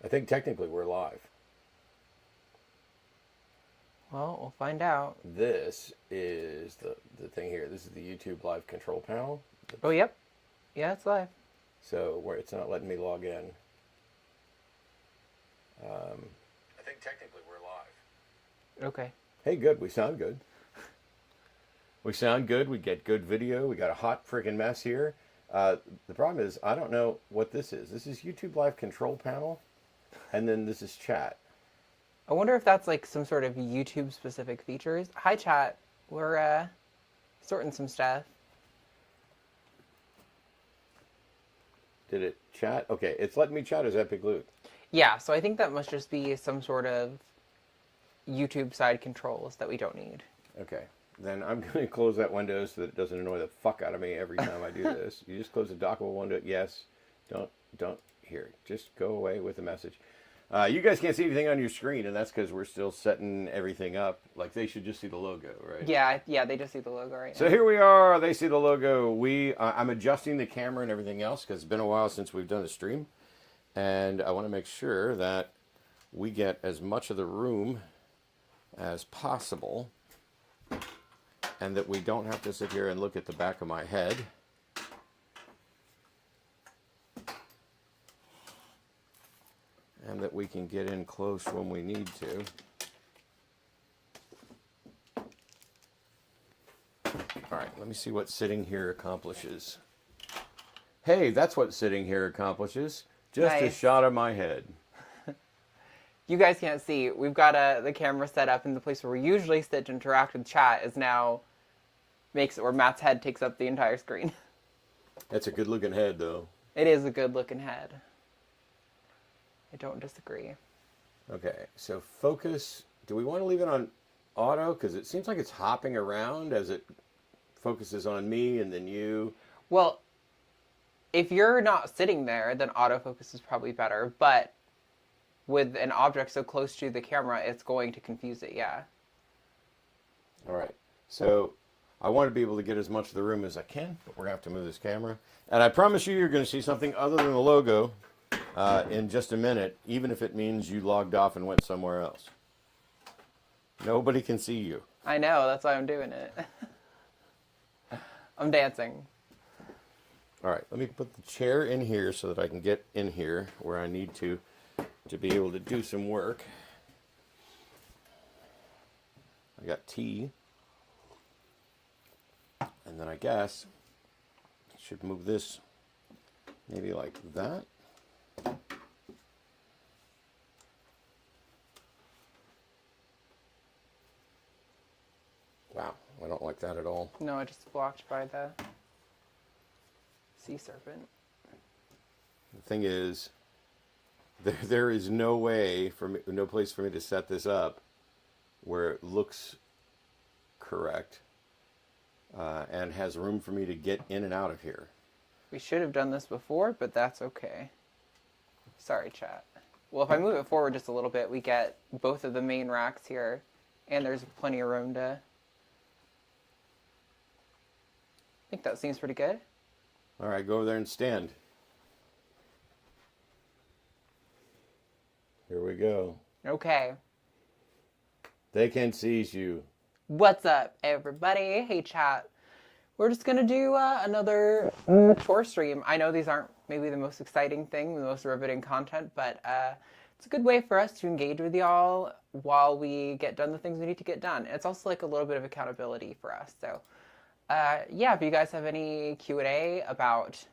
I think technically we're live. Well, we'll find out. This is the thing here. This is the YouTube live control panel. Oh, yep. Yeah, it's live. So where it's not letting me log in. I think technically we're live. Okay. Hey, good. We sound good. We sound good. We get good video. We got a hot freaking mess here. The problem is I don't know what this is. This is YouTube live control panel, and then this is chat. I wonder if that's like some sort of YouTube specific features. Hi, chat. We're sorting some stuff. Did it chat? Okay, it's letting me chat as Epic Loot. Yeah, so I think that must just be some sort of YouTube side controls that we don't need. Okay, then I'm going to close that window so that it doesn't annoy the fuck out of me every time I do this. You just close the dockable window. Yes. Don't. Here. Just go away with the message. You guys can't see anything on your screen, and that's because we're still setting everything up. Like, they should just see the logo, right? Yeah, they just see the logo right now. So here we are. They see the logo. I'm adjusting the camera and everything else because it's been a while since we've done a stream. And I want to make sure that we get as much of the room as possible and that we don't have to sit here and look at the back of my head. And that we can get in close when we need to. All right, let me see what sitting here accomplishes. Hey, that's what sitting here accomplishes. Just a Nice. shot of my head. You guys can't see. We've got the camera set up in the place where we usually sit to interact with chat is now makes it where Matt's head takes up the entire screen. That's a good looking head, though. It is a good looking head. I don't disagree. Okay, so focus. Do we want to leave it on auto? Because it seems like it's hopping around as it focuses on me and then you. Well, if you're not sitting there, then autofocus is probably better. But with an object so close to the camera, it's going to confuse it, yeah. All right, so I want to be able to get as much of the room as I can, but we're going to have to move this camera. And I promise you're going to see something other than the logo in just a minute, even if it means you logged off and went somewhere else. Nobody can see you. I know, that's why I'm doing it. I'm dancing. All right, let me put the chair in here so that I can get in here where I need to be able to do some work. I got tea. And then I guess I should move this maybe like that. Wow, I don't like that at all. No, it just blocked by the sea serpent. The thing is, there is no way for me, no place for me to set this up where it looks correct and has room for me to get in and out of here. We should have done this before, but that's okay. Sorry, chat. Well, if I move it forward just a little bit, we get both of the main racks here, and there's plenty of room to... I think that seems pretty good. All right, go over there and stand. Here we go. Okay. They can seize you. What's up, everybody? Hey, chat. We're just going to do another chore stream. I know these aren't maybe the most exciting thing, the most riveting content, but it's a good way for us to engage with y'all while we get done the things we need to get done. And it's also like a little bit of accountability for us. So, yeah, if you guys have any Q&A about,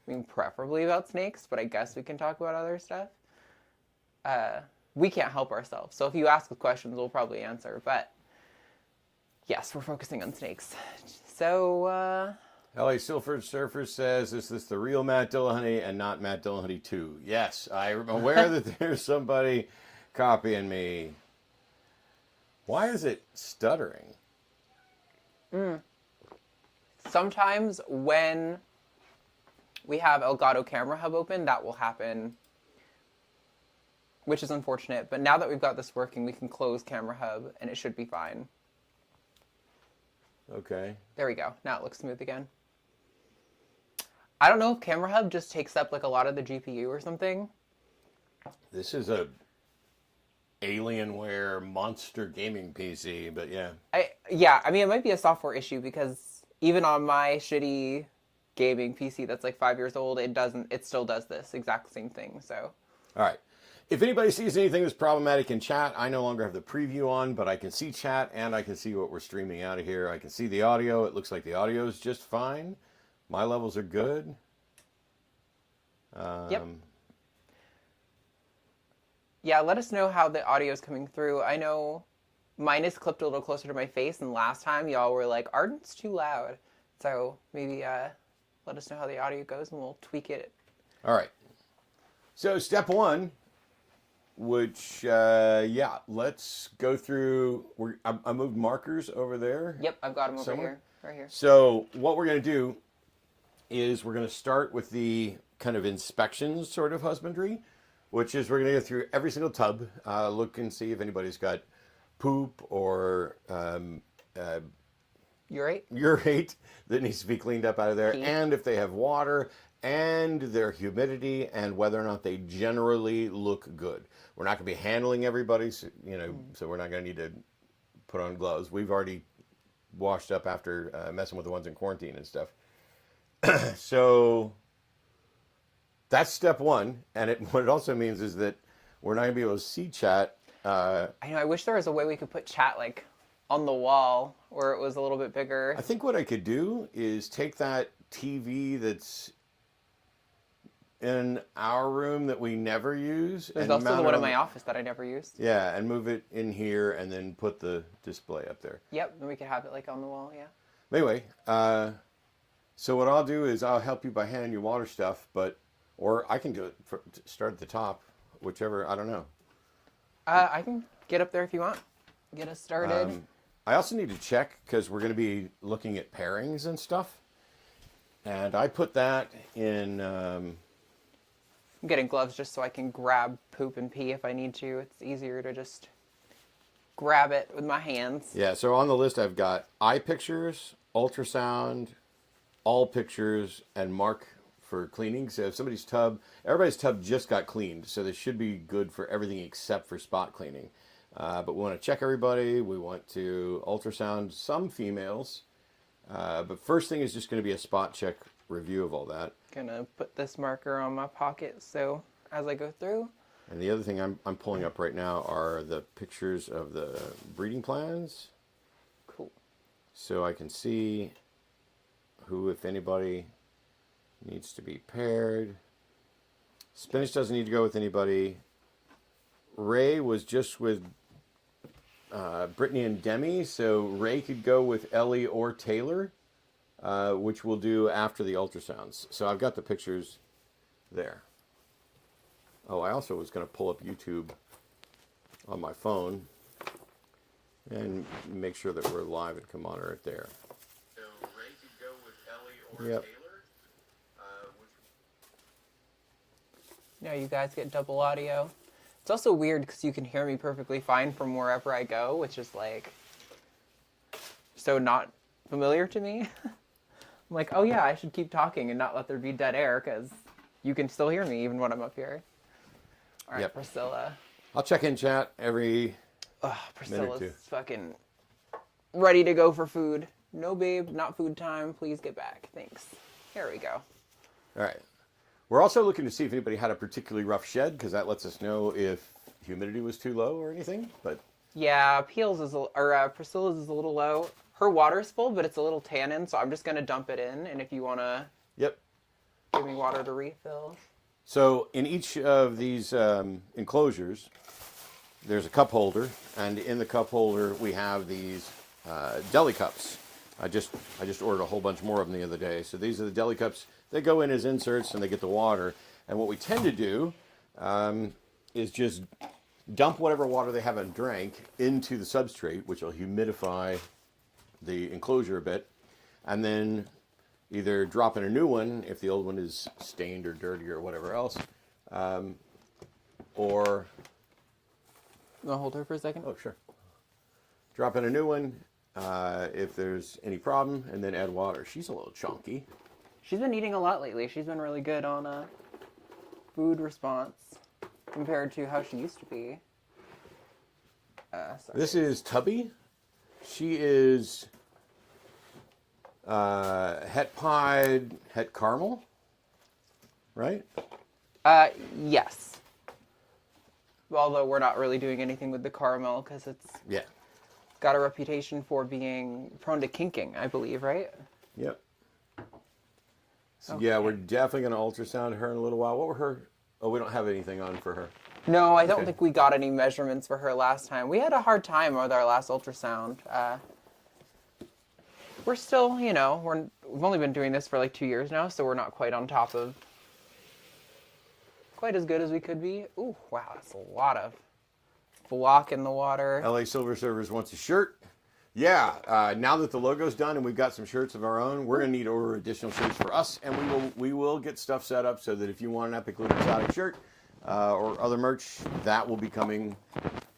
I mean, preferably about snakes, but I guess we can talk about other stuff. We can't help ourselves. So if you ask us questions, we'll probably answer. But yes, we're focusing on snakes. So, LA Silver Surfer says, is this the real Matt Dillahunty and not Matt Dillahunty 2? Yes, I'm aware that there's somebody copying me. Why is it stuttering? sometimes when we have Elgato Camera Hub open, that will happen, which is unfortunate. But now that we've got this working, we can close Camera Hub, and it should be fine. Okay. There we go. Now it looks smooth again. I don't know if Camera Hub just takes up like a lot of the GPU or something. This is a Alienware monster gaming PC, but yeah. I mean, it might be a software issue because even on my shitty gaming PC that's like 5 years old, it still does this exact same thing. So, All right. If anybody sees anything that's problematic in chat, I no longer have the preview on, but I can see chat and I can see what we're streaming out of here. I can see the audio. It looks like the audio is just fine. My levels are good. Yep. Yeah, let us know how the audio is coming through. I know mine is clipped a little closer to my face, and last time y'all were like, Arden's too loud. So maybe let us know how the audio goes, and we'll tweak it. All right. So step one, which, let's go through. I moved markers over there. Yep, I've got them over somewhere. here, right here. So what we're going to do is we're going to start with the kind of inspections sort of husbandry, which is we're going to go through every single tub, look and see if anybody's got poop or urate that needs to be cleaned up out of there, and if they have water and their humidity and whether or not they generally look good. We're not going to be handling everybody, so, so we're not going to need to put on gloves. We've already washed up after messing with the ones in quarantine and stuff. So that's step one, and what it also means is that we're not going to be able to see chat. I know. I wish there was a way we could put chat like on the wall where it was a little bit bigger. I think what I could do is take that TV that's in our room that we never use. There's also the one in my office that I never used. Yeah, and move it in here and then put the display up there. Yep, and we could have it like on the wall, yeah. Anyway, so what I'll do is I'll help you by handing you water stuff, or I can do it start at the top, whichever, I don't know. I can get up there if you want. Get us started. I also need to check because we're going to be looking at pairings and stuff. And I put that in... I'm getting gloves just so I can grab poop and pee if I need to. It's easier to just grab it with my hands. Yeah, so on the list I've got eye pictures, ultrasound, all pictures, and mark for cleaning. So if everybody's tub just got cleaned, so this should be good for everything except for spot cleaning. But we want to check everybody. We want to ultrasound some females. But first thing is just going to be a spot check review of all that. Gonna put this marker on my pocket so as I go through. And the other thing I'm pulling up right now are the pictures of the breeding plans. Cool. So I can see who, if anybody, needs to be paired. Spinach doesn't need to go with anybody. Ray was just with Brittany and Demi, so Ray could go with Ellie or Taylor, which we'll do after the ultrasounds. So I've got the pictures there. Oh, I also was going to pull up YouTube on my phone and make sure that we're live and can monitor it there. So Ray could go with Ellie or Taylor. Now you guys get double audio. It's also weird because you can hear me perfectly fine from wherever I go, which is like so not familiar to me. I'm like, oh yeah, I should keep talking and not let there be dead air because you can still hear me even when I'm up here. All right, yep. Priscilla. I'll check in chat every Priscilla's fucking ready to go for food. No, babe, not food time. Please get back. Thanks. Here we go. All right. We're also looking to see if anybody had a particularly rough shed because that lets us know if humidity was too low or anything. But yeah, Priscilla's is a little low. Her water's full, but it's a little tannin, so I'm just gonna dump it in. And if you wanna, give me water to refill. So in each of these enclosures, there's a cup holder, and in the cup holder we have these deli cups. I just ordered a whole bunch more of them the other day. So these are the deli cups. They go in as inserts and they get the water. And what we tend to do is just dump whatever water they haven't drank into the substrate, which will humidify the enclosure a bit, and then either drop in a new one if the old one is stained or dirty or whatever else, or... You want to hold her for a second? Oh, sure. Drop in a new one if there's any problem, and then add water. She's a little chunky. She's been eating a lot lately. She's been really good on food response. compared to how she used to be. Sorry. This is Tubby. She is het pied, het caramel, right? Yes. Although we're not really doing anything with the caramel because it's Yeah. got a reputation for being prone to kinking, I believe, right? Yep. So Okay. yeah, we're definitely going to ultrasound her in a little while. What were her? Oh, we don't have anything on for her. No, I don't Okay. think we got any measurements for her last time. We had a hard time with our last ultrasound. We're still, you know, we've only been doing this for like 2 years now, so we're not quite on top of quite as good as we could be. Ooh, wow, that's a lot of block in the water. LA Silver Servers wants a shirt. Yeah, now that the logo's done and we've got some shirts of our own, we're gonna need to order additional shirts for us, and we will get stuff set up so that if you want an Epic Loot Exotic shirt or other merch, that will be coming.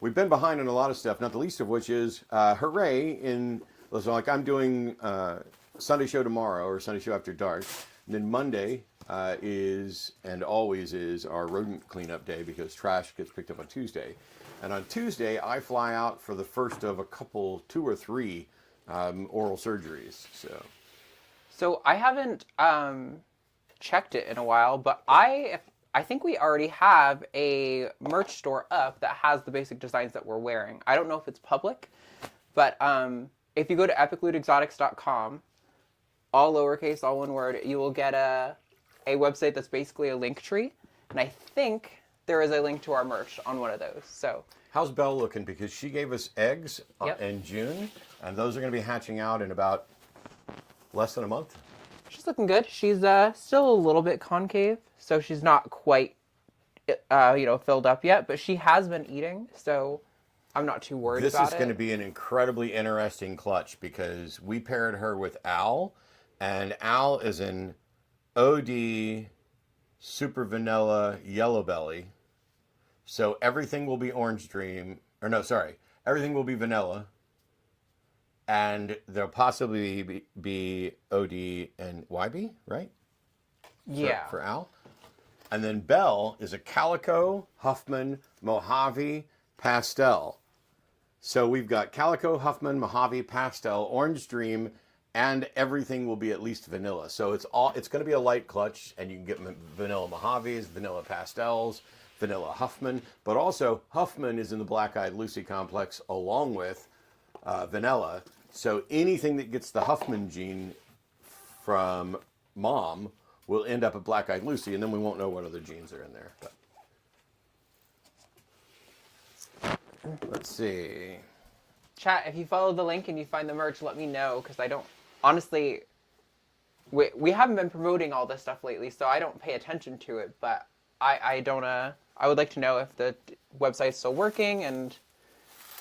We've been behind on a lot of stuff, not the least of which is hooray! So like I'm doing Sunday show tomorrow or Sunday show after dark, and then Monday is and always is our rodent cleanup day because trash gets picked up on Tuesday. And on Tuesday, I fly out for the first of a couple, 2 or 3 oral surgeries. So I haven't checked it in a while, but I think we already have a merch store up that has the basic designs that we're wearing. I don't know if it's public, but if you go to epiclootexotics.com, all lowercase, all one word, you will get a website that's basically a link tree. And I think there is a link to our merch on one of those. So how's Belle looking? Because she gave us eggs Yep. in June, and those are going to be hatching out in about less than a month. she's looking good. She's still a little bit concave, so she's not quite, filled up yet. But she has been eating, so I'm not too worried This about is it. going to be an incredibly interesting clutch because we paired her with Al, and Al is an OD super vanilla yellow belly. So everything will be Orange Dream, or no, sorry, everything will be vanilla, and there'll possibly be OD and YB, right? Yeah. For Al. And then Belle is a Calico, Huffman, Mojave, Pastel. So we've got Calico, Huffman, Mojave, Pastel, Orange Dream, and everything will be at least vanilla. So it's going to be a light clutch, and you can get vanilla Mojaves, vanilla Pastels, vanilla Huffman, but also Huffman is in the Black Eyed Lucy complex along with vanilla. So anything that gets the Huffman gene from mom will end up at Black Eyed Lucy, and then we won't know what other genes are in there. But let's see. Chat, if you follow the link and you find the merch, let me know, because I don't, honestly, we haven't been promoting all this stuff lately, so I don't pay attention to it, but I don't, I would like to know if the website's still working and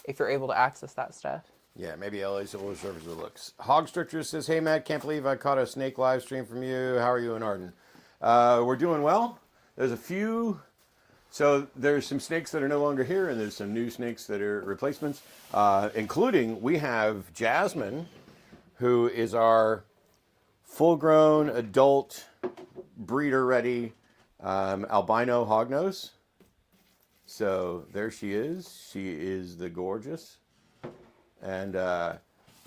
if you're able to access that stuff. Yeah, maybe LA Civil Service looks. Hog Structure says, hey, Matt, can't believe I caught a snake live stream from you. How are you in Arden? We're doing well. There's a few. So there's some snakes that are no longer here, and there's some new snakes that are replacements, including we have Jasmine, who is our full-grown, adult, breeder-ready albino hognose. So there she is. She is the gorgeous. And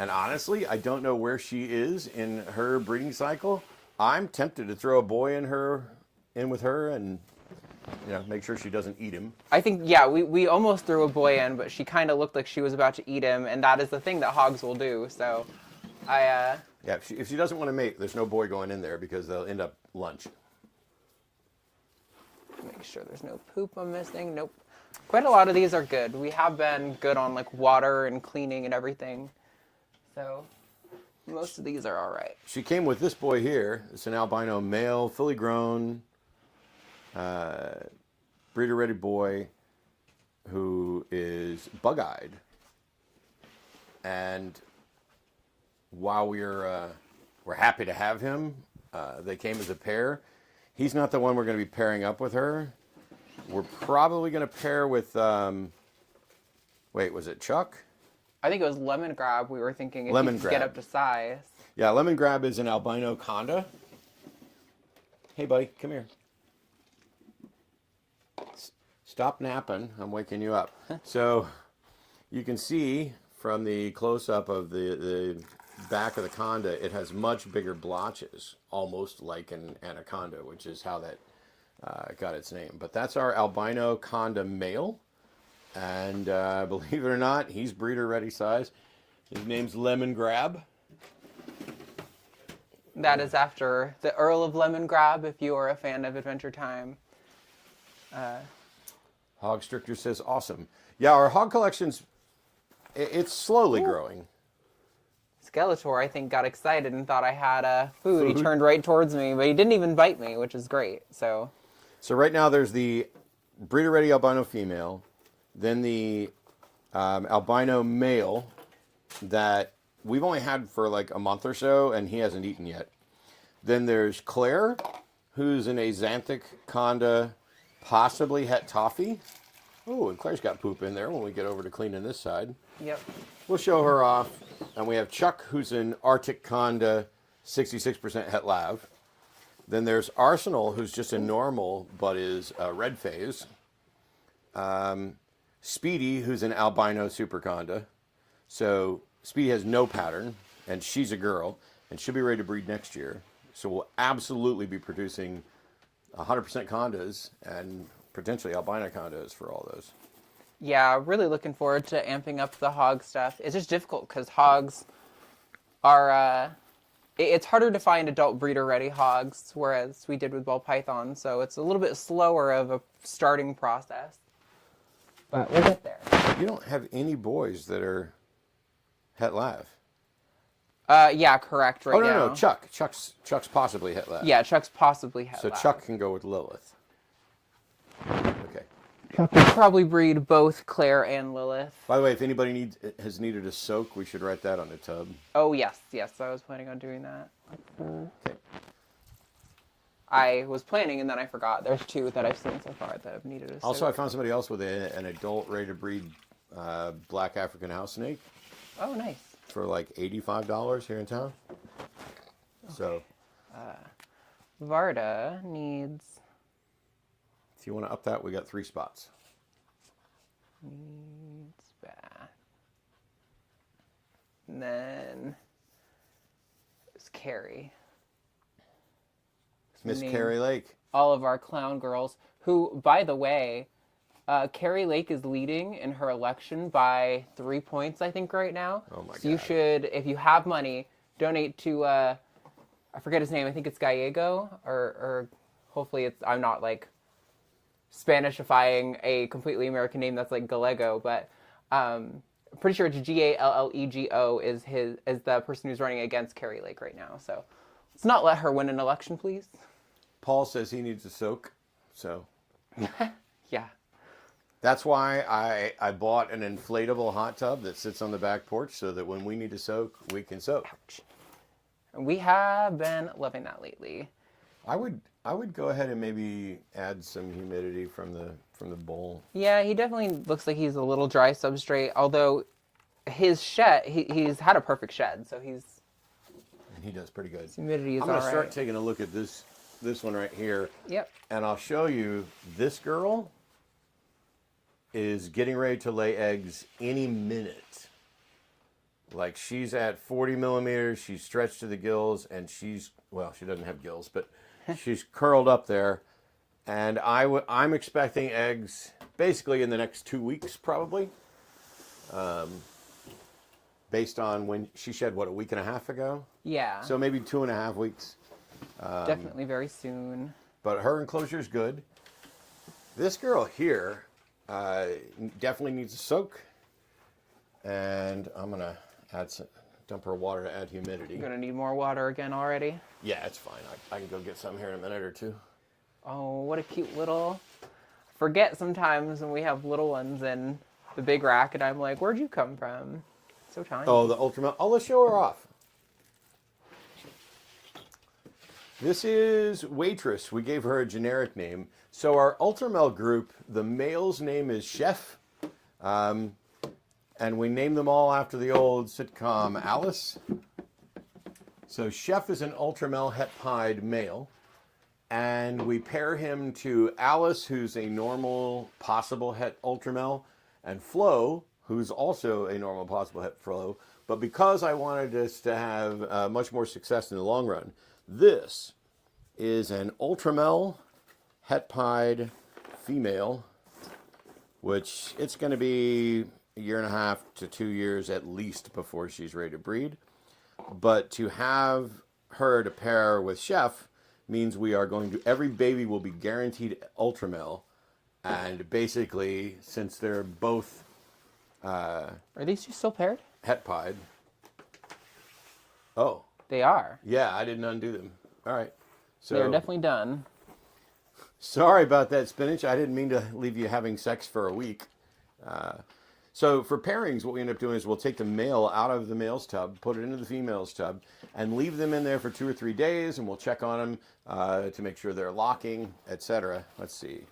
honestly, I don't know where she is in her breeding cycle. I'm tempted to throw a boy in with her and make sure she doesn't eat him. I think, yeah, we almost threw a boy in, but she kind of looked like she was about to eat him, and that is the thing that hogs will do, so Yeah, if she doesn't want to mate, there's no boy going in there because they'll end up lunch. Make sure there's no poop I'm missing. Nope. Quite a lot of these are good. We have been good on like water and cleaning and everything. So most of these are all right. She came with this boy here. It's an albino male, fully grown, breeder-ready boy who is bug-eyed. And while we're happy to have him, they came as a pair. He's not the one we're going to be pairing up with her. We're probably going to pair with, wait, was it Chuck? I think it was Lemon Grab. We were thinking if Lemon you could get Grab. up to size. Yeah, Lemon Grab is an albino conda. Hey, buddy, come here. Stop napping. I'm waking you up. So you can see from the close-up of the back of the conda, it has much bigger blotches, almost like an anaconda, which is how that got its name. But that's our albino conda male. And believe it or not, he's breeder ready size. His name's Lemon Grab. That is after the Earl of Lemon Grab, if you are a fan of Adventure Time. Hog Stricter says, awesome. Yeah, our hog collection's, it's slowly growing. Skeletor, I think, got excited and thought I had food. He turned right towards me, but he didn't even bite me, which is great. So right now there's the breeder-ready albino female, then the albino male that we've only had for like a month or so, and he hasn't eaten yet. Then there's Claire, who's an axanthic conda, possibly het toffee. Oh, and Claire's got poop in there when we get over to cleaning this side. yep. We'll show her off. And we have Chuck, who's an Arctic conda, 66% het lav. Then there's Arsenal, who's just a normal, but is red phase. Speedy, who's an albino super conda. So Speedy has no pattern, and she's a girl, and she'll be ready to breed next year. So we'll absolutely be producing 100% condas and potentially albino condas for all those. Yeah, really looking forward to amping up the hog stuff. It's just difficult because hogs are, it's harder to find adult breeder-ready hogs, whereas we did with ball pythons, so it's a little bit slower of a starting process. But we'll get there. You don't have any boys that are het lav. Yeah, correct, right now. Oh, no, Chuck. Chuck's possibly het lav. Yeah, Chuck's possibly het So lav. Chuck can go with Lilith. Okay. Chuck will probably breed both Claire and Lilith. By the way, if anybody has needed a soak, we should write that on the tub. Oh, yes, I was planning on doing that. Okay. I was planning and then I forgot. There's two that I've seen so far that have needed a soak. Also, I found somebody else with an adult ready to breed black African house snake Oh, nice. for like $85 here in town. So, Varda needs if you want to up that, we got 3 spots. bath. And then there's Carrie. Miss Name. Carrie Lake. All of our clown girls, who, by the way, Carrie Lake is leading in her election by 3 points, I think, right now. Oh, my God. So you should, if you have money, donate to, I forget his name, I think it's Gallego, or hopefully it's, I'm not, like, Spanishifying a completely American name that's like Gallego, but I'm pretty sure it's Gallego is the person who's running against Carrie Lake right now. So let's not let her win an election, please. Paul says he needs a soak, so Yeah. that's why I bought an inflatable hot tub that sits on the back porch so that when we need to soak, we can soak. Ouch. We have been loving that lately. I would go ahead and maybe add some humidity from the bowl. Yeah, he definitely looks like he's a little dry substrate, although his shed, he's had a perfect shed, so And he does pretty good. humidity is I'm all going to right. start taking a look at this one right here. Yep. And I'll show you, this girl is getting ready to lay eggs any minute. Like, she's at 40 millimeters, she's stretched to the gills, and well, she doesn't have gills, but she's curled up there. And I'm expecting eggs basically in the next 2 weeks, probably. Based on when she shed, what, a week and a half ago? Yeah. So maybe 2.5 weeks. Definitely very soon. But her enclosure is good. This girl here definitely needs a soak. And I'm going to dump her water to add humidity. You're gonna need more water again already. Yeah, it's fine. I can go get some here in a minute or two. Oh, what a cute little... Forget sometimes when we have little ones in the big rack, and I'm like, where'd you come from? So tiny. Oh, the Ultrasound. Oh, let's show her off. This is Waitress. We gave her a generic name. So our Ultramel group, the male's name is Chef. And we named them all after the old sitcom Alice. So Chef is an Ultramel het pied male. and we pair him to Alice, who's a normal possible het ultramel, and Flo, who's also a normal possible het Flo. But because I wanted this to have much more success in the long run, this is an ultramel het pied female, which it's going to be a year and a half to 2 years at least before she's ready to breed. But to have her to pair with Chef means we are going to, every baby will be guaranteed ultramel. And basically, since they're both Are these two still paired? het pied. Oh. They are. Yeah, I didn't undo them. All right. So They're definitely done. sorry about that, Spinach. I didn't mean to leave you having sex for a week. So for pairings, what we end up doing is we'll take the male out of the male's tub, put it into the female's tub, and leave them in there for 2 or 3 days, and we'll check on them to make sure they're locking, etc. Let's see.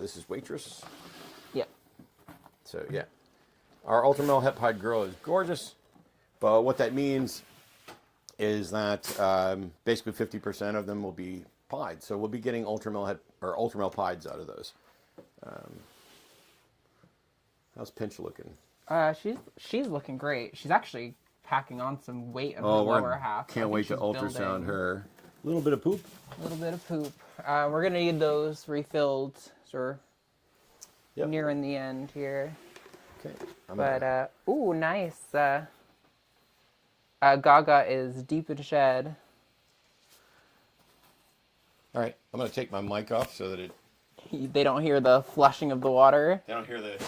This is Waitress. Yep. So yeah, our ultramel het pied girl is gorgeous, but what that means is that basically 50% of them will be pied. So we'll be getting ultramel pieds out of those. How's Pinch looking? She's looking great. She's actually packing on some weight in the Oh, lower half. I can't think wait to she's ultrasound building. her. A little bit of poop. A little bit of poop. We're gonna need those refilled, so we're nearing the end here. Okay. But ooh, nice. Gaga is deep in shed. All right, I'm gonna take my mic off so that They don't hear the flushing of the water. they don't hear the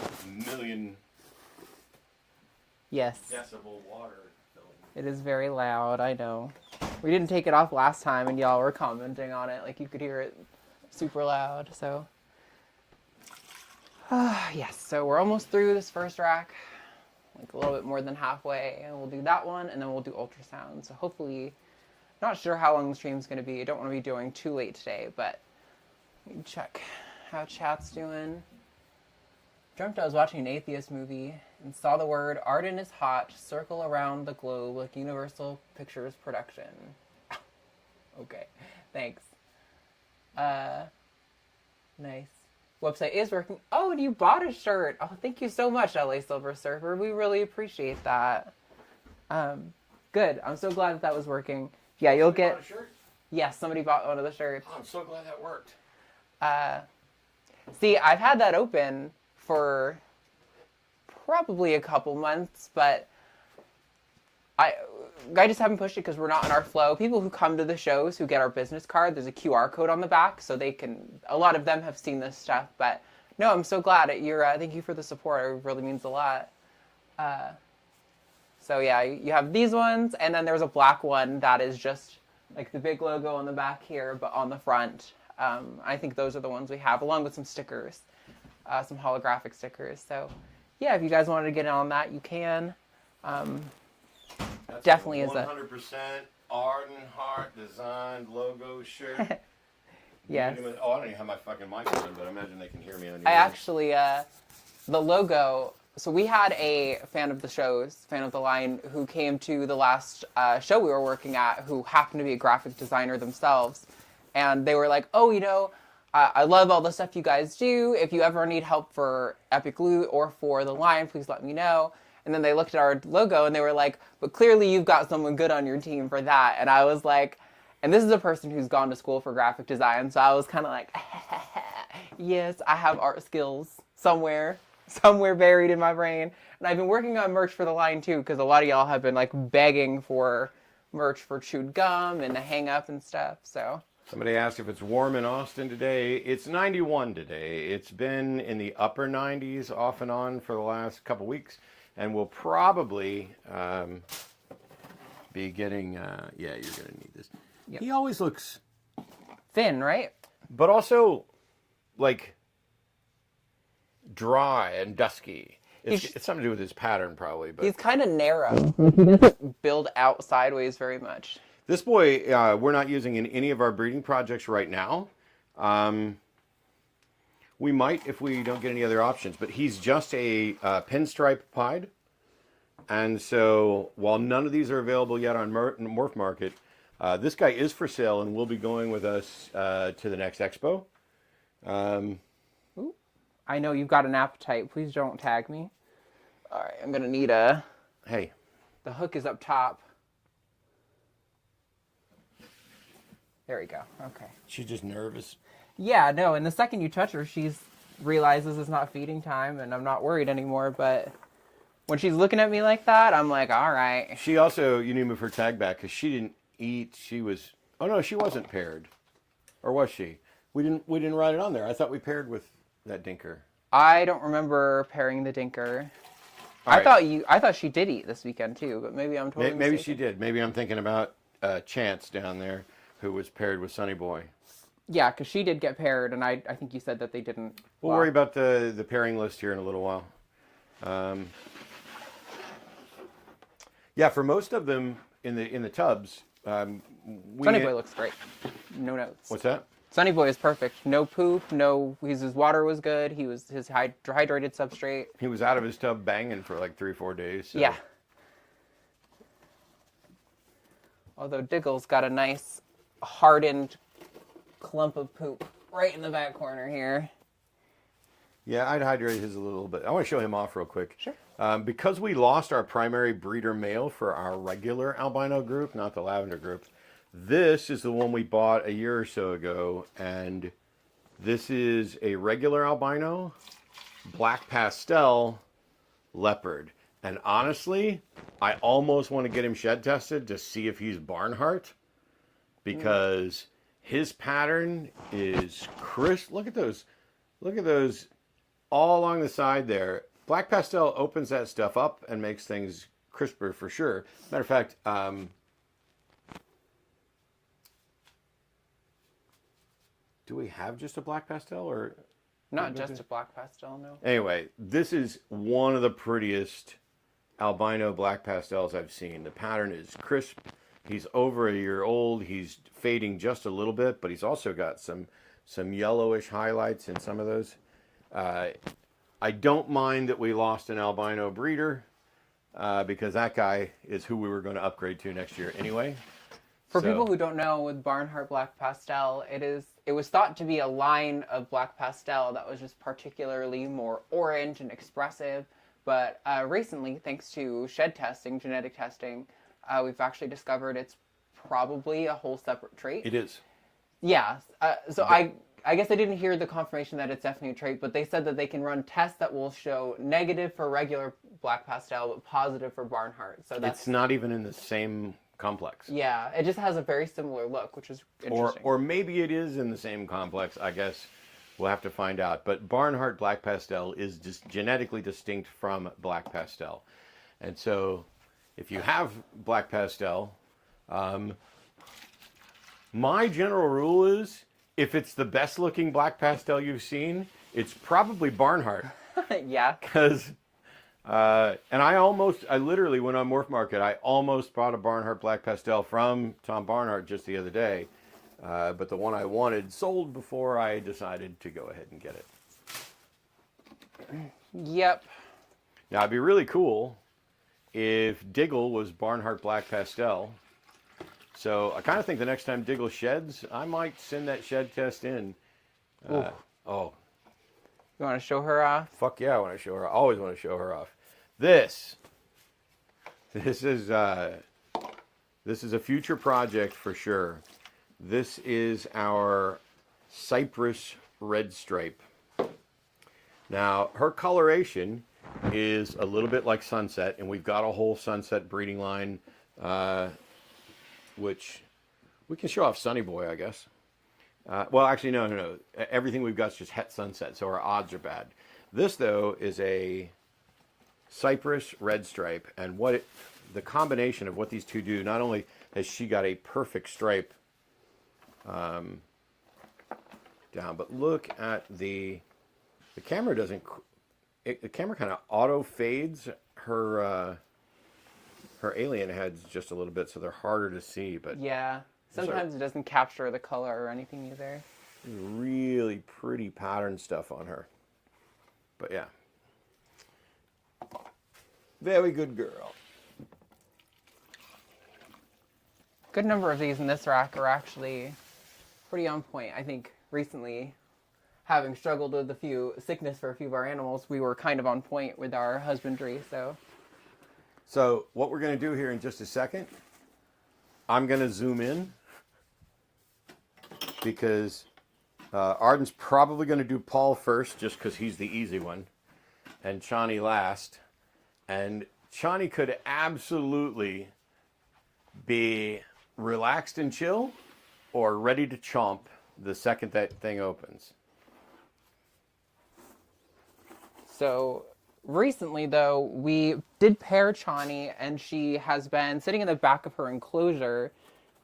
million Yes. decibel water filling. It is very loud, I know. We didn't take it off last time and y'all were commenting on it, like you could hear it super loud, so. Yes, so we're almost through this first rack, like a little bit more than halfway, and we'll do that one, and then we'll do ultrasound. So hopefully, not sure how long the stream's gonna be. I don't wanna be doing too late today, but let me check how chat's doing. Dreamt I was watching an atheist movie and saw the word "Arden is hot" circle around the globe like Universal Pictures production. Okay, thanks. Nice. Website is working. Oh, and you bought a shirt. Oh, thank you so much, LA Silver Surfer. We really appreciate that. Good. I'm so glad that was working. Yeah, you'll get. Bought a shirt? Yes, somebody bought one of the shirts. Oh, I'm so glad that worked. See, I've had that open for probably a couple months, but I just haven't pushed it because we're not in our flow. People who come to the shows who get our business card, there's a QR code on the back, so they can. A lot of them have seen this stuff, but no, I'm so glad you're. Thank you for the support. It really means a lot. So yeah, you have these ones, and then there's a black one that is just like the big logo on the back here, but on the front. I think those are the ones we have, along with some stickers, some holographic stickers. So yeah, if you guys wanted to get in on that, you can. That's Definitely a is a 100% Arden Heart designed logo shirt. Yes. Oh, I don't even have my fucking mic on, but I imagine they can hear me on your I end. actually, the logo, so we had a fan of the shows, fan of the line, who came to the last show we were working at, who happened to be a graphic designer themselves. And they were like, oh, you know, I love all the stuff you guys do. If you ever need help for Epic Loot or for the line, please let me know. And then they looked at our logo and they were like, but clearly you've got someone good on your team for that. And I was like, and this is a person who's gone to school for graphic design. So I was kind of like, yes, I have art skills somewhere buried in my brain. And I've been working on merch for the line too, because a lot of y'all have been like begging for merch for chewed gum and the hang up and stuff. So Somebody asked if it's warm in Austin today. It's 91 today. It's been in the upper 90s off and on for the last couple weeks. And we'll probably be getting, yeah, you're going to need this. Yep. He always looks thin, right? but also like dry and dusky. It's something to do with his pattern probably. But He's kind of narrow. He doesn't build out sideways very much. this boy, we're not using in any of our breeding projects right now. We might if we don't get any other options, but he's just a pinstripe pied. And so while none of these are available yet on Morph Market, This guy is for sale and will be going with us to the next expo. Ooh, I know you've got an appetite. Please don't tag me. All right, I'm going to need a... Hey. The hook is up top. There we go. Okay. She's just nervous. Yeah, no, and the second you touch her, she realizes it's not feeding time, and I'm not worried anymore, but when she's looking at me like that, I'm like, all right. She also, you need to move her tag back because she didn't eat. She was, oh no, she wasn't paired. Or was she? We didn't write it on there. I thought we paired with that dinker. I don't remember pairing the dinker. All right. I thought she did eat this weekend too, but maybe I'm totally Maybe mistaken. she did. Maybe I'm thinking about Chance down there who was paired with Sunny Boy. Yeah, because she did get paired, and I think you said that they didn't. We'll worry about the pairing list here in a little while. Yeah, for most of them in the tubs, Sunny Boy looks great. No notes. What's that? Sunny Boy is perfect. No poop. No, his water was good. His hydrated substrate. He was out of his tub banging for like 3 or 4 days. So. Yeah. Although Diggle's got a nice hardened clump of poop right in the back corner here. Yeah, I'd hydrate his a little bit. I want to show him off real quick. Sure. Because we lost our primary breeder male for our regular albino group, not the lavender group, this is the one we bought a year or so ago, and this is a regular albino, black pastel, leopard. And honestly, I almost want to get him shed tested to see if he's Barnhart, because his pattern is crisp. Look at those all along the side there. Black pastel opens that stuff up and makes things crisper for sure. Matter of fact, do we have just a black pastel or? Not just a black pastel, no. Anyway, this is one of the prettiest albino black pastels I've seen. The pattern is crisp. He's over a year old. He's fading just a little bit, but he's also got some yellowish highlights in some of those. I don't mind that we lost an albino breeder because that guy is who we were going to upgrade to next year anyway. For people who don't know, with Barnhart Black Pastel, it was thought to be a line of black pastel that was just particularly more orange and expressive. But recently, thanks to shed testing, genetic testing, we've actually discovered it's probably a whole separate trait. It is. Yeah. So I guess I didn't hear the confirmation that it's definitely a trait, but they said that they can run tests that will show negative for regular black pastel, but positive for Barnhart. So that's It's not even in the same complex. Yeah, it just has a very similar look, which is interesting. Or maybe it is in the same complex. I guess we'll have to find out. But Barnhart Black Pastel is just genetically distinct from Black Pastel. And so if you have Black Pastel, my general rule is if it's the best looking Black Pastel you've seen, it's probably Barnhart. Yeah. Because, and I literally went on Morph Market, I almost bought a Barnhart Black Pastel from Tom Barnhart just the other day. But the one I wanted sold before I decided to go ahead and get it. Yep. Now, it'd be really cool if Diggle was Barnhart Black Pastel. So I kind of think the next time Diggle sheds, I might send that shed test in. Oh. You want to show her off? Fuck yeah, I want to show her. I always want to show her off. This is a future project for sure. This is our Cypress Red Stripe. Now, her coloration is a little bit like Sunset, and we've got a whole Sunset breeding line, which we can show off Sunny Boy, I guess. Well, actually, no. Everything we've got is just Het Sunset, so our odds are bad. This, though, is a Cypress Red Stripe, and the combination of what these two do, not only has she got a perfect stripe down, but look at the camera doesn't, the camera kind of auto fades her alien heads just a little bit, so they're harder to see, but yeah. Sometimes it doesn't capture the color or anything either. Really pretty pattern stuff on her. But yeah. Very good girl. Good number of these in this rack are actually pretty on point. I think recently, having struggled with a few sickness for a few of our animals, we were kind of on point with our husbandry. So what we're going to do here in just a second, I'm going to zoom in because Arden's probably going to do Paul first just because he's the easy one, and Chani last. And Chani could absolutely be relaxed and chill or ready to chomp the second that thing opens. So recently, though, we did pair Chani, and she has been sitting in the back of her enclosure,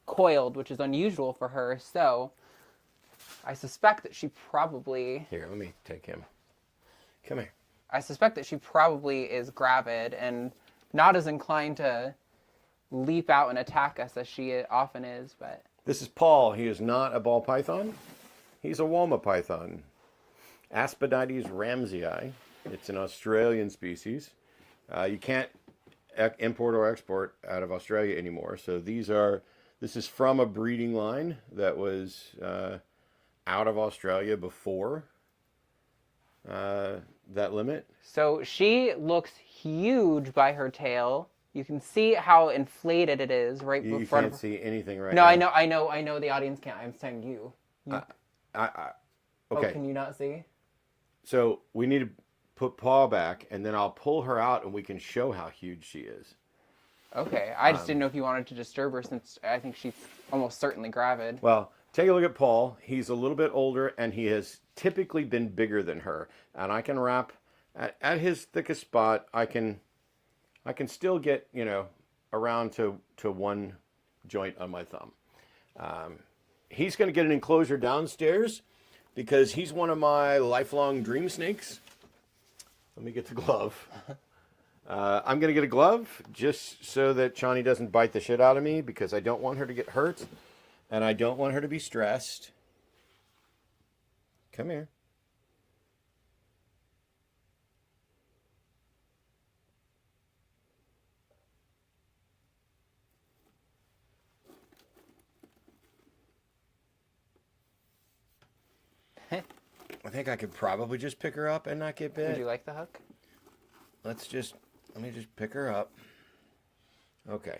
coiled, which is unusual for her. So I suspect that she probably... Here, let me take him. Come here. I suspect that she probably is gravid and not as inclined to leap out and attack us as she often is, but... This is Paul. He is not a ball python. He's a Woma python. Aspidites ramsey. It's an Australian species. You can't import or export out of Australia anymore. So this is from a breeding line that was out of Australia before that limit. So she looks huge by her tail. You can see how inflated it is right in front of her. You can't see anything right now. No, I know the audience can't. I'm saying you. Okay. Oh, can you not see? So we need to put Paul back, and then I'll pull her out, and we can show how huge she is. Okay. I just didn't know if you wanted to disturb her, since I think she's almost certainly gravid. Well, take a look at Paul. He's a little bit older, and he has typically been bigger than her. And I can wrap at his thickest spot. I can still get, around to one joint on my thumb. He's going to get an enclosure downstairs because he's one of my lifelong dream snakes. Let me get the glove. I'm going to get a glove just so that Chani doesn't bite the shit out of me, because I don't want her to get hurt and I don't want her to be stressed. Come here. I think I could probably just pick her up and not get bit. Would you like the hook? Let me just pick her up. Okay.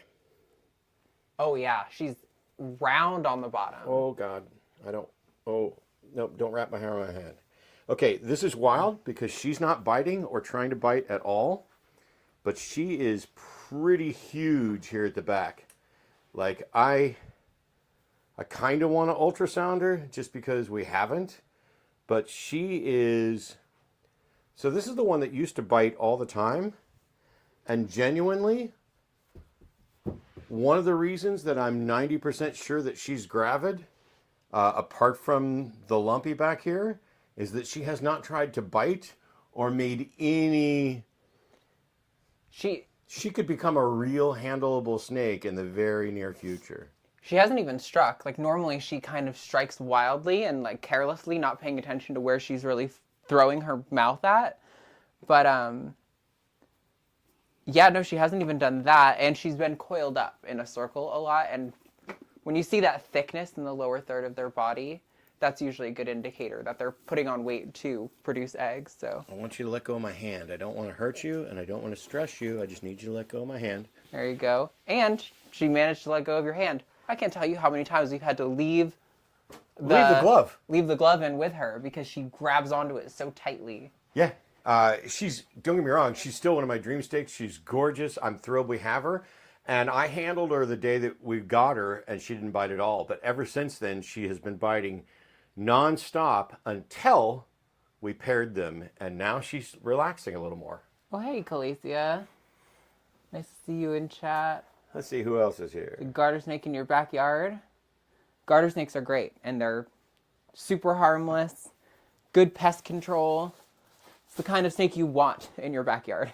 Oh yeah, she's round on the bottom. Oh God, oh, no, don't wrap my hair on my head. Okay, this is wild because she's not biting or trying to bite at all, but she is pretty huge here at the back. Like I kind of want to ultrasound her just because we haven't. But she is, so this is the one that used to bite all the time. And genuinely, one of the reasons that I'm 90% sure that she's gravid, apart from the lumpy back here, is that she has not tried to bite or made any... She could become a real handleable snake in the very near future. She hasn't even struck. Like, normally she kind of strikes wildly and, like, carelessly, not paying attention to where she's really throwing her mouth at. But, yeah, no, she hasn't even done that. And she's been coiled up in a circle a lot. And when you see that thickness in the lower third of their body, that's usually a good indicator that they're putting on weight to produce eggs. So I want you to let go of my hand. I don't want to hurt you, and I don't want to stress you. I just need you to let go of my hand. There you go. And she managed to let go of your hand. I can't tell you how many times we've had to leave the glove in with her because she grabs onto it so tightly. Yeah. Don't get me wrong, she's still one of my dream snakes. She's gorgeous. I'm thrilled we have her. And I handled her the day that we got her, and she didn't bite at all. But ever since then, she has been biting nonstop until we paired them. And now she's relaxing a little more. Oh, hey, Calicia. Nice to see you in chat. Let's see who else is here. The garter snake in your backyard. Garter snakes are great, and they're super harmless, good pest control. It's the kind of snake you want in your backyard.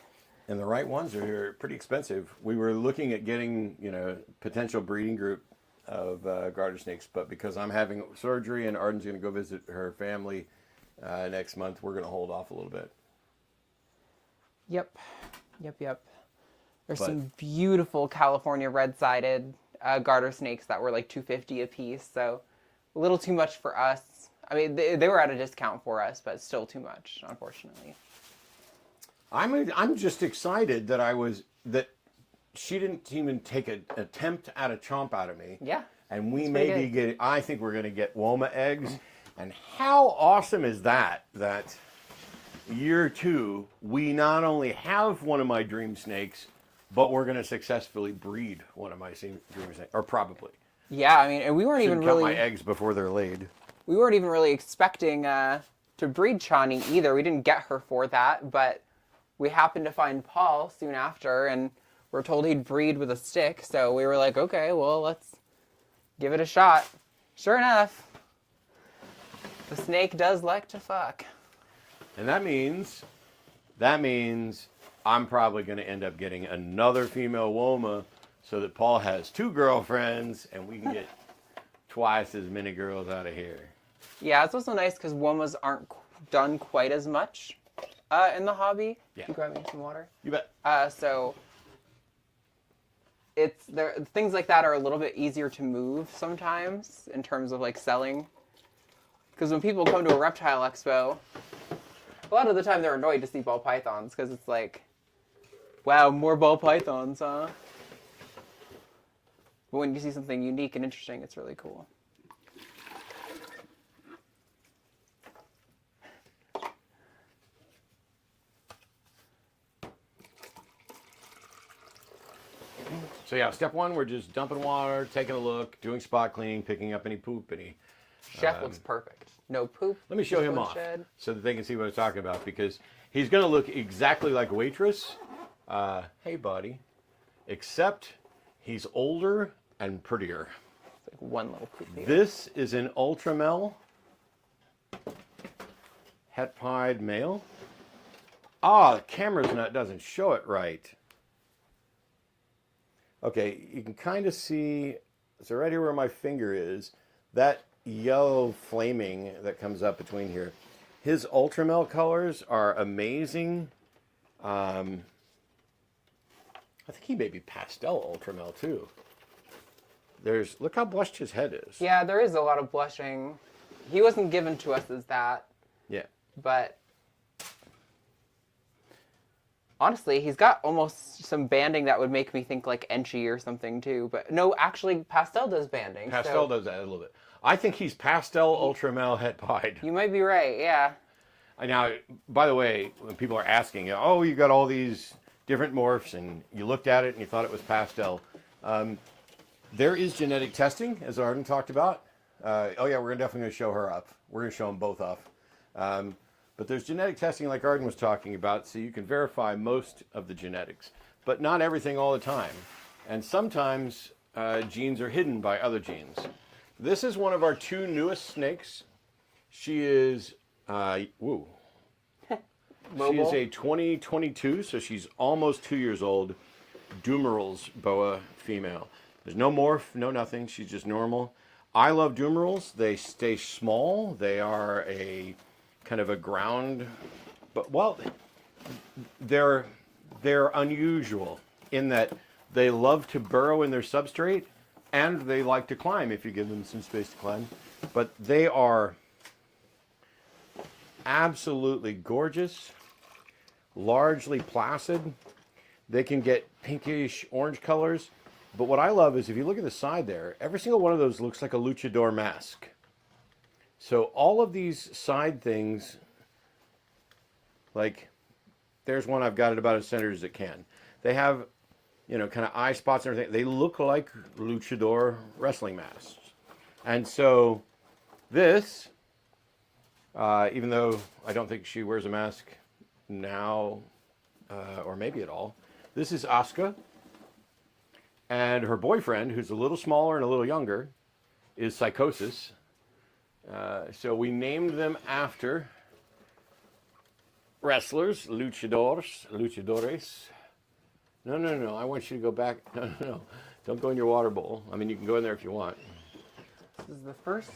And the right ones are pretty expensive. We were looking at getting, potential breeding group of garter snakes, but because I'm having surgery and Arden's going to go visit her family next month, we're going to hold off a little bit. Yep. There's some beautiful California red-sided garter snakes that were like $2.50 a piece. So a little too much for us. I mean, they were at a discount for us, but still too much, unfortunately. I'm just excited that she didn't even take an attempt at a chomp out of me. Yeah. And we it's may pretty be good. getting, I think we're going to get Woma eggs. And how awesome is that? That year 2, we not only have one of my dream snakes, but we're going to successfully breed one of my dream snakes, or probably. Yeah, I mean, and we weren't Shouldn't even count really my eggs before they're laid. we weren't even really expecting to breed Chani either. We didn't get her for that, but we happened to find Paul soon after, and we're told he'd breed with a stick. So we were like, okay, well, let's give it a shot. Sure enough, the snake does like to fuck. And that means I'm probably going to end up getting another female Woma so that Paul has 2 girlfriends and we can get twice as many girls out of here. Yeah, it's also nice because Womas aren't done quite as much in the hobby. Yeah. You grab me some water? You bet. So it's things like that are a little bit easier to move sometimes in terms of like selling. Because when people come to a reptile expo, a lot of the time they're annoyed to see ball pythons because it's like, wow, more ball pythons, huh? But when you see something unique and interesting, it's really cool. So yeah, step 1, we're just dumping water, taking a look, doing spot cleaning, picking up any poop, Chef looks perfect. No poop. Let me show him off so that they can see what I'm talking about, because he's going to look exactly like a waitress. Hey, buddy. Except he's older and prettier. It's like one little poop here. This is an Ultramel het pied male. Ah, the camera's doesn't show it right. Okay, you can kind of see, so right here where my finger is, that yellow flaming that comes up between here. His Ultramel colors are amazing. I think he may be pastel Ultramel too. Look how blushed his head is. Yeah, there is a lot of blushing. He wasn't given to us as that. Yeah. But honestly, he's got almost some banding that would make me think like Enchi or something too. But no, actually, Pastel does banding. Pastel does that a little bit. I think he's pastel Ultramel het pied. You might be right, yeah. Now, by the way, when people are asking, oh, you got all these different morphs, and you looked at it and you thought it was pastel. There is genetic testing, as Arden talked about. Oh yeah, we're definitely going to show her up. We're going to show them both off. But there's genetic testing like Arden was talking about, so you can verify most of the genetics, but not everything all the time. And sometimes genes are hidden by other genes. This is one of our 2 newest snakes. She is, she is a 2022, so she's almost 2 years old. Dumerals boa female. There's no morph, no nothing. She's just normal. I love Dumerals. They stay small. They are a kind of a ground, but well, they're unusual in that they love to burrow in their substrate and they like to climb if you give them some space to climb. But they are absolutely gorgeous, largely placid. They can get pinkish orange colors. But what I love is if you look at the side there, every single one of those looks like a luchador mask. So all of these side things, like there's one I've got it about as centered as it can. They have, kind of eye spots and everything. They look like luchador wrestling masks. And so this, even though I don't think she wears a mask now, or maybe at all, this is Asuka. And her boyfriend, who's a little smaller and a little younger, is Psychosis. So we named them after wrestlers, luchadores. No, I want you to go back. No. Don't go in your water bowl. I mean, you can go in there if you want. This is the first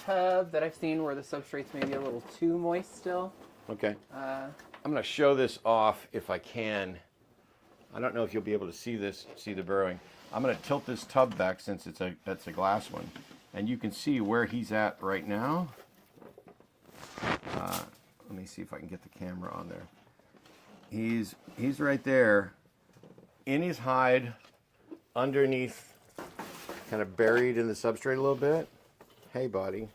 tub that I've seen where the substrate's maybe a little too moist still. Okay. I'm going to show this off if I can. I don't know if you'll be able to see this, see the burrowing. I'm going to tilt this tub back since that's a glass one. And you can see where he's at right now. Let me see if I can get the camera on there. He's right there in his hide, underneath, kind of buried in the substrate a little bit. Hey, buddy.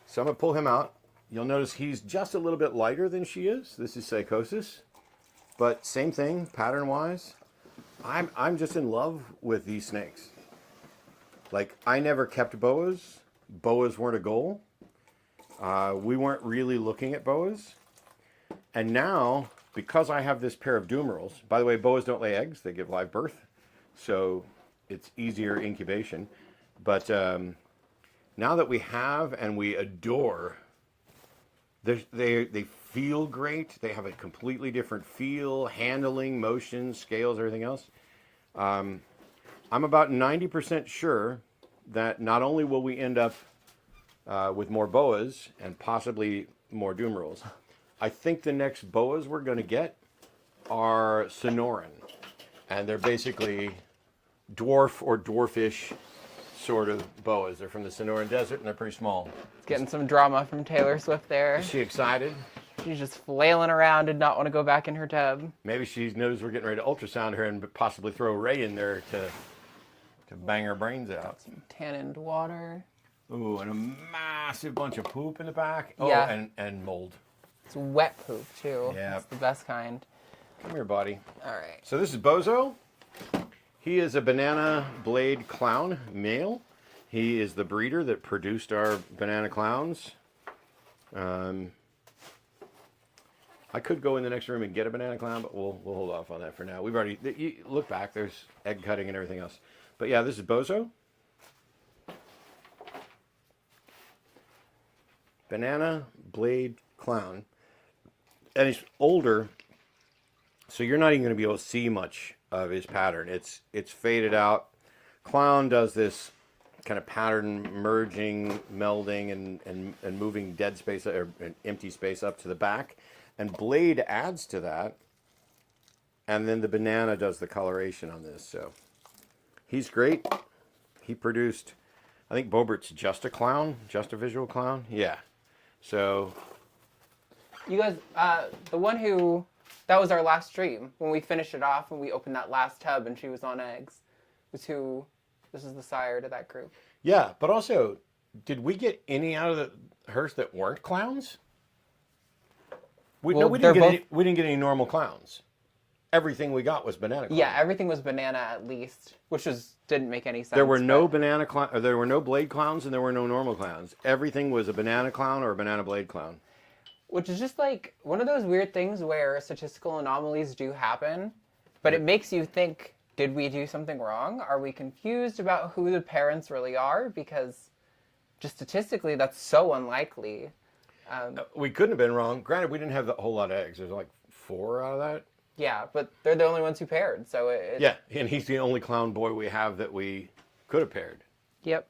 So I'm going to pull him out. You'll notice he's just a little bit lighter than she is. This is psychosis. But same thing, pattern-wise. I'm just in love with these snakes. Like, I never kept boas. Boas weren't a goal. We weren't really looking at boas. And now, because I have this pair of doomerals, by the way, boas don't lay eggs, they give live birth. So it's easier incubation. But now that we have and we adore, they feel great. They have a completely different feel, handling, motion, scales, everything else. I'm about 90% sure that not only will we end up with more boas and possibly more doomerals, I think the next boas we're going to get are Sonoran. And they're basically dwarf or dwarfish sort of boas. They're from the Sonoran Desert and they're pretty small. It's getting some drama from Taylor Swift there. Is she excited? She's just flailing around and not want to go back in her tub. Maybe she knows we're getting ready to ultrasound her and possibly throw Ray in there to bang her brains out. Some tannined water. Ooh, and a massive bunch of poop in the back. Oh, Yeah. and mold. It's wet poop, too. Yeah. That's the best kind. Come here, buddy. All right. So this is Bozo. He is a banana blade clown male. He is the breeder that produced our banana clowns. I could go in the next room and get a banana clown, but we'll hold off on that for now. We've already, you look back, there's egg cutting and everything else. But yeah, this is Bozo. Banana blade clown. And he's older, so you're not even going to be able to see much of his pattern. It's faded out. Clown does this kind of pattern merging, melding, and moving dead space or empty space up to the back. And blade adds to that. And then the banana does the coloration on this. So he's great. He produced, I think Bobert's just a clown, just a visual clown. Yeah. So You guys, the one who, that was our last stream. When we finished it off and we opened that last tub and she was on eggs, was who, this is the sire to that group. yeah, but also, did we get any out of hers that weren't clowns? We didn't get any normal clowns. Everything we got was banana clown. Yeah, everything was banana at least, which didn't make any sense. There were no there were no blade clowns and there were no normal clowns. Everything was a banana clown or a banana blade clown. Which is just like one of those weird things where statistical anomalies do happen, but it makes you think, did we do something wrong? Are we confused about who the parents really are? Because just statistically, that's so unlikely. We couldn't have been wrong. Granted, we didn't have a whole lot of eggs. There's like 4 out of that. Yeah, but they're the only ones who paired, so Yeah, and he's the only clown boy we have that we could have paired. Yep.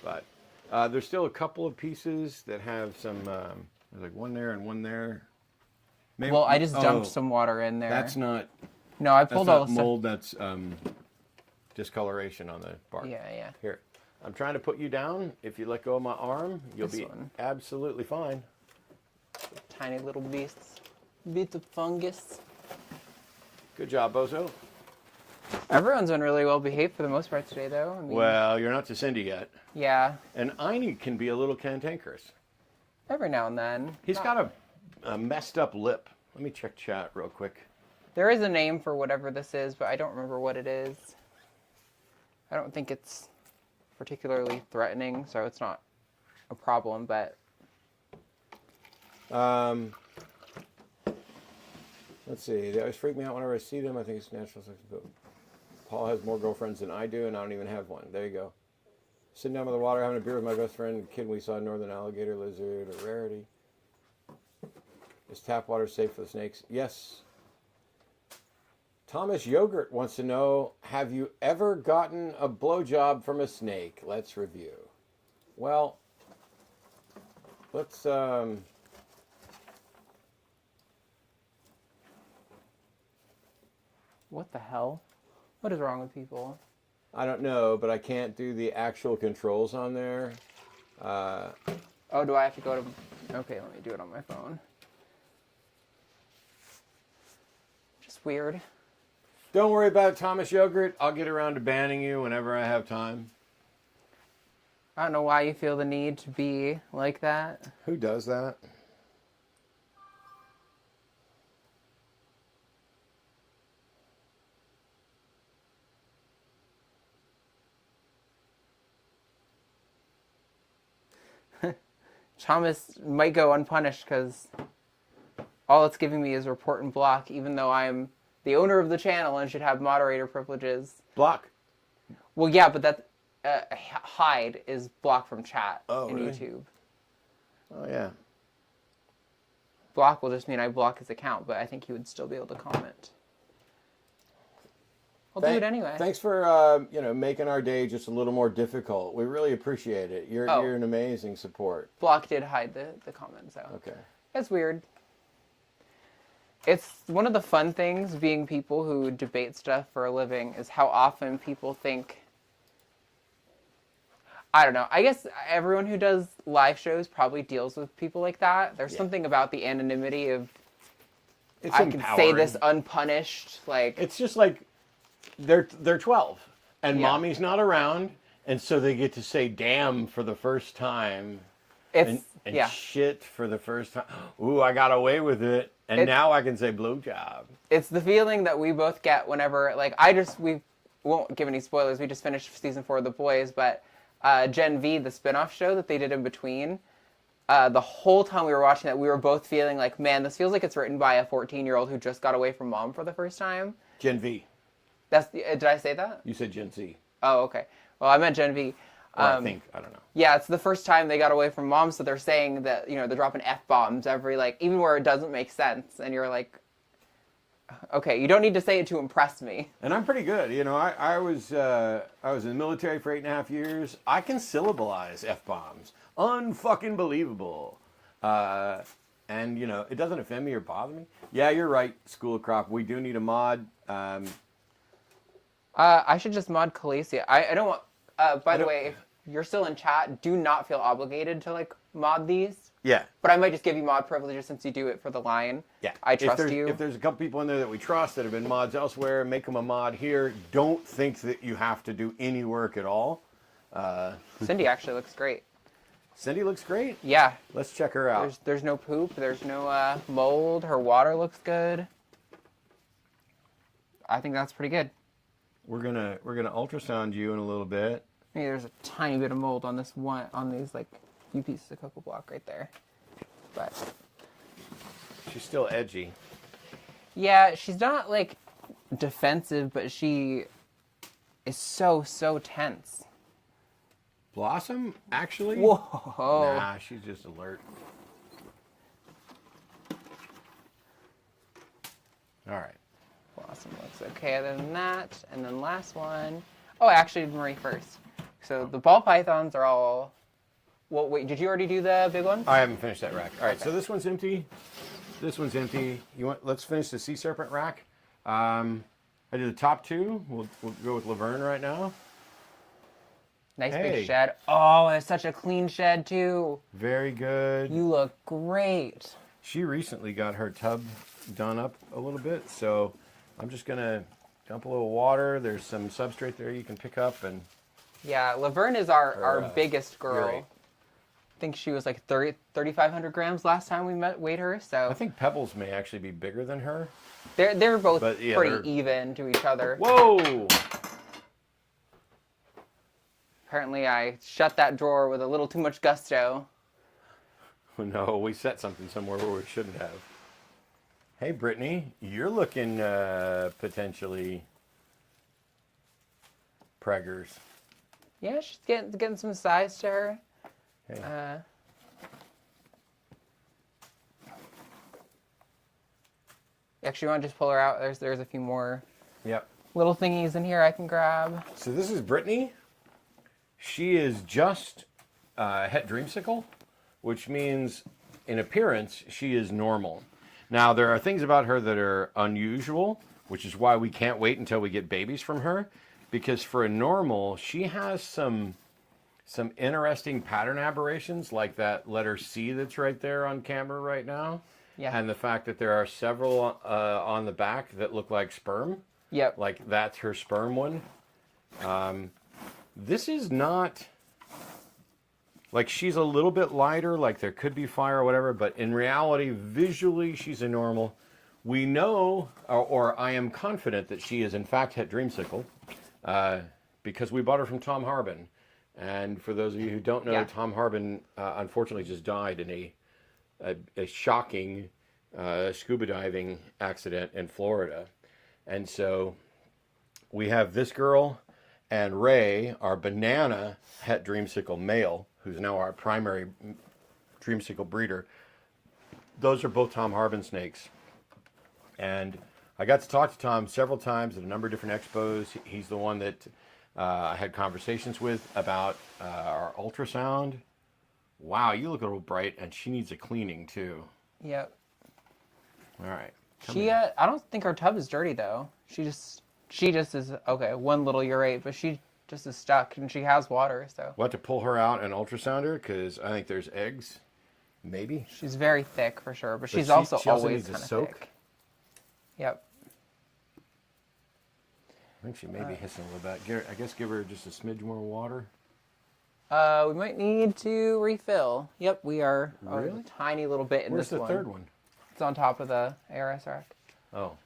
But there's still a couple of pieces that have some, there's like one there and one there. Maybe, Well, I just dumped some water in there. That's not, No, I that's pulled all not the stuff. mold, that's discoloration on the bark. Yeah. Here, I'm trying to put you down. If you let go of my arm, you'll This be one. absolutely fine. Tiny little beasts. Bit of fungus. Good job, Bozo. Everyone's been really well behaved for the most part today, though. I mean, Well, you're not to Cindy yet. yeah, And Einie can be a little cantankerous. every now and then. He's got a messed up lip. Let me check chat real quick. There is a name for whatever this is, but I don't remember what it is. I don't think it's particularly threatening, so it's not a problem, but Let's see. They always freak me out whenever I see them. I think it's natural sex. But Paul has more girlfriends than I do, and I don't even have one. There you go. Sitting down by the water, having a beer with my best friend, kid. We saw northern alligator lizard, a rarity. Is tap water safe for the snakes? Yes. Thomas Yogurt wants to know, have you ever gotten a blowjob from a snake? Let's review. Well, let's What the hell? What is wrong with people? I don't know, but I can't do the actual controls on there. Oh, do I have to go to... Okay, let me do it on my phone. Just weird. Don't worry about it, Thomas Yogurt. I'll get around to banning you whenever I have time. I don't know why you feel the need to be like that. Who does that? Thomas might go unpunished because all it's giving me is report and block, even though I'm the owner of the channel and should have moderator privileges. Block. Well, yeah, but that hide is block from chat in really? YouTube. Oh, yeah. Block will just mean I block his account, but I think he would still be able to comment. I'll do it anyway. Thanks for making our day just a little more difficult. We really appreciate it. You're an amazing support. Block did hide the comment, so Okay. that's weird. It's one of the fun things being people who debate stuff for a living is how often people think. I don't know. I guess everyone who does live shows probably deals with people like that. There's something about the anonymity of I can say this unpunished. Like it's just like they're 12 and mommy's not around, and so they get to say damn for the first time. It's and shit for the first time. Ooh, I got away with it, and now I can say blowjob. It's the feeling that we both get whenever we won't give any spoilers. We just finished season 4 of The Boys, but Gen V, the spinoff show that they did in between, the whole time we were watching that, we were both feeling like, man, this feels like it's written by a 14-year-old who just got away from mom for the first time. Gen V. Did I say that? You said Gen Z. Oh, okay. Well, I meant Gen V. I don't know. Yeah, it's the first time they got away from mom, so they're saying that, they're dropping F-bombs every, even where it doesn't make sense, and you're like, okay, you don't need to say it to impress me. And I'm pretty good. I was in the military for 8.5 years. I can syllableize F-bombs. Unfucking believable. And, it doesn't offend me or bother me. Yeah, you're right, School of Crop. We do need a mod. I should just mod Calacia. I don't want... by the way, if you're still in chat, do not feel obligated to, mod these. Yeah. But I might just give you mod privileges since you do it for the line. Yeah. I trust you. If there's a couple people in there that we trust that have been mods elsewhere, make them a mod here. Don't think that you have to do any work at all. Cindy actually looks great. Cindy looks great? Yeah. Let's check her out. There's no poop. There's no mold. Her water looks good. I think that's pretty good. We're gonna ultrasound you in a little bit. Maybe there's a tiny bit of mold on these few pieces of cocoa block right there, but she's still edgy. Yeah, she's not defensive, but she is so tense. Blossom, actually? Whoa! Nah, she's just alert. All right. Blossom looks okay other than that. And then last one. Oh, I actually did Marie first. So the ball pythons are all... Well, wait, did you already do the big one? I haven't finished that rack. All right, Okay. so this one's empty. This one's empty. Let's finish the sea serpent rack. I did the top two. We'll go with Laverne right now. Nice big shed. Oh, it's such a clean shed too. Very good. You look great. She recently got her tub done up a little bit, so I'm just gonna dump a little water. There's some substrate there you can pick up, and yeah, Laverne is our biggest girl. right. I think she was 3,500 grams last time we weighed her. So I think Pebbles may actually be bigger than her. They're both pretty even to each other. Whoa! Apparently, I shut that drawer with a little too much gusto. No, we set something somewhere where we shouldn't have. Hey, Brittany, you're looking potentially preggers. Yeah, she's getting some size to her. Hey. Actually, you want to just pull her out? There's a few more Yep. little thingies in here I can grab. So this is Brittany. She is just het dreamsicle, which means in appearance she is normal. Now there are things about her that are unusual, which is why we can't wait until we get babies from her. Because for a normal, she has some interesting pattern aberrations, like that letter C that's right there on camera right now. Yeah. And the fact that there are several on the back that look like sperm. Yep. Like that's her sperm one. This is not... Like, she's a little bit lighter, like there could be fire or whatever, but in reality, visually, she's a normal. We know, or I am confident that she is in fact het dreamsicle, because we bought her from Tom Harbin. And for those of you who don't know, Tom Harbin unfortunately just died in a shocking scuba diving accident in Florida. And so we have this girl and Ray, our banana het dreamsicle male, who's now our primary dreamsicle breeder. Those are both Tom Harbin snakes. And I got to talk to Tom several times at a number of different expos. He's the one that I had conversations with about our ultrasound. Wow, you look a little bright, and she needs a cleaning too. Yep. All right. I don't think her tub is dirty though. She just is okay. One little urate, but she just is stuck, and she has water. So we'll have to pull her out and ultrasound her because I think there's eggs. Maybe she's very thick for sure, but she's also always needs kind a of soak. thick. Yep. I think she may be hissing a little bit. I guess give her just a smidge more water. We might need to refill. Yep, we are Really? a tiny little bit in Where's this the one. third one? It's on top of the ARS rack. Oh.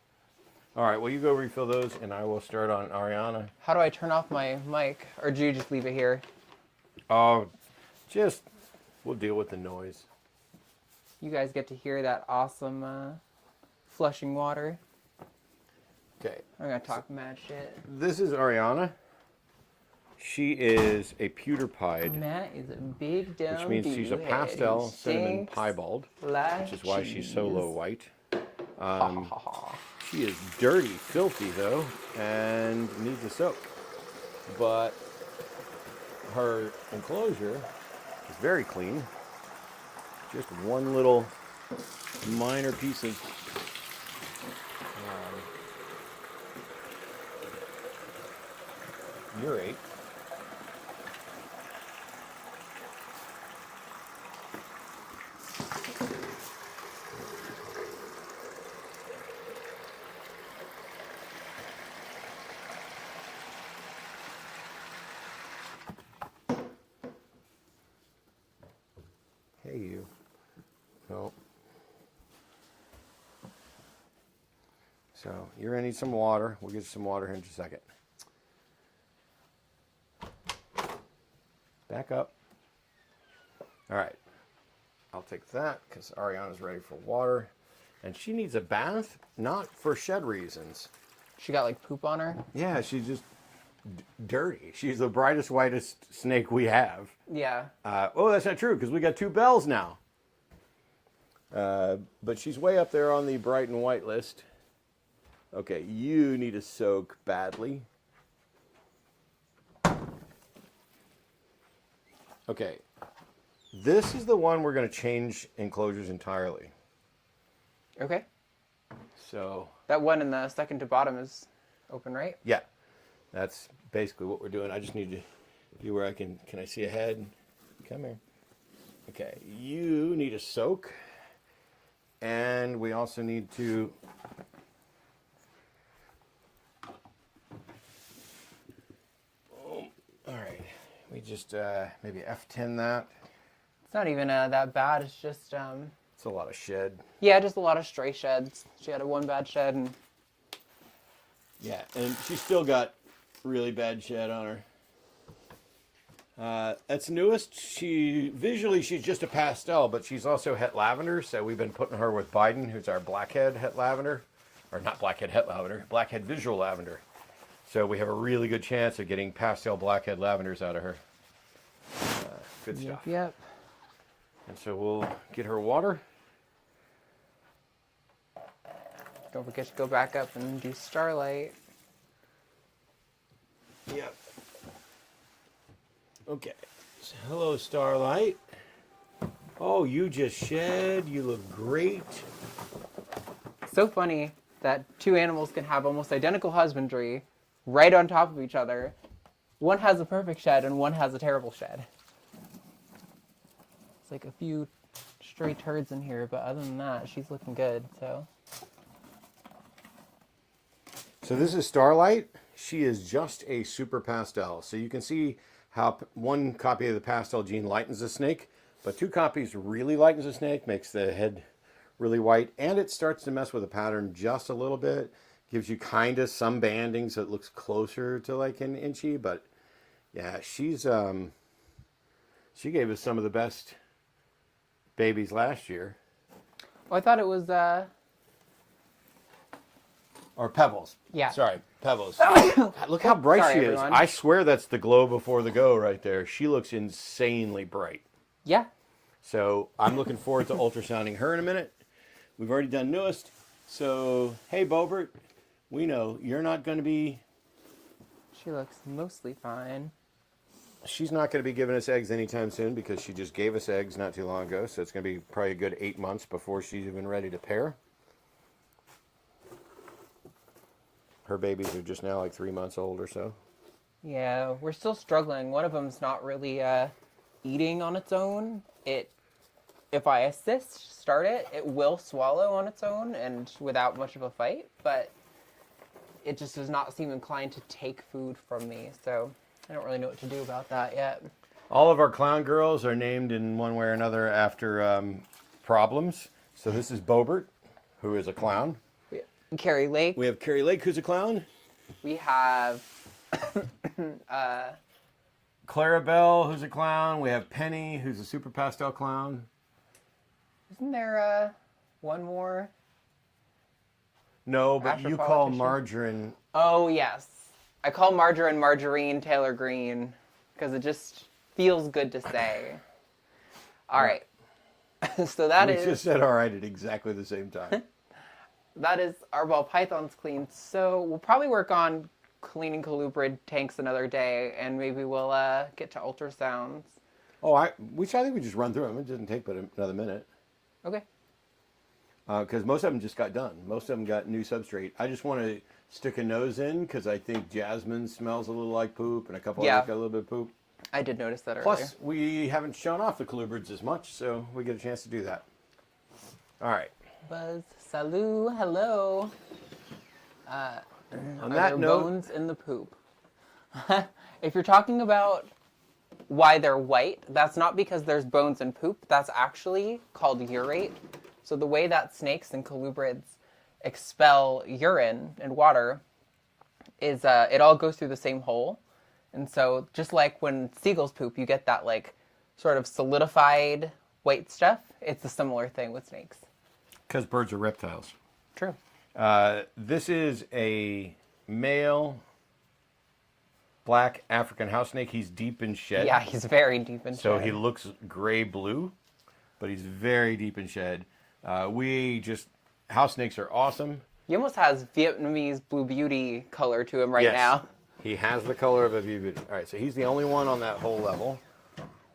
All right, well, you go refill those, and I will start on Ariana. How do I turn off my mic? Or do you just leave it here? Oh, we'll deal with the noise. You guys get to hear that awesome flushing water. Okay. I'm going to talk mad shit. This is Ariana. She is a pewter pied, Matt is a big dumb which means she's a dude pastel who cinnamon stinks piebald, like which is why she's so cheese. low white. She is dirty, filthy though, and needs a soak. But her enclosure is very clean. Just one little minor piece of urate. Hey, you. No. So, you're going to need some water. We'll get you some water here in just a second. Back up. All right. I'll take that because Ariana's ready for water. And she needs a bath, not for shed reasons. She got like poop on her? Yeah, she's just dirty. She's the brightest, whitest snake we have. Yeah. Oh, that's not true because we got 2 bells now. But she's way up there on the bright and white list. Okay, you need a soak badly. Okay, this is the one we're going to change enclosures entirely. Okay. So That one in the second to bottom is open, right? yeah, that's basically what we're doing. I just need to be where I can I see a head? Come here. Okay, you need a soak. And we also need to all right. We just maybe F10 that. It's not even that bad. It's just It's a lot of shed. yeah, just a lot of stray sheds. She had one bad shed, and Yeah, and she's still got really bad shed on her. That's newest. Visually she's just a pastel, but she's also het lavender. So we've been putting her with Biden, who's our blackhead het lavender, or not blackhead het lavender, blackhead visual lavender. So we have a really good chance of getting pastel blackhead lavenders out of her. Good stuff. Yep. And so we'll get her water. Don't forget to go back up and do Starlight. Yep. Okay. So, hello, Starlight. Oh, you just shed. You look great. So funny. that two animals can have almost identical husbandry right on top of each other. One has a perfect shed and one has a terrible shed. It's like a few stray turds in here, but other than that, she's looking good, so. So this is Starlight. She is just a super pastel. So you can see how one copy of the pastel gene lightens the snake, but two copies really lightens the snake, makes the head really white, and it starts to mess with the pattern just a little bit. Gives you kind of some banding so it looks closer to like an inchy, but yeah, she gave us some of the best babies last year. Well, I thought it was, Or Pebbles. Yeah. Sorry, Pebbles. Look how bright Sorry, she everyone. is. I swear that's the glow before the go right there. She looks insanely bright. yeah. So I'm looking forward to ultrasounding her in a minute. We've already done newest. So, hey, Bobert, we know you're not going to be... She looks mostly fine. She's not going to be giving us eggs anytime soon because she just gave us eggs not too long ago. So it's going to be probably a good 8 months before she's even ready to pair. Her babies are just now like 3 months old or so. Yeah, we're still struggling. One of them's not really eating on its own. If I start it, it will swallow on its own and without much of a fight, but it just does not seem inclined to take food from me, so I don't really know what to do about that yet. All of our clown girls are named in one way or another after problems. So this is Bobert, who is a clown. Carrie Lake. We have Carrie Lake, who's a clown. We have Clarabelle, who's a clown. We have Penny, who's a super pastel clown. Isn't there one more? No, but you call Astropolitician? Margarine. Oh, yes. I call Margarine Taylor Green because it just feels good to say. All right. So We just said all right at exactly the same time. that is our ball pythons cleaned. So we'll probably work on cleaning colubrid tanks another day, and maybe we'll get to ultrasounds. Oh, I think we just run through them. It doesn't take but another minute. Okay. Because most of them just got done. Most of them got new substrate. I just want to stick a nose in because I think Jasmine smells a little like poop, and a couple others got a little bit of poop. I did notice that earlier. Plus, we haven't shown off the colubrids as much, so we get a chance to do that. All right. Buzz, salut, hello. On Are that there note, bones in the poop? If you're talking about why they're white, that's not because there's bones in poop. That's actually called urate. So the way that snakes and colubrids expel urine and water is it all goes through the same hole. And so just like when seagulls poop, you get that like sort of solidified white stuff. It's a similar thing with snakes. because birds are reptiles. True. This is a male black African house snake. He's deep in shed. Yeah, he's very deep in So shed. he looks gray-blue, but he's very deep in shed. House snakes are awesome. He almost has Vietnamese blue beauty color to him right Yes. now. He has the color of a beauty. All right, so he's the only one on that whole level.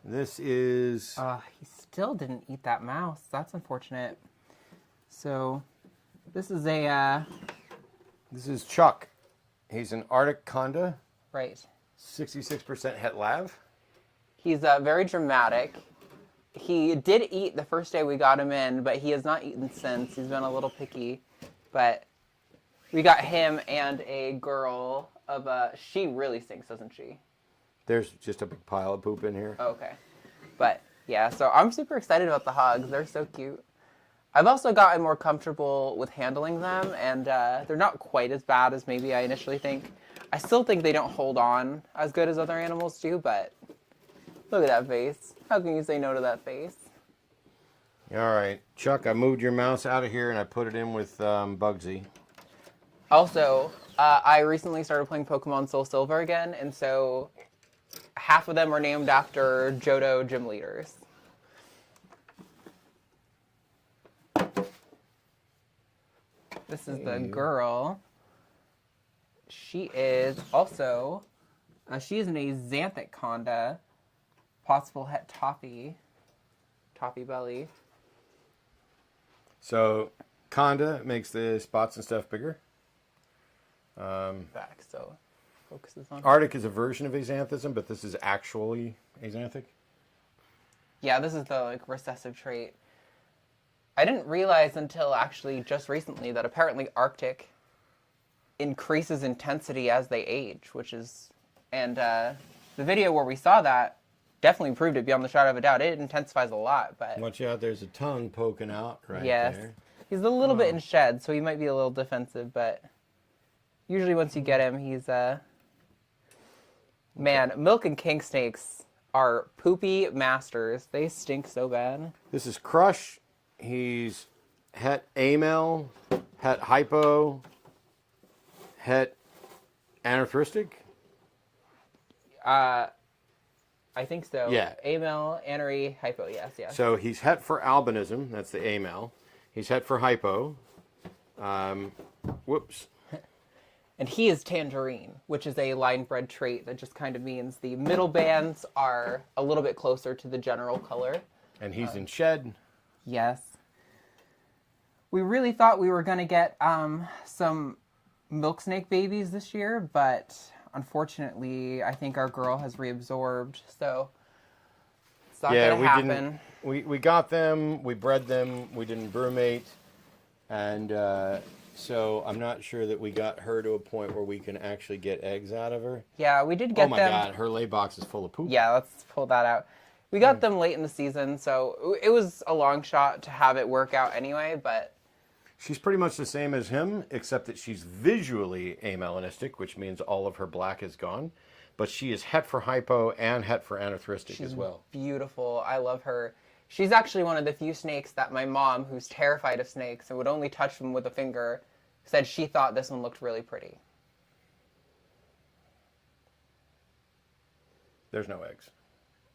This is... He still didn't eat that mouse. That's unfortunate. So, this is a, This is Chuck. He's an Arctic Conda, right. 66% het lav. He's very dramatic. He did eat the first day we got him in, but he has not eaten since. He's been a little picky. But we got him and a girl of she really stinks, doesn't she? There's just a big pile of poop in here. Oh, okay. But yeah, so I'm super excited about the hogs. They're so cute. I've also gotten more comfortable with handling them, and they're not quite as bad as maybe I initially think. I still think they don't hold on as good as other animals do, but look at that face. How can you say no to that face? All right, Chuck, I moved your mouse out of here and I put it in with Bugsy. Also, I recently started playing Pokemon Soul Silver again, and so half of them are named after Johto gym leaders. This is the girl. She is also, she is an Axanthic Conda, possible het Toffee belly. So Conda makes the spots and stuff bigger. Back, so focuses on. Arctic is a version of axanthism, but this is actually axanthic. Yeah, this is the like recessive trait. I didn't realize until actually just recently that apparently Arctic increases intensity as they age, which is, and the video where we saw that definitely proved it beyond the shadow of a doubt. It intensifies a lot, but Watch out, there's a tongue poking out right yes, there. he's a little bit in shed, so he might be a little defensive, but usually once you get him, he's man, milk and king snakes are poopy masters. They stink so bad. This is Crush. He's het amel, het hypo, het anarthristic. I think so. Yeah. Amel, anery, hypo, yes. So he's het for albinism. That's the amel. He's het for hypo. Whoops. And he is tangerine, which is a line-bred trait that just kind of means the middle bands are a little bit closer to the general color. And he's in shed. Yes. We really thought we were going to get some milk snake babies this year, but unfortunately, I think our girl has reabsorbed, so it's not going to happen. We got them, we bred them, we didn't brumate, and so I'm not sure that we got her to a point where we can actually get eggs out of her. Yeah, we did get them. Oh my God, her lay box is full of poop. Yeah, let's pull that out. We got them late in the season, so it was a long shot to have it work out anyway, but... She's pretty much the same as him, except that she's visually amelanistic, which means all of her black is gone. But she is het for hypo and het for anarthristic as well. Beautiful. I love her. She's actually one of the few snakes that my mom, who's terrified of snakes and would only touch them with a finger, said she thought this one looked really pretty. There's no eggs.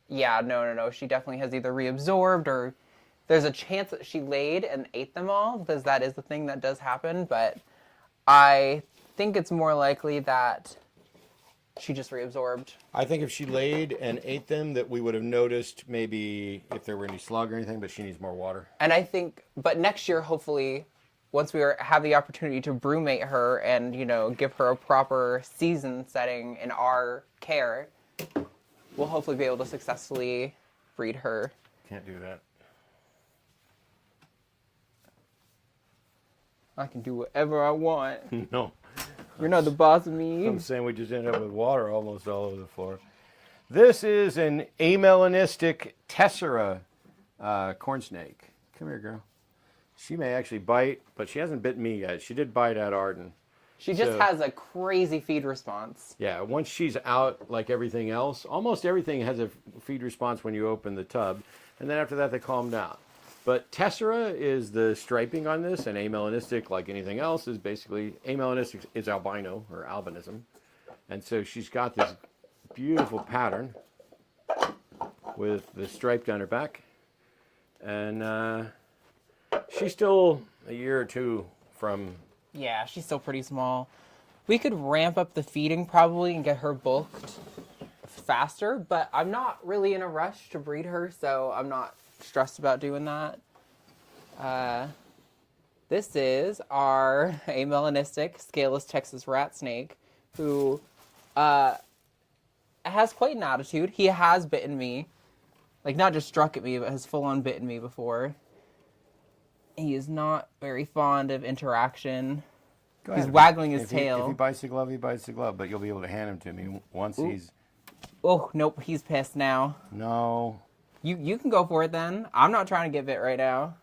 Yeah, no. She definitely has either reabsorbed or there's a chance that she laid and ate them all, because that is the thing that does happen, but I think it's more likely that she just reabsorbed. I think if she laid and ate them, that we would have noticed maybe if there were any slug or anything, but she needs more water. And I think, but next year, hopefully, once we have the opportunity to brumate her and, give her a proper season setting in our care, we'll hopefully be able to successfully breed her. Can't do that. I can do whatever I want. No. You're not the boss of me. I'm saying we just end up with water almost all over the floor. This is an amelanistic tessera corn snake. Come here, girl. She may actually bite, but she hasn't bitten me yet. She did bite at Arden. She just has a crazy feed response. Yeah, once she's out, like everything else, almost everything has a feed response when you open the tub, and then after that they calm down. But tessera is the striping on this, and amelanistic, like anything else, is basically, amelanistic is albino, or albinism. And so she's got this beautiful pattern with the stripe down her back. And she's still a year or two from... Yeah, she's still pretty small. We could ramp up the feeding probably and get her bulked faster, but I'm not really in a rush to breed her, so I'm not stressed about doing that. This is our amelanistic scaleless Texas rat snake, who has quite an attitude. He has bitten me, like not just struck at me, but has full on bitten me before. He is not very fond of interaction. He's waggling his tail. If he bites the glove, he bites the glove, but you'll be able to hand him to me once he's... Oh, nope, he's pissed now. No. You can go for it then. I'm not trying to get bit right now.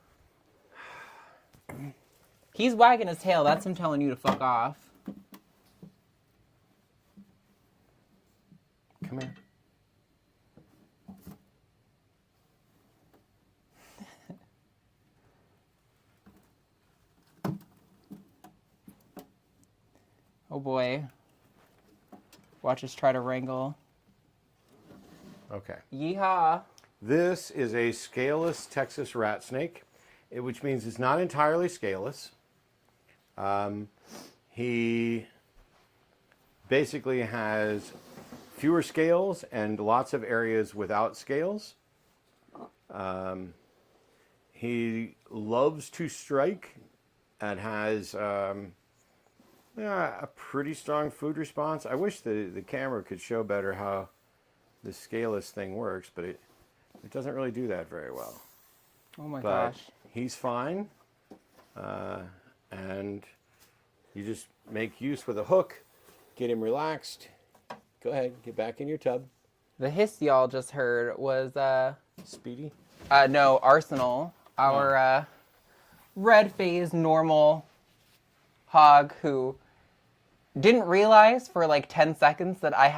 He's wagging his tail. That's him telling you to fuck off. Come here. Oh boy. Watch us try to wrangle. Okay. Yeehaw. This is a scaleless Texas rat snake, which means it's not entirely scaleless. He basically has fewer scales and lots of areas without scales. He loves to strike. and has yeah, a pretty strong food response. I wish the camera could show better how the scaleless thing works, but it doesn't really do that very well. Oh my But gosh. he's fine, and you just make use with a hook, get him relaxed. Go ahead, get back in your tub. The hiss y'all just heard was Speedy. no, Arsenal, our red phase normal hog who didn't realize for like 10 seconds that I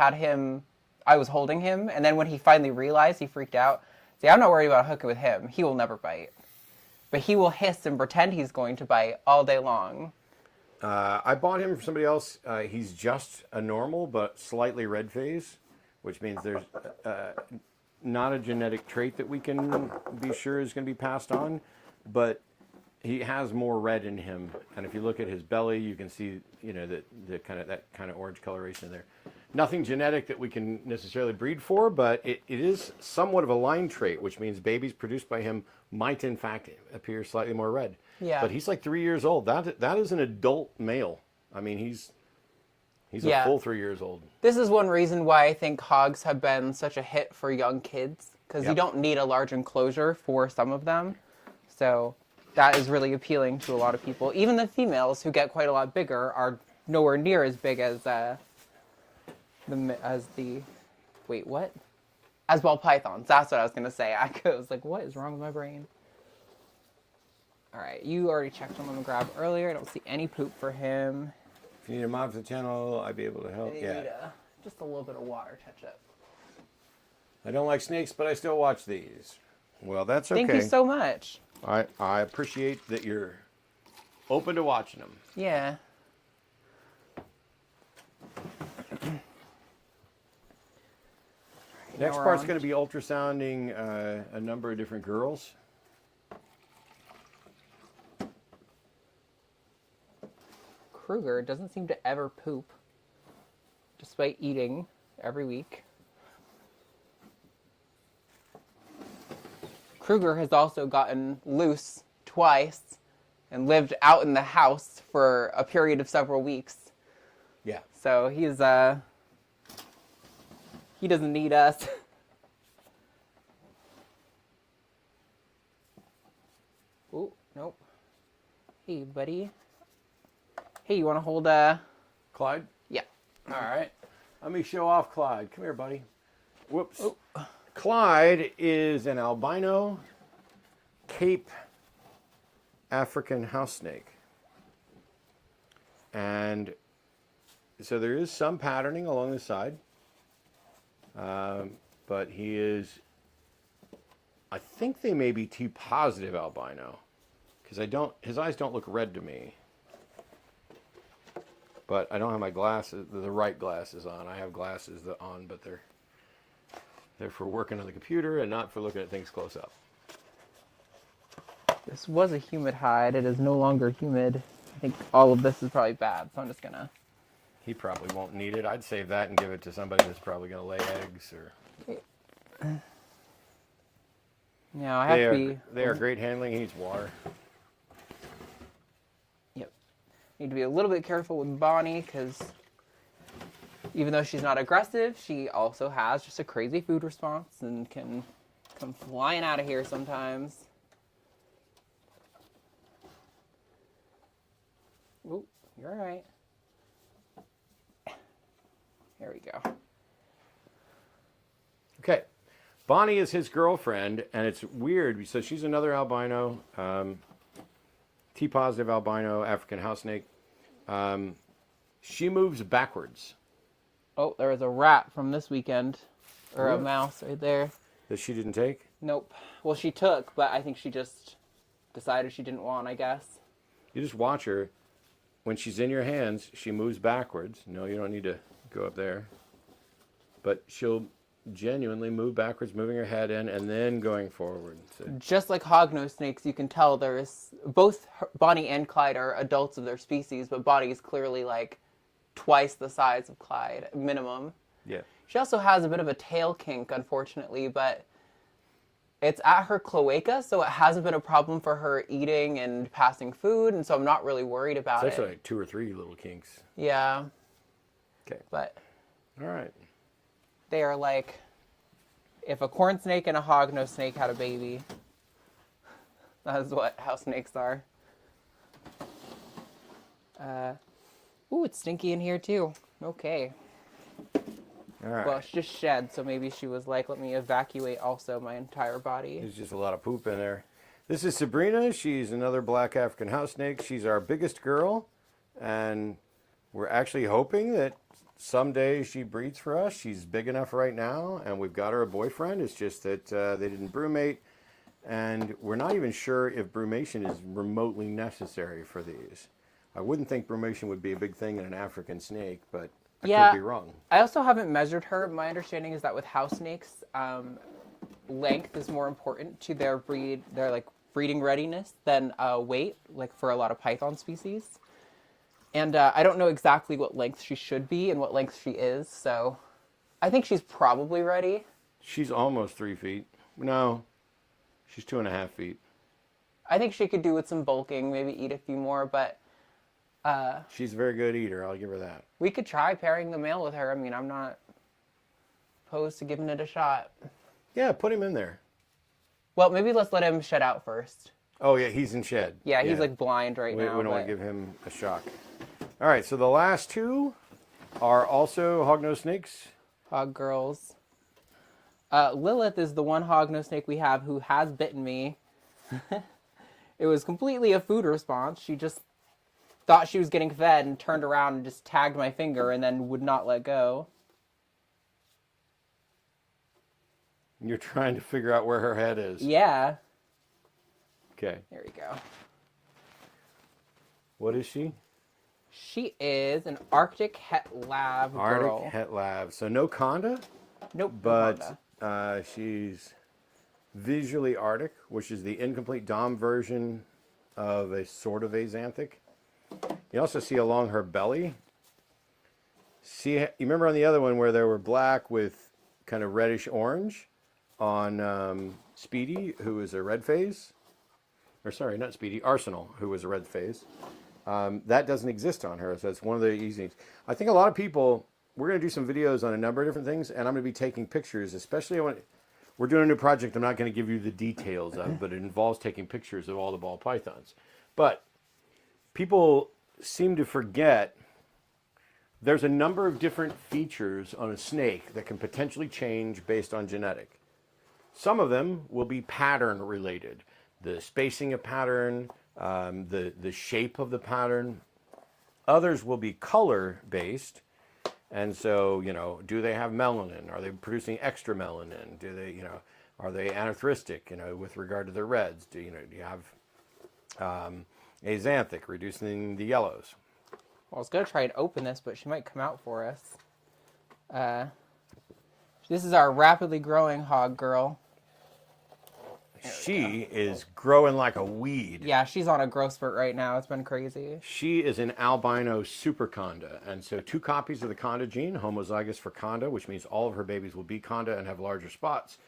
was holding him, and then when he finally realized, he freaked out. See, I'm not worried about hooking with him. He will never bite. But he will hiss and pretend he's going to bite all day long. I bought him from somebody else. He's just a normal, but slightly red phase, which means there's not a genetic trait that we can be sure is going to be passed on, but he has more red in him. And if you look at his belly, you can see, you know, that kind of orange coloration there. Nothing genetic that we can necessarily breed for, but it is somewhat of a line trait, which means babies produced by him might in fact appear slightly more red. Yeah. But he's like 3 years old. That is an adult male. I mean, he's Yeah. a full 3 years old. This is one reason why I think hogs have been such a hit for young kids, because you Yep. don't need a large enclosure for some of them. So that is really appealing to a lot of people. Even the females, who get quite a lot bigger, are nowhere near as big as as ball pythons. That's what I was gonna say. I was like, what is wrong with my brain? All right, you already checked him on the grab earlier. I don't see any poop for him. If you need a mod for the channel, I'd be able to help. I need just a little bit of water touch-up. I don't like snakes, but I still watch these. Well, that's okay. Thank you so much. I appreciate that you're open to watching them. Yeah. Next we're part's on. going to be ultrasounding a number of different girls. Kruger doesn't seem to ever poop, despite eating every week. Kruger has also gotten loose twice and lived out in the house for a period of several weeks. Yeah. So he doesn't need us. Ooh, nope. Hey, buddy. Hey, you want to hold Clyde? Yeah. All right. Let me show off Clyde. Come here, buddy. Whoops. Oh. Clyde is an albino Cape African house snake. And so there is some patterning along the side. But he is, I think they may be T positive albino, because his eyes don't look red to me. But I don't have my glasses, the right glasses on. I have glasses on, but they're for working on the computer and not for looking at things close up. This was a humid hide. It is no longer humid. I think all of this is probably bad, so I'm just gonna... He probably won't need it. I'd save that and give it to somebody that's probably going to lay eggs or... Yeah, I have to be... They are great handling. He needs water. Yep. Need to be a little bit careful with Bonnie, because even though she's not aggressive, she also has just a crazy food response and can come flying out of here sometimes. Ooh, you're all right. There we go. Okay. Bonnie is his girlfriend, and it's weird. So she's another albino, T-positive albino African house snake. She moves backwards. Oh, there was a rat from this weekend. Or a Really? mouse right there. That she didn't take? Nope. Well, she took, but I think she just decided she didn't want, I guess. You just watch her. When she's in your hands, she moves backwards. No, you don't need to go up there. But she'll genuinely move backwards, moving her head in, and then going forward. So, Just like hognose snakes, you can tell there's both Bonnie and Clyde are adults of their species, but Bonnie is clearly like twice the size of Clyde, minimum. yeah. She also has a bit of a tail kink, unfortunately, but It's at her cloaca, so it hasn't been a problem for her eating and passing food, and so I'm not really worried about It's it. actually like 2 or 3 little kinks. Yeah. Okay. But All right. they are like, if a corn snake and a hognose snake had a baby, that is how snakes are. Ooh, it's stinky in here too. Okay. All right. Well, she just shed, so maybe she was like, let me evacuate also my entire body. There's just a lot of poop in there. This is Sabrina. She's another black African house snake. She's our biggest girl, and we're actually hoping that someday she breeds for us. She's big enough right now, and we've got her a boyfriend. It's just that they didn't brumate, and we're not even sure if brumation is remotely necessary for these. I wouldn't think brumation would be a big thing in an African snake, but I could be wrong. I also haven't measured her. My understanding is that with house snakes, length is more important to their like breeding readiness than weight, like for a lot of python species. And I don't know exactly what length she should be and what length she is, so I think she's probably ready. She's almost 3 feet. No, she's 2.5 feet. I think she could do with some bulking, maybe eat a few more, but She's a very good eater. I'll give her that. we could try pairing the male with her. I mean, I'm not opposed to giving it a shot. Yeah, put him in there. Well, maybe let's let him shed out first. Oh, yeah, he's in shed. Yeah, he's like blind right now. We don't want to give him a shock. All right, so the last two are also hognose snakes. Hog girls. Lilith is the one hognose snake we have who has bitten me. It was completely a food response. She just thought she was getting fed and turned around and just tagged my finger and then would not let go. You're trying to figure out where her head is. Yeah. Okay. There we go. What is she? She is an Arctic het lab girl. Arctic het lab. So no conda, Nope. but she's visually Arctic, which is the incomplete dom version of a sort of axanthic. You also see along her belly. See, you remember on the other one where they were black with kind of reddish orange on Speedy, who is a red phase? Or sorry, not Speedy, Arsenal, who was a red phase. That doesn't exist on her, so it's one of the easy things. I think a lot of people, we're going to do some videos on a number of different things, and I'm going to be taking pictures, especially when we're doing a new project I'm not going to give you the details of, but it involves taking pictures of all the ball pythons. But people seem to forget there's a number of different features on a snake that can potentially change based on genetic. Some of them will be pattern related. The spacing of pattern, the shape of the pattern. Others will be color based. And so, you know, do they have melanin? Are they producing extra melanin? Do they, you know, are they anarthristic, you know, with regard to their reds? Do you have axanthic, reducing the yellows? Well, I was going to try and open this, but she might come out for us. This is our rapidly growing hog girl. She is growing like a weed. Yeah, she's on a growth spurt right now. It's been crazy. She is an albino superconda. And so 2 copies of the conda gene, homozygous for conda, which means all of her babies will be conda and have larger spots,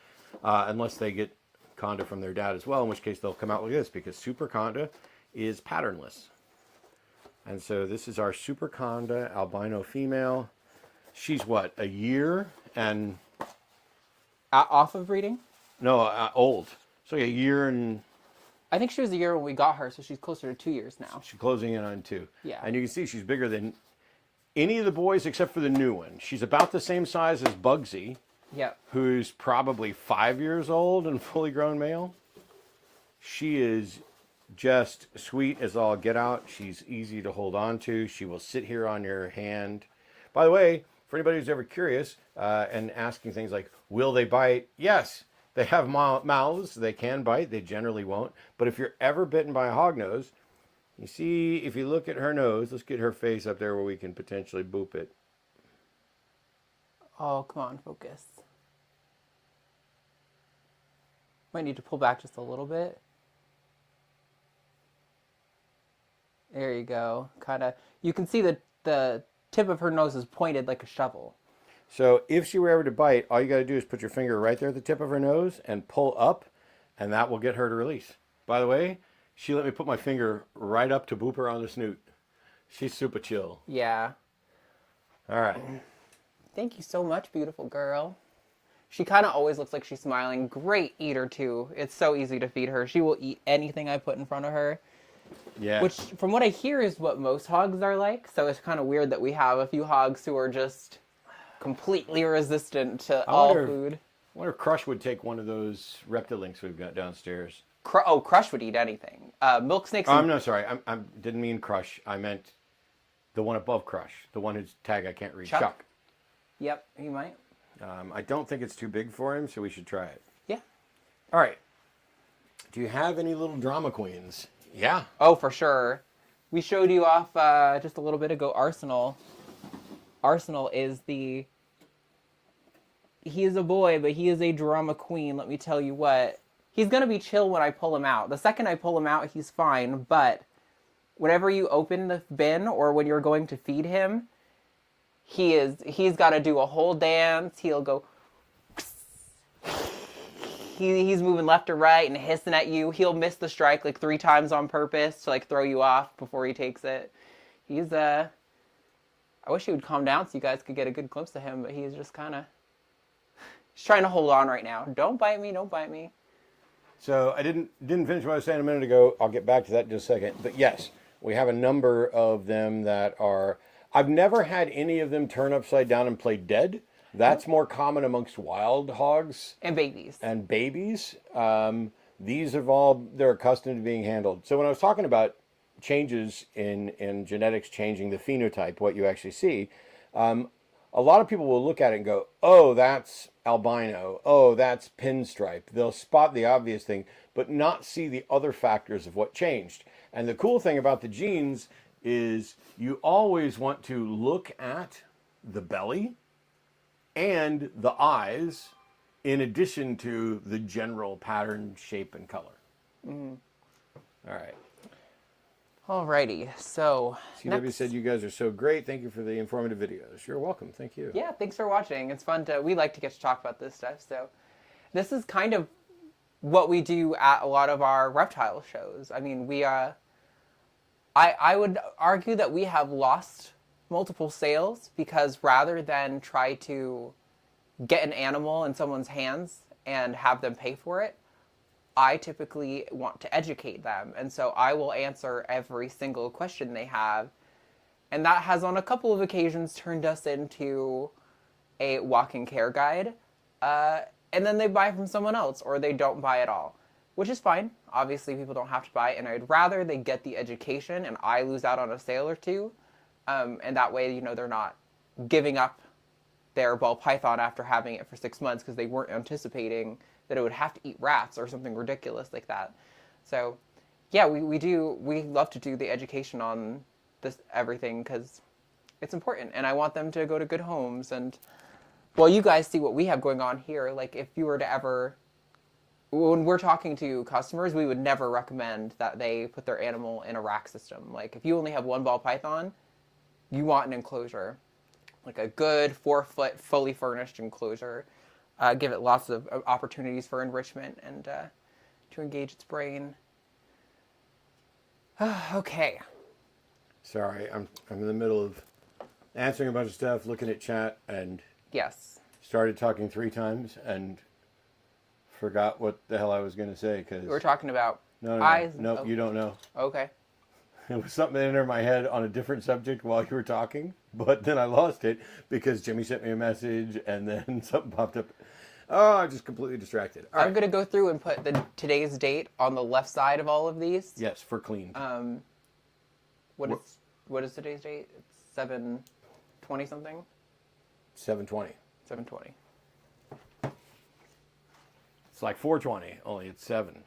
unless they get conda from their dad as well, in which case they'll come out like this, because superconda is patternless. And so this is our superconda albino female. She's what, a year and... Off of breeding? No, old. So a year and... I think she was a year when we got her, so she's closer to 2 years now. She's closing in on 2. Yeah. And you can see she's bigger than any of the boys except for the new one. She's about the same size as Bugsy, Yep. who's probably 5 years old and fully grown male. She is just sweet as all get out. She's easy to hold on to. She will sit here on your hand. By the way, for anybody who's ever curious and asking things like, will they bite? Yes. They have mouths. They can bite. They generally won't. But if you're ever bitten by a hognose, you see, if you look at her nose, let's get her face up there where we can potentially boop it. Oh, come on, focus. Might need to pull back just a little bit. There you go. Kind of. You can see the tip of her nose is pointed like a shovel. So if she were ever to bite, all you got to do is put your finger right there at the tip of her nose and pull up. and that will get her to release. By the way, she let me put my finger right up to boop her on the snoot. She's super chill. Yeah. All right. Thank you so much, beautiful girl. She kind of always looks like she's smiling. Great eater, too. It's so easy to feed her. She will eat anything I put in front of her. Yeah. Which, from what I hear, is what most hogs are like. So it's kind of weird that we have a few hogs who are just completely resistant to all food. I wonder if Crush would take one of those reptilinks we've got downstairs. Crush would eat anything. Milk snakes. Oh, I'm no sorry. I didn't mean Crush. I meant the one above Crush. The one whose tag I can't read. Chuck. Yep, he might. I don't think it's too big for him, so we should try it. Yeah. All right. Do you have any little drama queens? Yeah. Oh, for sure. We showed you off just a little bit ago Arsenal. Arsenal is he is a boy, but he is a drama queen, let me tell you what. He's going to be chill when I pull him out. The second I pull him out, he's fine, but whenever you open the bin or when you're going to feed him, he's got to do a whole dance. He'll go, he's moving left or right and hissing at you. He'll miss the strike like 3 times on purpose to like throw you off before he takes it. I wish he would calm down so you guys could get a good glimpse of him, but he's just kind of, he's trying to hold on right now. Don't bite me, don't bite me. So I didn't finish what I was saying a minute ago. I'll get back to that in just a second. But yes, we have a number of them that are, I've never had any of them turn upside down and play dead. That's more common amongst wild hogs. And babies. And babies. These have all, they're accustomed to being handled. So when I was talking about changes in genetics changing the phenotype, what you actually see, a lot of people will look at it and go, oh, that's albino. Oh, that's pinstripe. They'll spot the obvious thing, but not see the other factors of what changed. And the cool thing about the genes is you always want to look at the belly and the eyes in addition to the general pattern, shape, and color. Mm-hmm. All right. Alrighty, so CW said you guys are so great. Thank you for the informative videos. You're welcome. Thank you. Yeah, thanks for watching. It's fun we like to get to talk about this stuff. So this is kind of what we do at a lot of our reptile shows. I mean, I would argue that we have lost multiple sales because rather than try to get an animal in someone's hands and have them pay for it, I typically want to educate them. And so I will answer every single question they have. And that has on a couple of occasions turned us into a walking care guide. And then they buy from someone else or they don't buy at all, which is fine. Obviously, people don't have to buy it. And I'd rather they get the education and I lose out on a sale or two. And that way, they're not giving up their ball python after having it for 6 months because they weren't anticipating that it would have to eat rats or something ridiculous like that. So, yeah, we love to do the education on this everything because it's important. And I want them to go to good homes. And, well, you guys see what we have going on here. Like, if you were to ever, when we're talking to customers, we would never recommend that they put their animal in a rack system. Like, if you only have one ball python, you want an enclosure, like a good 4-foot, fully furnished enclosure. Give it lots of opportunities for enrichment and to engage its brain. Okay. Sorry, I'm in the middle of answering a bunch of stuff, looking at chat, and yes, started talking 3 times and forgot what the hell I was going to say because we're talking about eyes. Nope, you don't know. Okay. It was something that entered my head on a different subject while you were talking, but then I lost it because Jimmy sent me a message and then something popped up. Oh, I'm just completely distracted. I'm going to go through and put today's date on the left side of all of these. Yes, for clean. What is today's date? It's 7/20 something? 7/20. 7/20. It's like 4/20, only it's 7.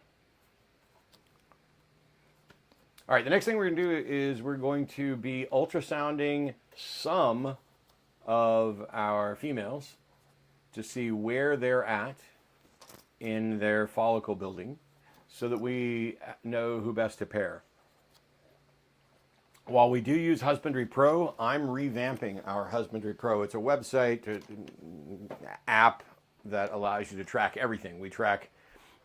All right, the next thing we're going to do is we're going to be ultrasounding some of our females to see where they're at in their follicle building so that we know who best to pair. While we do use Husbandry Pro, I'm revamping our Husbandry Pro. It's a website, app that allows you to track everything. We track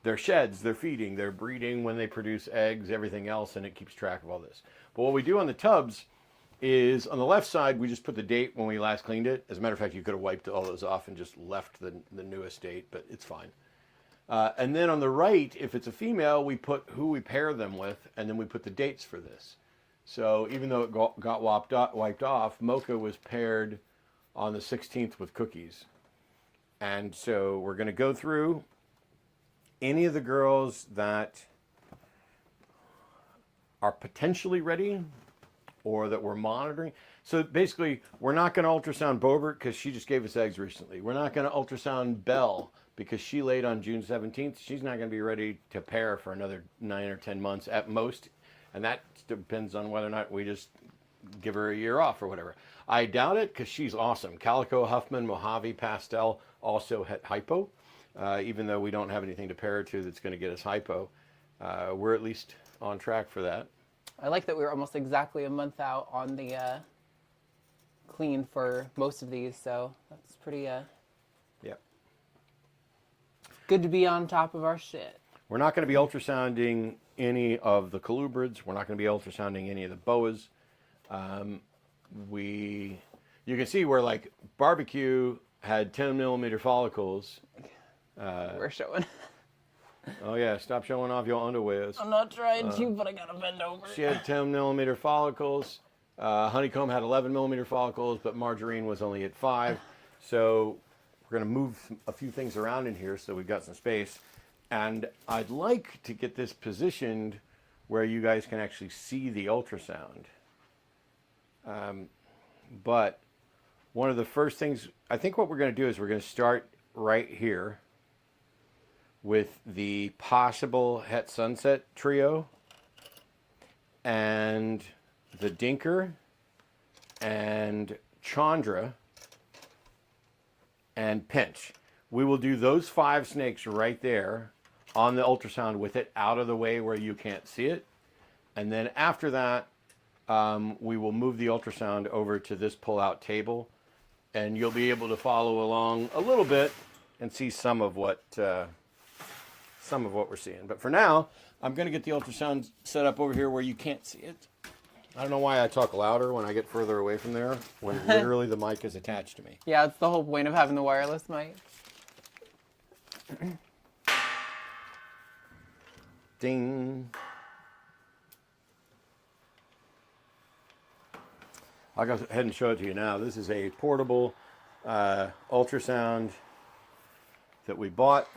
their sheds, their feeding, their breeding, when they produce eggs, everything else, and it keeps track of all this. But what we do on the tubs is on the left side, we just put the date when we last cleaned it. As a matter of fact, you could have wiped all those off and just left the newest date, but it's fine. And then on the right, if it's a female, we put who we pair them with, and then we put the dates for this. So even though it got wiped off, Mocha was paired on the 16th with Cookies. And so we're going to go through any of the girls that are potentially ready or that we're monitoring. So basically, we're not going to ultrasound Bobert because she just gave us eggs recently. We're not going to ultrasound Belle because she laid on June 17th. She's not going to be ready to pair for another 9 or 10 months at most. And that depends on whether or not we just give her a year off or whatever. I doubt it because she's awesome. Calico, Huffman, Mojave, Pastel also had hypo. Even though we don't have anything to pair her to that's going to get us hypo. We're at least on track for that. I like that we were almost exactly a month out on the clean for most of these, so that's pretty Yep. good to be on top of our shit. We're not going to be ultrasounding any of the colubrids. We're not going to be ultrasounding any of the boas. You can see where like barbecue had 10 millimeter follicles. We're showing. Oh yeah, stop showing off your underwears. I'm not trying to, but I gotta bend over. She had 10 millimeter follicles. Honeycomb had 11 millimeter follicles, but Margarine was only at 5. So we're going to move a few things around in here so we've got some space. And I'd like to get this positioned where you guys can actually see the ultrasound. But one of the first things, I think what we're going to do is we're going to start right here with the possible Het Sunset trio and the Dinker and Chandra and Pinch. We will do those 5 snakes right there on the ultrasound with it out of the way where you can't see it. And then after that, we will move the ultrasound over to this pull-out table, and you'll be able to follow along a little bit and see some of what we're seeing. But for now, I'm going to get the ultrasound set up over here where you can't see it. I don't know why I talk louder when I get further away from there, when literally the mic is attached to me. Yeah, it's the whole point of having the wireless mic. Ding. I'll go ahead and show it to you now. This is a portable ultrasound that we bought.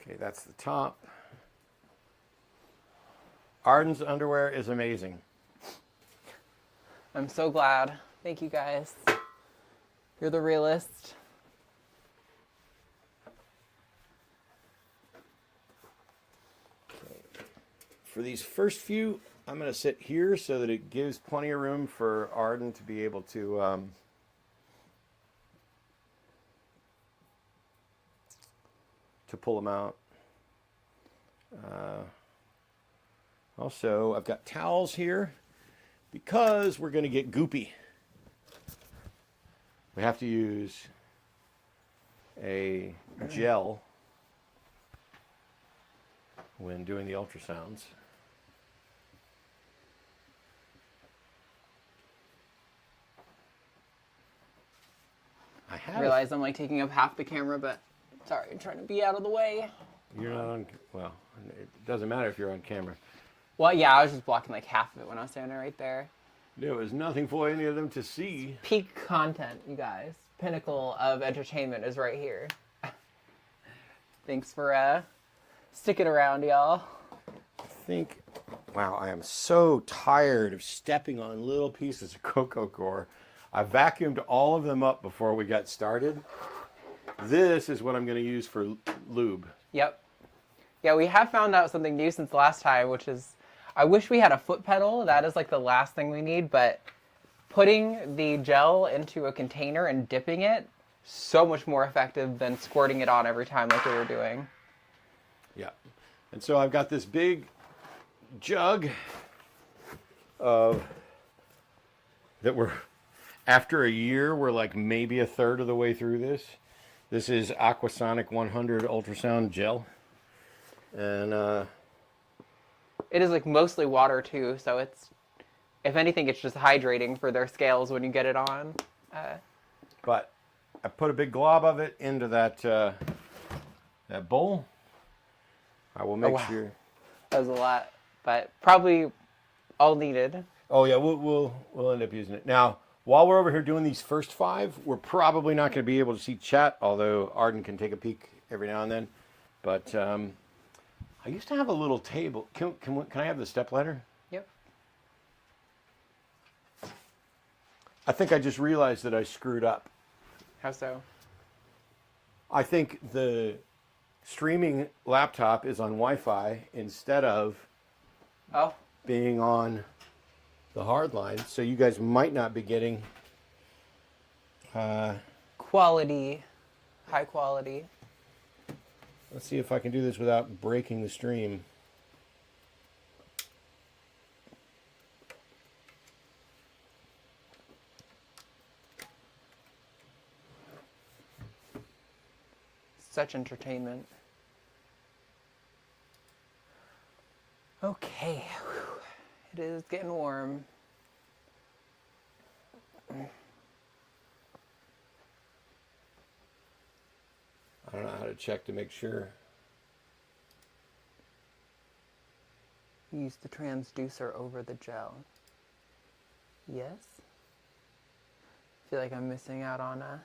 Okay, that's the top. Arden's underwear is amazing. I'm so glad. Thank you guys. You're the realist. Okay. For these first few, I'm going to sit here so that it gives plenty of room for Arden to be able to pull them out. Also, I've got towels here because we're going to get goopy. We have to use a gel when doing the ultrasounds. I realize I'm like taking up half the camera, but sorry, I'm trying to be out of the way. You're not on, well, it doesn't matter if you're on camera. Well, yeah, I was just blocking like half of it when I was standing right there. There was nothing for any of them to see. Peak content, you guys. Pinnacle of entertainment is right here. Thanks for sticking around, y'all. I think, wow, I am so tired of stepping on little pieces of cocoa core. I vacuumed all of them up before we got started. This is what I'm going to use for lube. Yep. Yeah, we have found out something new since last time, which is, I wish we had a foot pedal. That is like the last thing we need, but putting the gel into a container and dipping it, so much more effective than squirting it on every time like we were doing. Yeah. And so I've got this big jug of that we're after a year, we're like maybe a third of the way through this. This is Aquasonic 100 ultrasound gel, and it is like mostly water too, so it's, if anything, it's just hydrating for their scales when you get it on. But I put a big glob of it into that that bowl. I will make sure. That was a lot, but probably all needed. Oh yeah, we'll end up using it. Now, while we're over here doing these first 5, we're probably not going to be able to see chat, although Arden can take a peek every now and then. But I used to have a little table. Can I have the stepladder? Yep. I think I just realized that I screwed up. How so? I think the streaming laptop is on Wi-Fi instead of being on the hard line, so you guys might not be getting quality, high quality. Let's see if I can do this without breaking the stream. Such entertainment. Okay. Whew. It is getting warm. I don't know how to check to make sure. Use the transducer over the gel. Yes. Feel like I'm missing out on a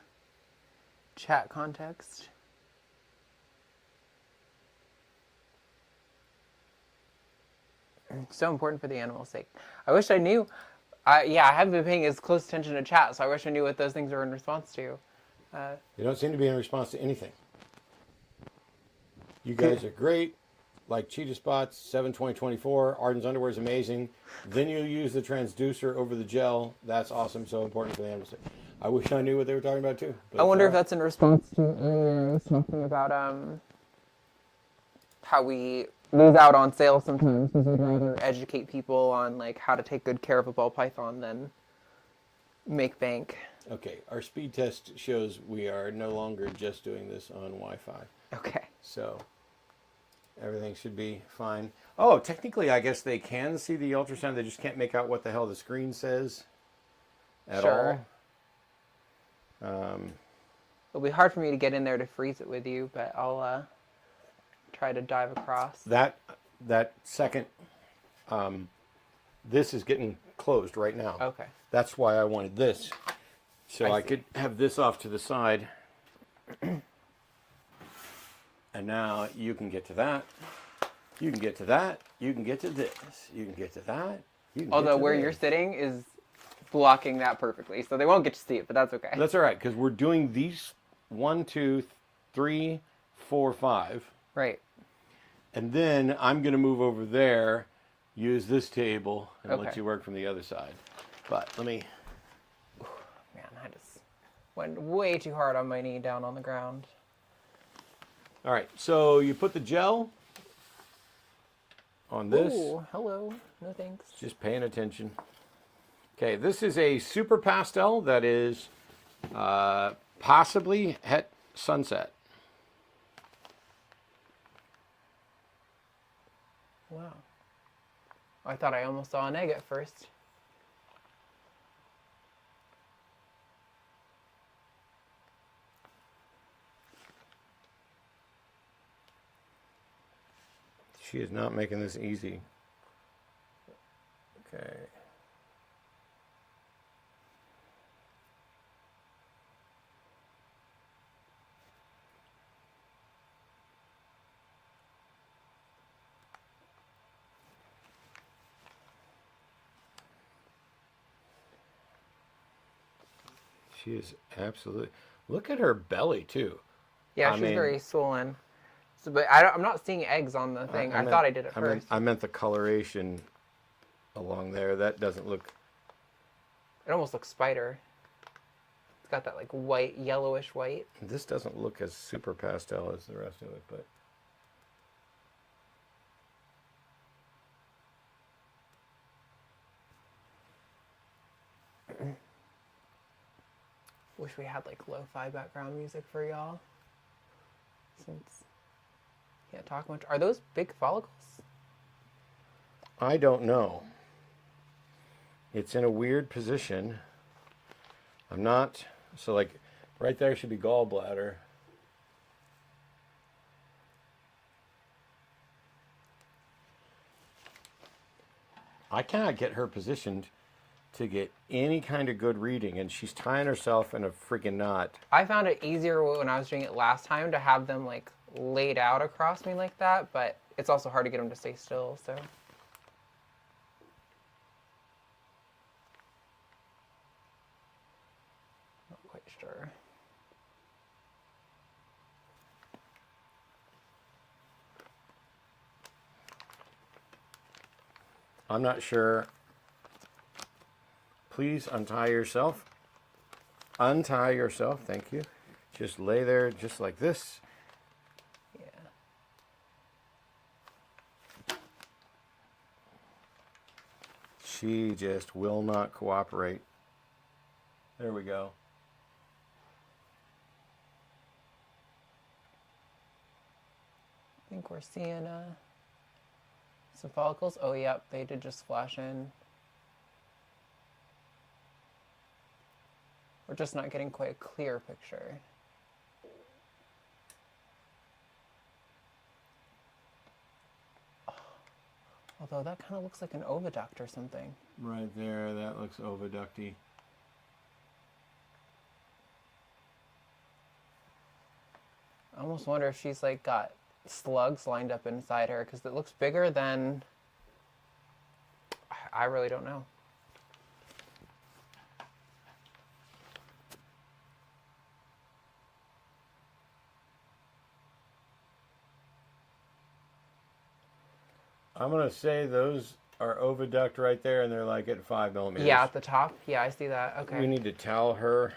chat context. So important for the animal's sake. I wish I knew. I haven't been paying as close attention to chat, so I wish I knew what those things are in response to. They don't seem to be in response to anything. You guys are great. Like Cheetah Spots, 7/20/24. Arden's underwear is amazing. Then you use the transducer over the gel. That's awesome. So important for the animal's sake. I wish I knew what they were talking about too. I wonder if that's in response to earlier I was talking about how we lose out on sales sometimes because we'd rather educate people on like how to take good care of a ball python than make bank. Okay, our speed test shows we are no longer just doing this on Wi-Fi. Okay. So everything should be fine. Oh, technically, I guess they can see the ultrasound. They just can't make out what the hell the screen says at all. It'll be hard for me to get in there to freeze it with you, but I'll try to dive across. That second, this is getting closed right now. Okay. That's why I wanted this. So I could have this off to the side. And now you can get to that. You can get to that. You can get to this. You can get to that. You can Although get to where this. you're sitting is blocking that perfectly, so they won't get to see it, but that's okay. That's all right, because we're doing these 1, 2, 3, 4, 5. Right. And then I'm going to move over there, use this table, and let Okay. you work from the other side. But let me... Man, I just went way too hard on my knee down on the ground. All right, so you put the gel on this. Ooh, hello. No thanks. Just paying attention. Okay, this is a super pastel that is possibly Het Sunset. Wow. I thought I almost saw an egg at first. She is not making this easy. Okay. She is absolutely... Look at her belly, too. Yeah, she's very swollen. So, but I'm not seeing eggs on the thing. I thought I did at first. I meant the coloration along there. That doesn't look... It almost looks spider. It's got that like white, yellowish white. This doesn't look as super pastel as the rest of it, but... Wish we had like lo-fi background music for y'all. Since can't talk much. Are those big follicles? I don't know. It's in a weird position. I'm not, so like right there should be gallbladder. I cannot get her positioned to get any kind of good reading, and she's tying herself in a freaking knot. I found it easier when I was doing it last time to have them like laid out across me like that, but it's also hard to get them to stay still, so. Not quite sure. I'm not sure. Please untie yourself. Untie yourself, thank you. Just lay there just like this. Yeah. She just will not cooperate. There we go. I think we're seeing some follicles. Oh, yep, they did just flash in. We're just not getting quite a clear picture. Oh, although that kind of looks like an oviduct or something. Right there, that looks oviducty. I almost wonder if she's like got slugs lined up inside her because it looks bigger than. I really don't know. I'm going to say those are oviduct right there, and they're like at 5 millimeters. Yeah, at the top. Yeah, I see that. Okay. We need to tell her.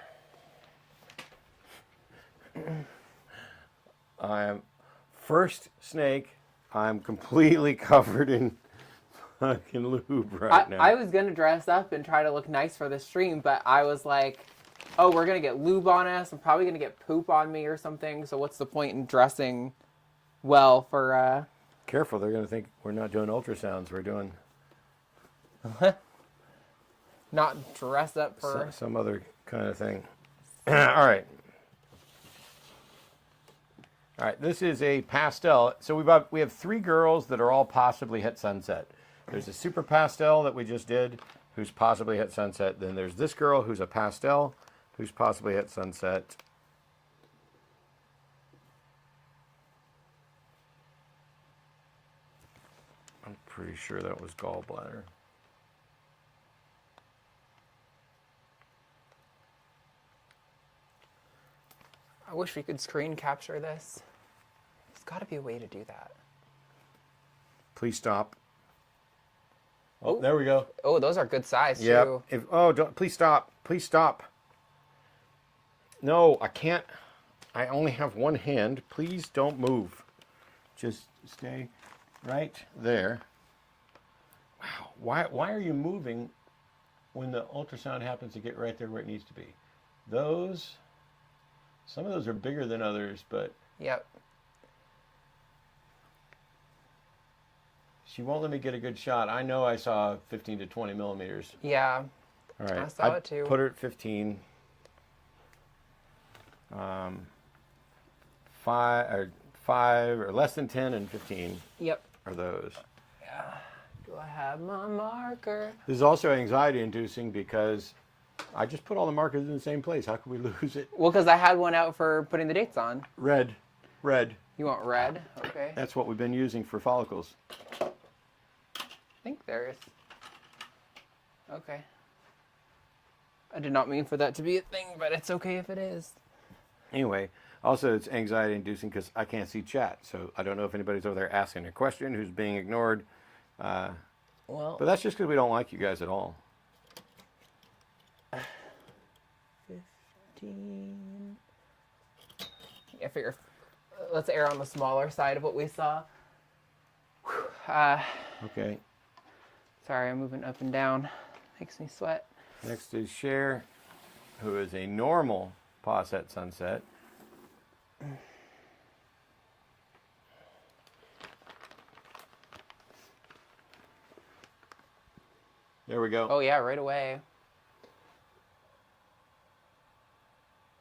First snake, I'm completely covered in fucking lube right now. I was going to dress up and try to look nice for the stream, but I was like, oh, we're going to get lube on us. I'm probably going to get poop on me or something. So what's the point in dressing well for... Careful, they're going to think we're not doing ultrasounds. We're doing... not dress up for... Some other kind of thing. All right. All right, this is a pastel. So we have 3 girls that are all possibly hit sunset. There's a super pastel that we just did, who's possibly hit sunset. Then there's this girl who's a pastel, who's possibly hit sunset. I'm pretty sure that was gallbladder. I wish we could screen capture this. There's got to be a way to do that. Please stop. Oh, there we go. Oh, those are good size, Yeah. too. Don't, please stop. Please stop. No, I can't. I only have one hand. Please don't move. Just stay right there. Wow. Why are you moving when the ultrasound happens to get right there where it needs to be? Some of those are bigger than others, but... Yep. She won't let me get a good shot. I know I saw 15 to 20 millimeters. Yeah. All right. I saw it too. Put her at 15. 5 or less than 10 and 15. Yep. Are those. Yeah. Do I have my marker? This is also anxiety inducing because I just put all the markers in the same place. How could we lose it? Well, because I had one out for putting the dates on. Red. You want red? Okay. That's what we've been using for follicles. I think there's... Okay. I did not mean for that to be a thing, but it's okay if it is. Anyway, also it's anxiety inducing because I can't see chat. So I don't know if anybody's over there asking a question who's being ignored. Well, But that's just because we don't like you guys at all. 15... I figure let's err on the smaller side of what we saw. Okay. Sorry, I'm moving up and down. Makes me sweat. Next is share. who is a normal Posset Sunset. There we go. Oh yeah, right away.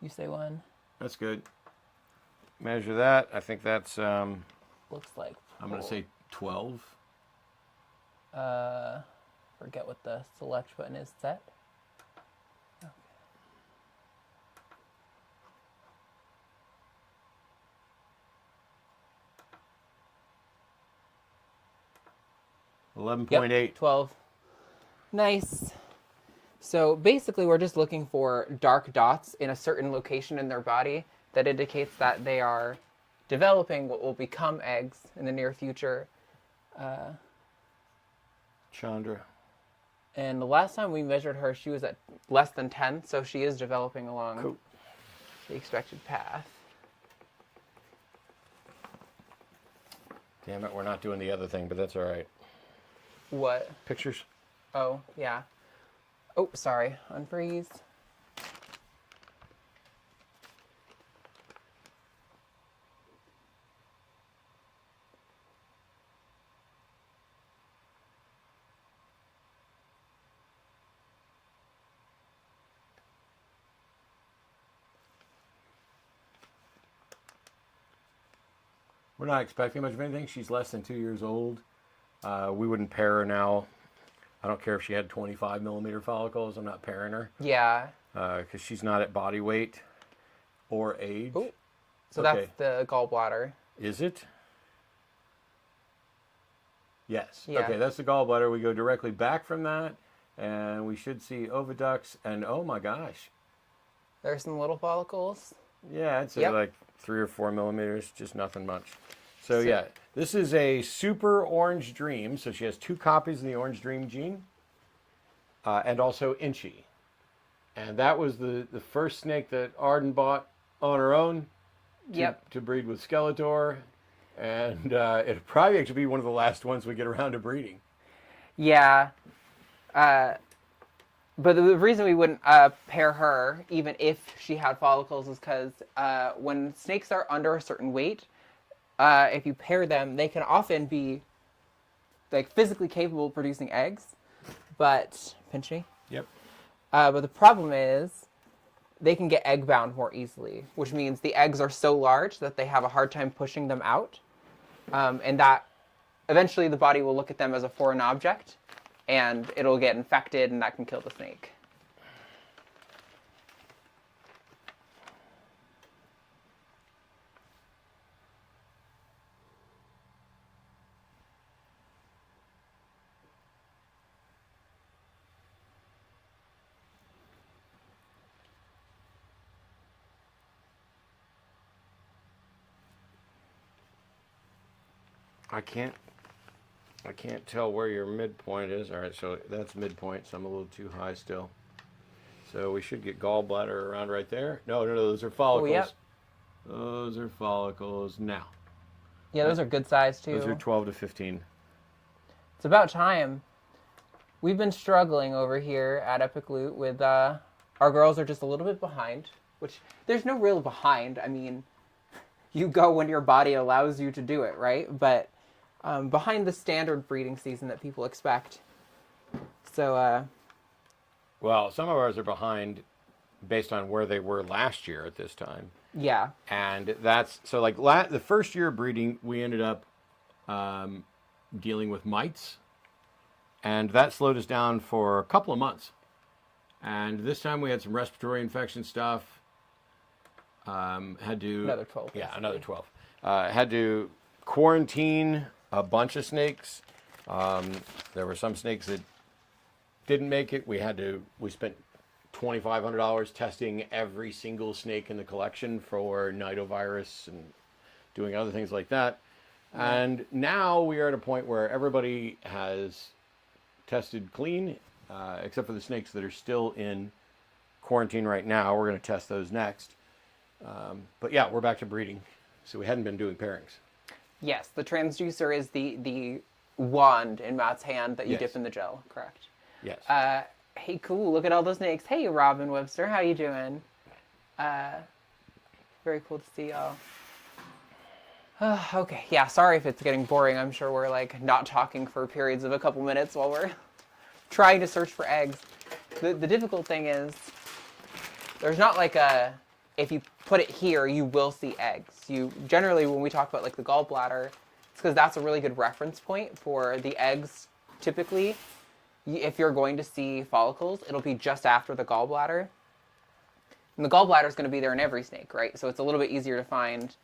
You say when? That's good. Measure that. I think that's, Looks like. I'm going to say 12. Forget what the select button is set. Okay. 11.8. Yep, 12. Nice. So basically we're just looking for dark dots in a certain location in their body that indicates that they are developing what will become eggs in the near future. Chandra. And the last time we measured her, she was at less than 10, so she is developing along the expected path. Damn it, we're not doing the other thing, but that's all right. What? Pictures? Oh, yeah. Oh, sorry. Unfreeze. We're not expecting much of anything. She's less than 2 years old. We wouldn't pair her now. I don't care if she had 25 millimeter follicles. I'm not pairing her. Yeah. Because she's not at body weight or age. Oh, so Okay. that's the gallbladder. Is it? Yes. Yeah. Okay, that's the gallbladder. We go directly back from that, and we should see oviducts. And oh my gosh. There's some little follicles. Yeah, I'd say Yep. like 3 or 4 millimeters, just nothing much. So yeah, this is a super orange dream. So she has 2 copies of the orange dream gene, and also Inchy. And that was the first snake that Arden bought on her own to breed with Skeletor. And it'll probably actually be one of the last ones we get around to breeding. Yeah. But the reason we wouldn't pair her, even if she had follicles, is because when snakes are under a certain weight, if you pair them, they can often be like physically capable of producing eggs, but pinch me. Yep. But the problem is they can get egg bound more easily, which means the eggs are so large that they have a hard time pushing them out, and that eventually the body will look at them as a foreign object, and it'll get infected, and that can kill the snake. I can't tell where your midpoint is. All right, so that's midpoint, so I'm a little too high still. So we should get gallbladder around right there. No, those are follicles. Oh, yep. Those are follicles now. Yeah, those are good size too. Those are 12 to 15. It's about time. We've been struggling over here at Epic Loot with our girls are just a little bit behind, which there's no real behind. I mean, you go when your body allows you to do it, right? But behind the standard breeding season that people expect. So, well, some of ours are behind based on where they were last year at this time. yeah. And that's, so like the first year of breeding, we ended up dealing with mites. And that slowed us down for a couple of months. And this time we had some respiratory infection stuff. Had to... Another 12. Yeah, another 12. Had to quarantine a bunch of snakes. There were some snakes that didn't make it. We spent $2,500 testing every single snake in the collection for nidovirus and doing other things like that. Yeah. And now we are at a point where everybody has tested clean, except for the snakes that are still in quarantine right now. We're going to test those next. But yeah, we're back to breeding. So we hadn't been doing pairings. Yes, the transducer is the wand in Matt's hand that you Yes. dip in the gel, correct? Yes. Hey, cool. Look at all those snakes. Hey, Robin Webster. How you doing? Very cool to see y'all. Okay, yeah, sorry if it's getting boring. I'm sure we're like not talking for periods of a couple minutes while we're trying to search for eggs. The difficult thing is there's not like a, if you put it here, you will see eggs. You generally, when we talk about like the gallbladder, it's because that's a really good reference point for the eggs. Typically, if you're going to see follicles, it'll be just after the gallbladder. And the gallbladder is going to be there in every snake, right? So it's a little bit easier to find.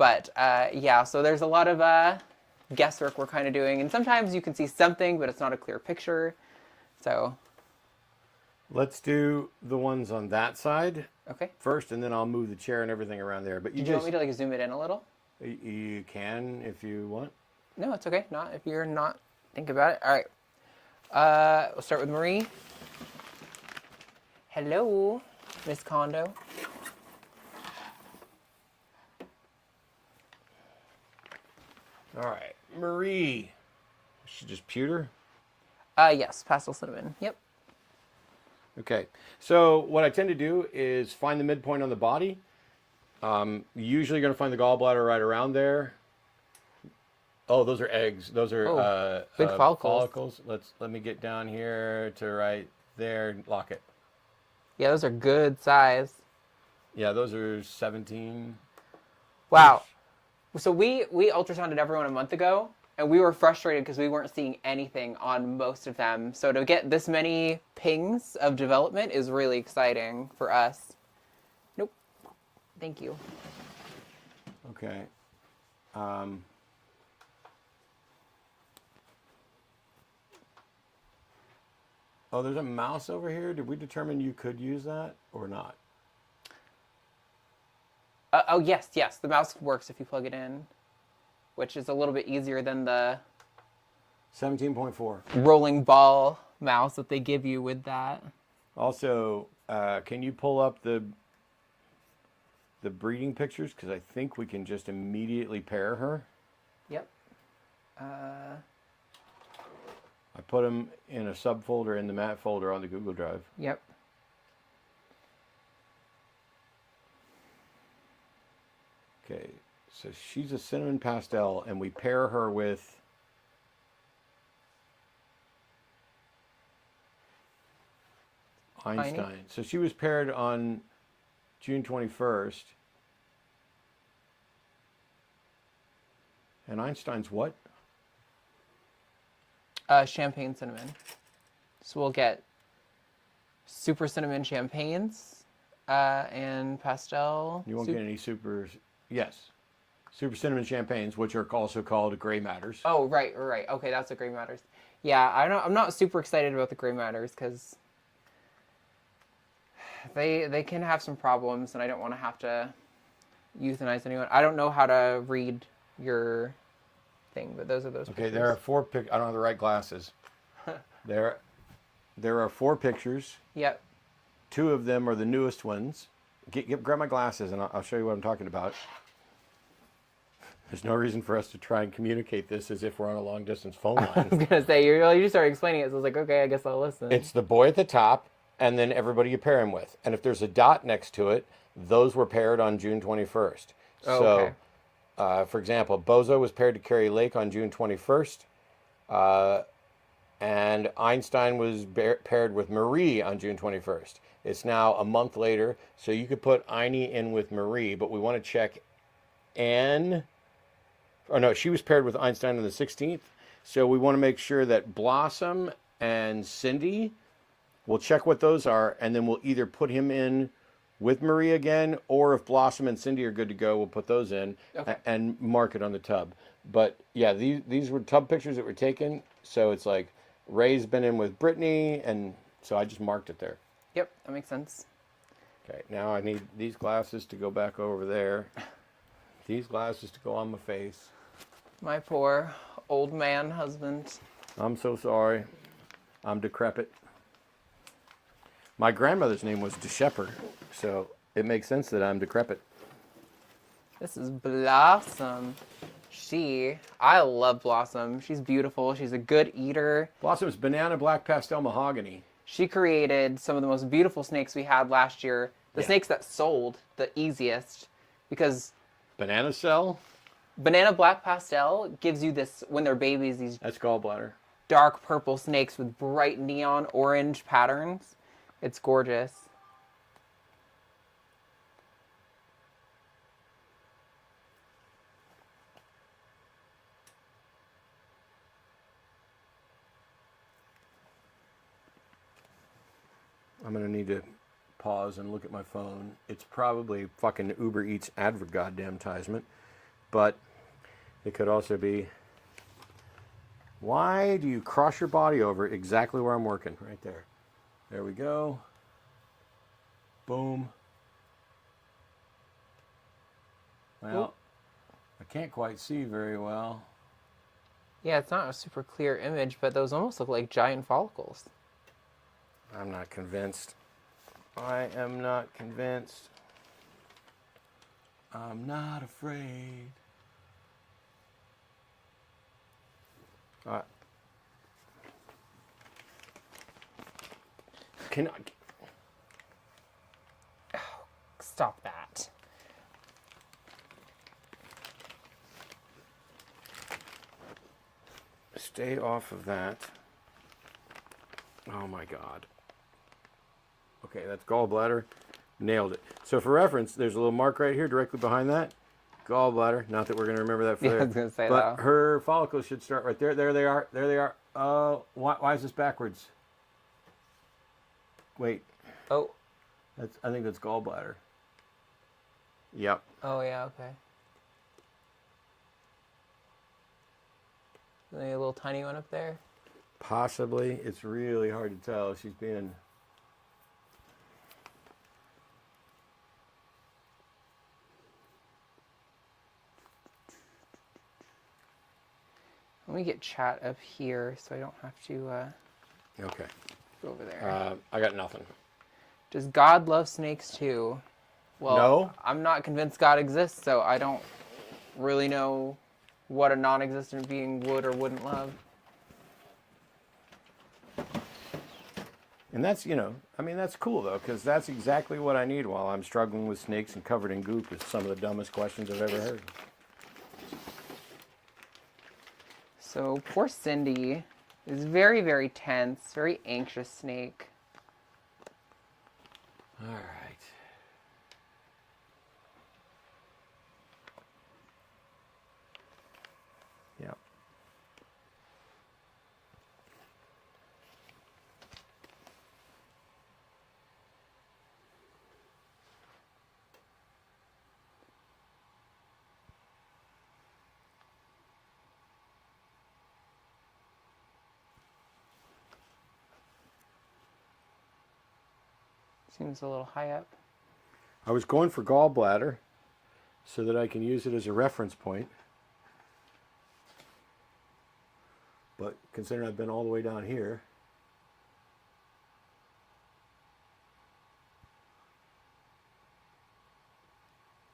Yeah, so there's a lot of guesswork we're kind of doing. And sometimes you can see something, but it's not a clear picture. So. Let's do the ones on that side Okay. first, and then I'll move the chair and everything around there. But Do you want me to like zoom it in a little? You can if you want. No, it's okay. Not if you're not thinking about it. All right. We'll start with Marie. Hello, Miss Kondo. All right, Marie. She just pewter. Yes, pastel cinnamon. Yep. Okay, so what I tend to do is find the midpoint on the body. Usually going to find the gallbladder right around there. Oh, those are eggs. Those are big follicles. Let me get down here to right there and lock it. Yeah, those are good size. Yeah, those are 17. Wow. So we ultrasounded everyone a month ago, and we were frustrated because we weren't seeing anything on most of them. So to get this many pings of development is really exciting for us. Nope. Thank you. Okay. Oh, there's a mouse over here. Did we determine you could use that or not? Oh, yes. The mouse works if you plug it in, which is a little bit easier than the 17.4. rolling ball mouse that they give you with that. Also, can you pull up the breeding pictures? Because I think we can just immediately pair her. Yep. I put them in a subfolder in the mat folder on the Google Drive. Yep. Okay, so she's a cinnamon pastel, and we pair her with Einstein. So she was paired on June 21st. And Einstein's what? Champagne cinnamon. So we'll get super cinnamon champagnes and pastel. You won't get any super. Yes, super cinnamon champagnes, which are also called gray matters. Oh, right. Okay, that's what gray matters. Yeah, I'm not super excited about the gray matters because they can have some problems, and I don't want to have to euthanize anyone. I don't know how to read your thing, but those are those. Okay, pictures. there are 4 pictures. I don't have the right glasses. There are 4 pictures. Yep. 2 of them are the newest ones. Grab my glasses, and I'll show you what I'm talking about. There's no reason for us to try and communicate this as if we're on a long-distance phone I was line. gonna say you just started explaining it, so I was like, okay, I guess I'll listen. It's the boy at the top, and then everybody you pair him with. And if there's a dot next to it, those were paired on June 21st. Oh, so, okay. For example, Bozo was paired to Carrie Lake on June 21st. And Einstein was paired with Marie on June 21st. It's now a month later, so you could put Einie in with Marie, but we want to check Anne. Oh no, she was paired with Einstein on the 16th. So we want to make sure that Blossom and Cindy, we'll check what those are, and then we'll either put him in with Marie again, or if Blossom and Cindy are good to go, we'll put those in and mark it on the tub. But yeah, these were tub pictures that were taken, so it's like Ray's been in with Brittany, and so I just marked it there. Yep, that makes sense. Okay, now I need these glasses to go back over there. These glasses to go on my face. My poor old man husband. I'm so sorry. I'm decrepit. My grandmother's name was DeShepard, so it makes sense that I'm decrepit. This is Blossom. I love Blossom. She's beautiful. She's a good eater. Blossom's banana black pastel mahogany. She created some of the most beautiful snakes we had last year. The Yeah. snakes that sold the easiest, because Banana cell? banana black pastel gives you this, when they're babies, these That's gallbladder. dark purple snakes with bright neon orange patterns. It's gorgeous. I'm going to need to pause and look at my phone. It's probably fucking Uber Eats advertisement, but it could also be, why do you cross your body over exactly where I'm working? Right there. There we go. Boom. Well, I can't quite see very well. Yeah, it's not a super clear image, but those almost look like giant follicles. I'm not convinced. I am not convinced. I'm not afraid. Can I... Stop that. Stay off of that. Oh my God. Okay, that's gallbladder. Nailed it. So for reference, there's a little mark right here directly behind that. Gallbladder. Not that we're going to remember that for Yeah, I was going to say but that. her follicles should start right there. There they are. There they are. Why is this backwards? Wait. Oh. I think that's gallbladder. Yep. Oh, yeah, okay. Maybe a little tiny one up there. Possibly. It's really hard to tell. She's being... Let me get chat up here so I don't have to Okay. go over there. I got nothing. Does God love snakes too? Well, No. I'm not convinced God exists, so I don't really know what a non-existent being would or wouldn't love. And that's, I mean, that's cool, though, because that's exactly what I need while I'm struggling with snakes and covered in goop. Is some of the dumbest questions I've ever heard. So poor Cindy is very, very tense, very anxious snake. All right. Yep. Seems a little high up. I was going for gallbladder so that I can use it as a reference point. But considering I've been all the way down here,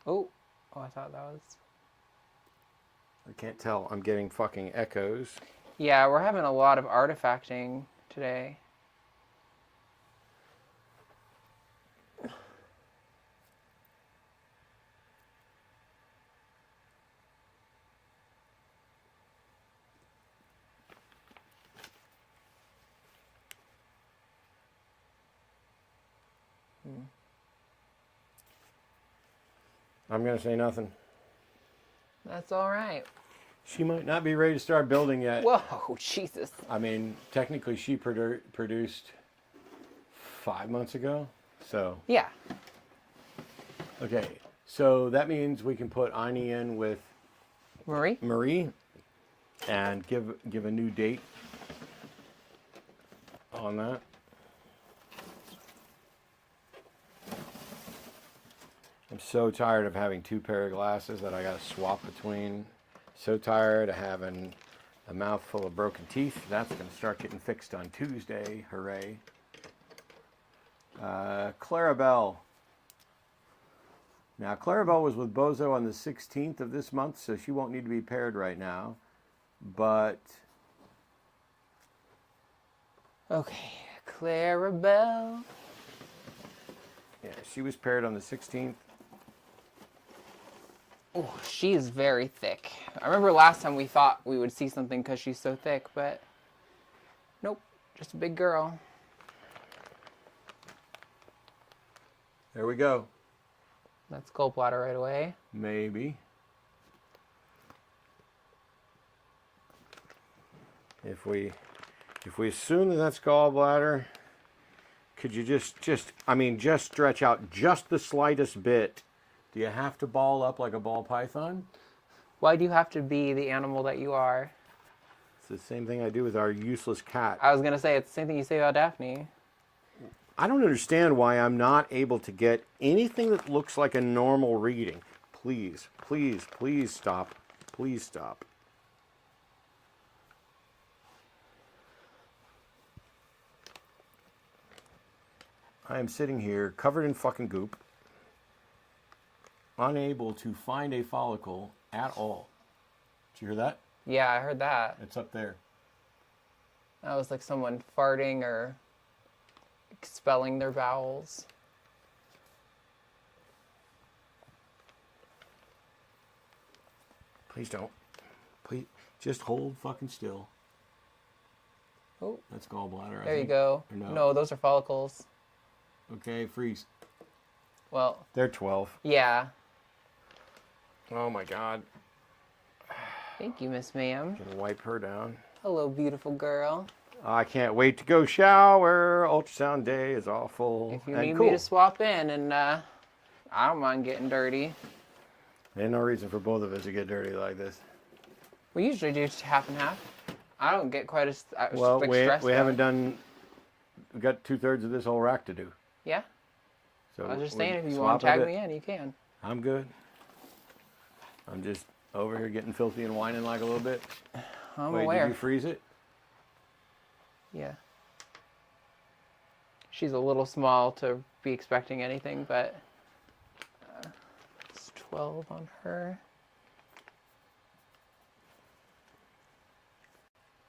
Oh, I thought that was... I can't tell. I'm getting fucking echoes. Yeah, we're having a lot of artifacting today. I'm going to say nothing. That's all right. She might not be ready to start building yet. Whoa, Jesus. I mean, technically she produced 5 months ago. So, Yeah. okay. So that means we can put Ani in with Marie? and give a new date on that. I'm so tired of having 2 pair of glasses that I got to swap between. So tired of having a mouthful of broken teeth. That's going to start getting fixed on Tuesday. Hooray. Clarabelle. Now, Clarabelle was with Bozo on the 16th of this month, so she won't need to be paired right now. But... Okay, Clarabelle. yeah, she was paired on the 16th. Oh, she is very thick. I remember last time we thought we would see something because she's so thick, but nope, just a big girl. There we go. That's gallbladder right away. Maybe. If we assume that that's gallbladder, could you just stretch out just the slightest bit? Do you have to ball up like a ball python? Why do you have to be the animal that you are? It's the same thing I do with our useless cat. I was going to say, it's the same thing you say about Daphne. I don't understand why I'm not able to get anything that looks like a normal reading. Please, please, please stop. Please stop. I am sitting here covered in fucking goop, unable to find a follicle at all. Did you hear that? Yeah, I heard that. It's up there. That was like someone farting or expelling their bowels. Please don't. Please, just hold fucking still. Oh, that's gallbladder. There you go. No, those are follicles. Okay, freeze. Well, they're 12. Yeah. Oh my God. Thank you, Miss Ma'am. Gonna wipe her down. Hello, beautiful girl. I can't wait to go shower. Ultrasound day is awful. If you need me to swap in, and I don't mind getting dirty. There's no reason for both of us to get dirty like this. We usually do half and half. I don't get quite as well. stressed. We haven't done. We've got 2/3 of this whole rack to do. Yeah. So I was just saying, if you want to tag me in, you can. I'm good. I'm just over here getting filthy and whining like a little bit. I'm aware. Did you freeze it? Yeah. She's a little small to be expecting anything, but it's 12 on her.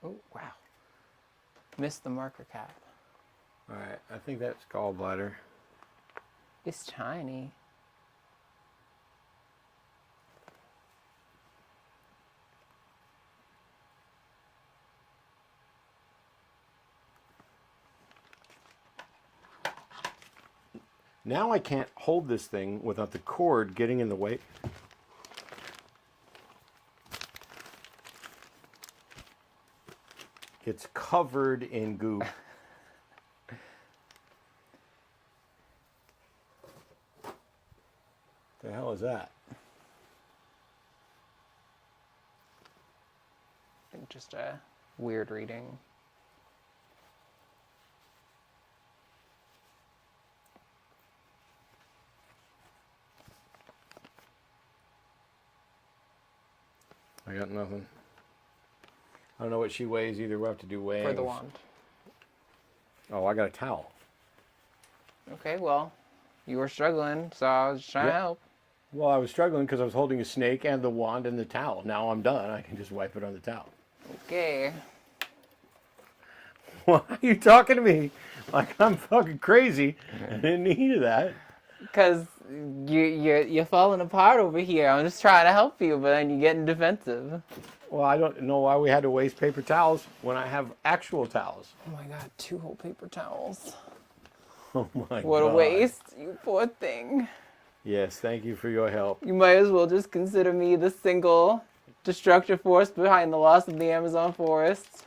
Oh, wow. Missed the marker cap. All right, I think that's gallbladder. It's tiny. Now I can't hold this thing without the cord getting in the way. It's covered in goop. The hell is that? I think just a weird reading. I got nothing. I don't know what she weighs either. We'll have to do weighing. For the wand. Oh, I got a towel. Okay, well, you were struggling, so I was trying to help. Well, I was struggling because I was holding a snake and the wand and the towel. Now I'm done. I can just wipe it on the towel. Okay. Why are you talking to me like I'm fucking crazy? I didn't need that. Because you're falling apart over here. I'm just trying to help you, but then you're getting defensive. Well, I don't know why we had to waste paper towels when I have actual towels. Oh my God, 2 whole paper towels. Oh my God. What a waste, you poor thing. Yes, thank you for your help. You might as well just consider me the single destructive force behind the loss of the Amazon forest.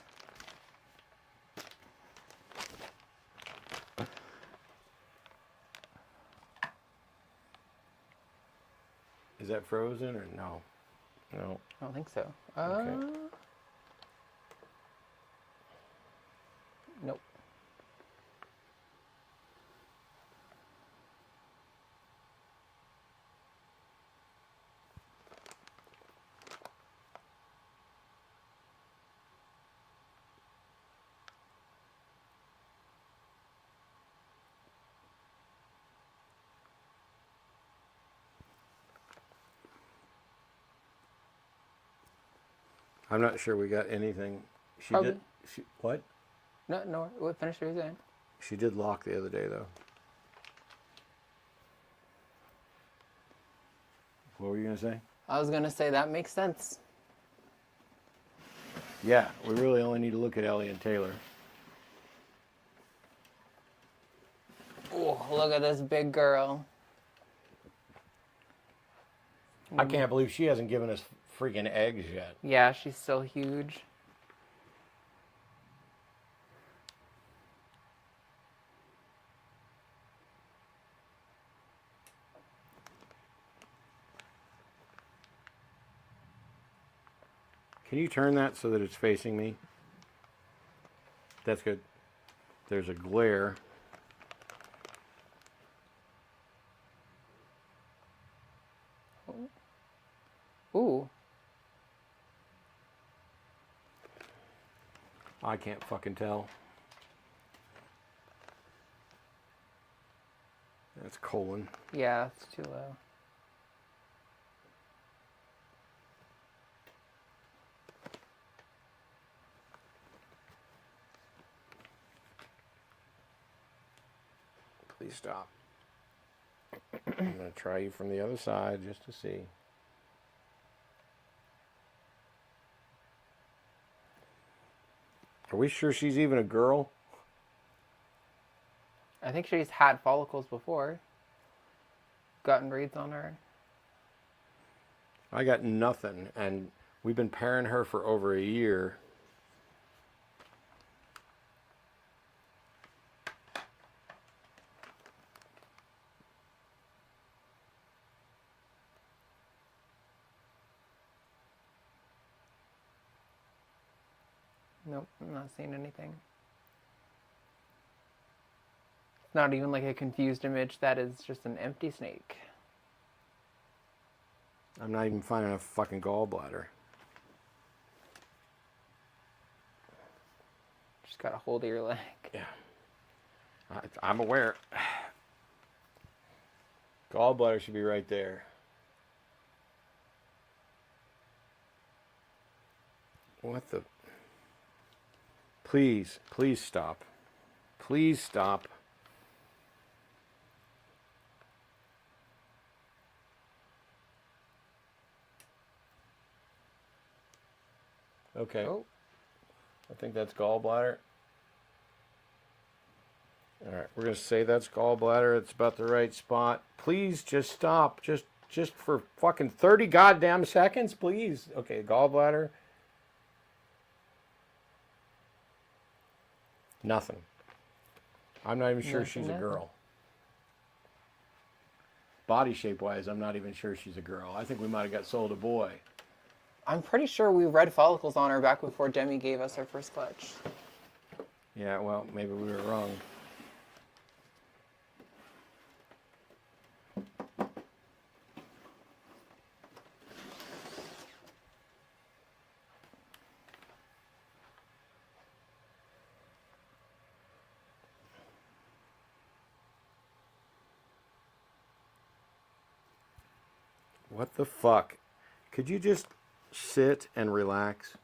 Is that frozen or no? No. I don't think so. Okay. Nope. I'm not sure we got anything. She Probably. did. What? No. What finish what you saying? She did lock the other day, though. What were you gonna say? I was gonna say that makes sense. Yeah, we really only need to look at Ellie and Taylor. Oh, look at this big girl. I can't believe she hasn't given us freaking eggs yet. Yeah, she's still huge. Can you turn that so that it's facing me? That's good. There's a glare. Ooh. I can't fucking tell. That's colon. Yeah, it's too low. Please stop. I'm going to try you from the other side just to see. Are we sure she's even a girl? I think she's had follicles before. Gotten reads on her. I got nothing, and we've been pairing her for over a year. Nope, I'm not seeing anything. It's not even like a confused image. That is just an empty snake. I'm not even finding a fucking gallbladder. Just got a hold of your leg. Yeah. I'm aware. Gallbladder should be right there. What the... Please, please stop. Please stop. Okay. Oh. I think that's gallbladder. All right, we're going to say that's gallbladder. It's about the right spot. Please just stop. Just for fucking 30 goddamn seconds, please. Okay, gallbladder. Nothing. I'm not even sure she's a girl. Body shape wise, I'm not even sure she's a girl. I think we might have got sold a boy. I'm pretty sure we read follicles on her back before Demi gave us her first clutch. Yeah, well, maybe we were wrong. What the fuck? Could you just sit and relax?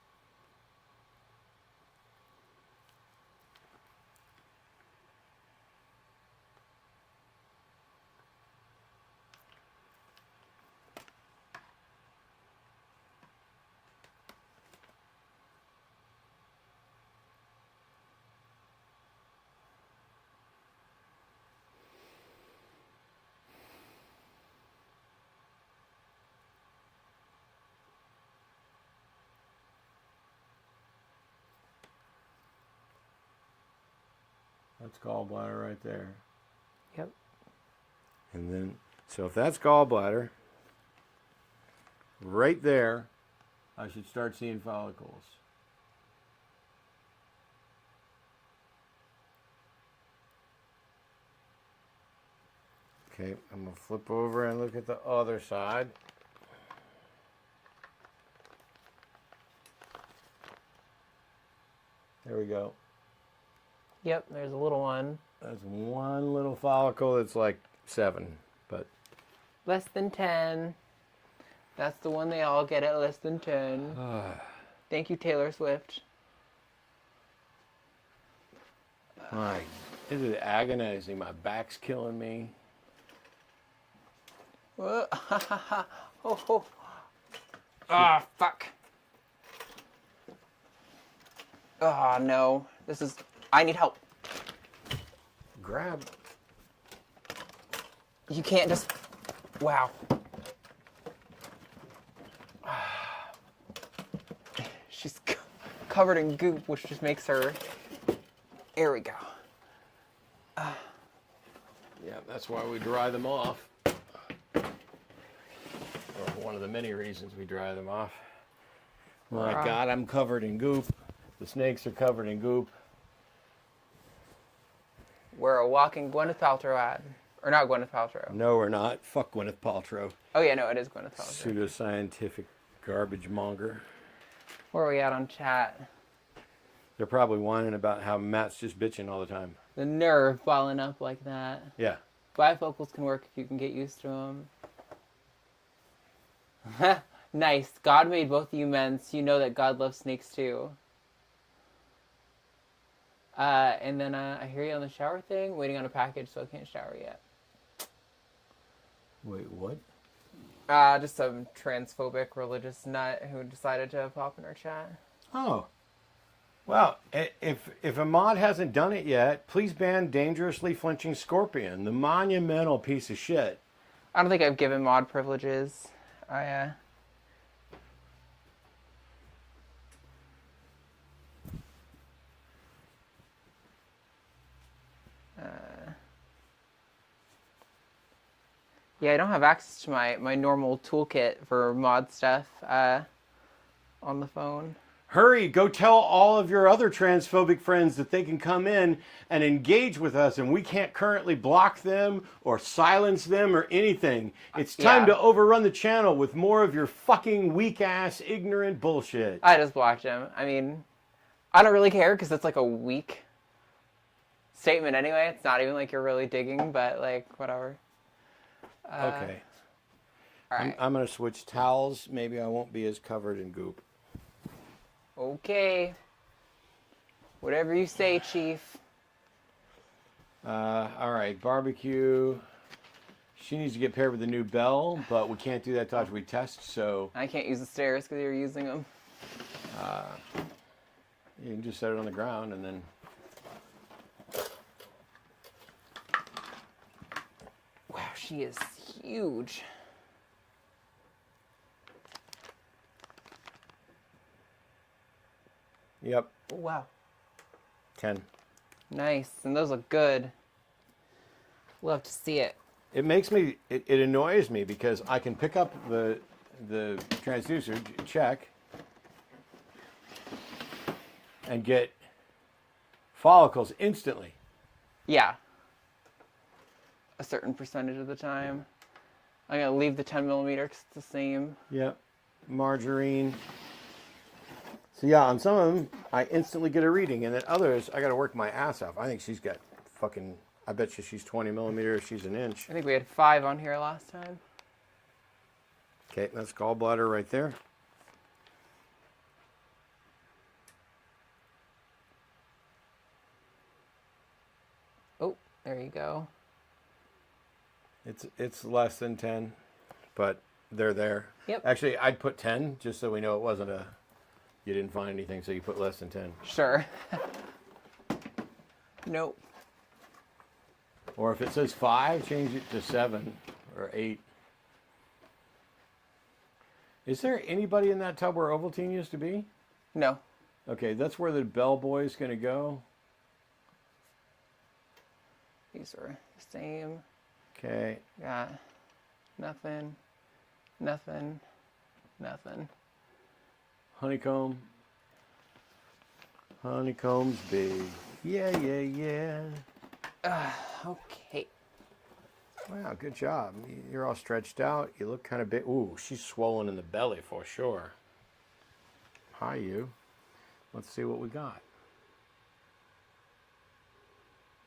That's gallbladder right there. Yep. And then, so if that's gallbladder, right there, I should start seeing follicles. Okay, I'm going to flip over and look at the other side. There we go. Yep, there's a little one. That's one little follicle that's like 7, but... Less than 10. That's the one they all get at less than 10. Thank you, Taylor Swift. My, this is agonizing. My back's killing me. Oh, oh. Ah, fuck. Oh, no. This is... I need help. Grab. You can't just... Wow. She's covered in goop, which just makes her... There we go. Yeah, that's why we dry them off. Or one of the many reasons we dry them off. My God, I'm covered in goop. The snakes are covered in goop. We're a walking Gwyneth Paltrow ad. Or not Gwyneth Paltrow. No, we're not. Fuck Gwyneth Paltrow. Oh, yeah, no, it is Gwyneth Paltrow. Pseudoscientific garbage monger. Where are we at on chat? They're probably whining about how Matt's just bitching all the time. The nerve balling up like that. Yeah. Bifocals can work if you can get used to them. Nice. God made both of you men, so you know that God loves snakes too. And then I hear you on the shower thing. Waiting on a package, so I can't shower yet. Wait, what? Just some transphobic religious nut who decided to pop in our chat. Oh. Well, if a mod hasn't done it yet, please ban Dangerously Flinching Scorpion, the monumental piece of shit. I don't think I've given mod privileges. Yeah, I don't have access to my normal toolkit for mod stuff on the phone. Hurry, go tell all of your other transphobic friends that they can come in and engage with us, and we can't currently block them or silence them or anything. It's time to overrun the channel with more of your fucking weak-ass, ignorant bullshit. I just blocked him. I mean, I don't really care because it's like a weak statement anyway. It's not even like you're really digging, but like, whatever. Okay. All right. I'm going to switch towels. Maybe I won't be as covered in goop. Okay. Whatever you say, Chief. All right, barbecue. She needs to get paired with a new bell, but we can't do that till after we test, so... I can't use the stairs because you're using them. You can just set it on the ground and then... Wow, she is huge. Yep. Oh, wow. 10. Nice. And those look good. Love to see it. It makes me... It annoys me because I can pick up the transducer, check, and get follicles instantly. Yeah. A certain percentage of the time. I'm going to leave the 10 millimeter because it's the same. Yep. Margarine. So yeah, on some of them, I instantly get a reading, and then others, I got to work my ass off. I think she's got fucking... I bet you she's 20 millimeters. She's an inch. I think we had 5 on here last time. Okay, that's gallbladder right there. Oh, there you go. It's less than 10, but they're there. Yep. Actually, I'd put 10 just so we know it wasn't a... You didn't find anything, so you put less than 10. Sure. Nope. Or if it says 5, change it to 7 or 8. Is there anybody in that tub where Ovaltine used to be? No. Okay, that's where the bellboy's going to go. These are the same. Okay. Got nothing, nothing, nothing. Honeycomb. Honeycomb's big. Yeah, yeah, yeah. Okay. Wow, good job. You're all stretched out. You look kind of big. Ooh, she's swollen in the belly for sure. Hi, you. Let's see what we got.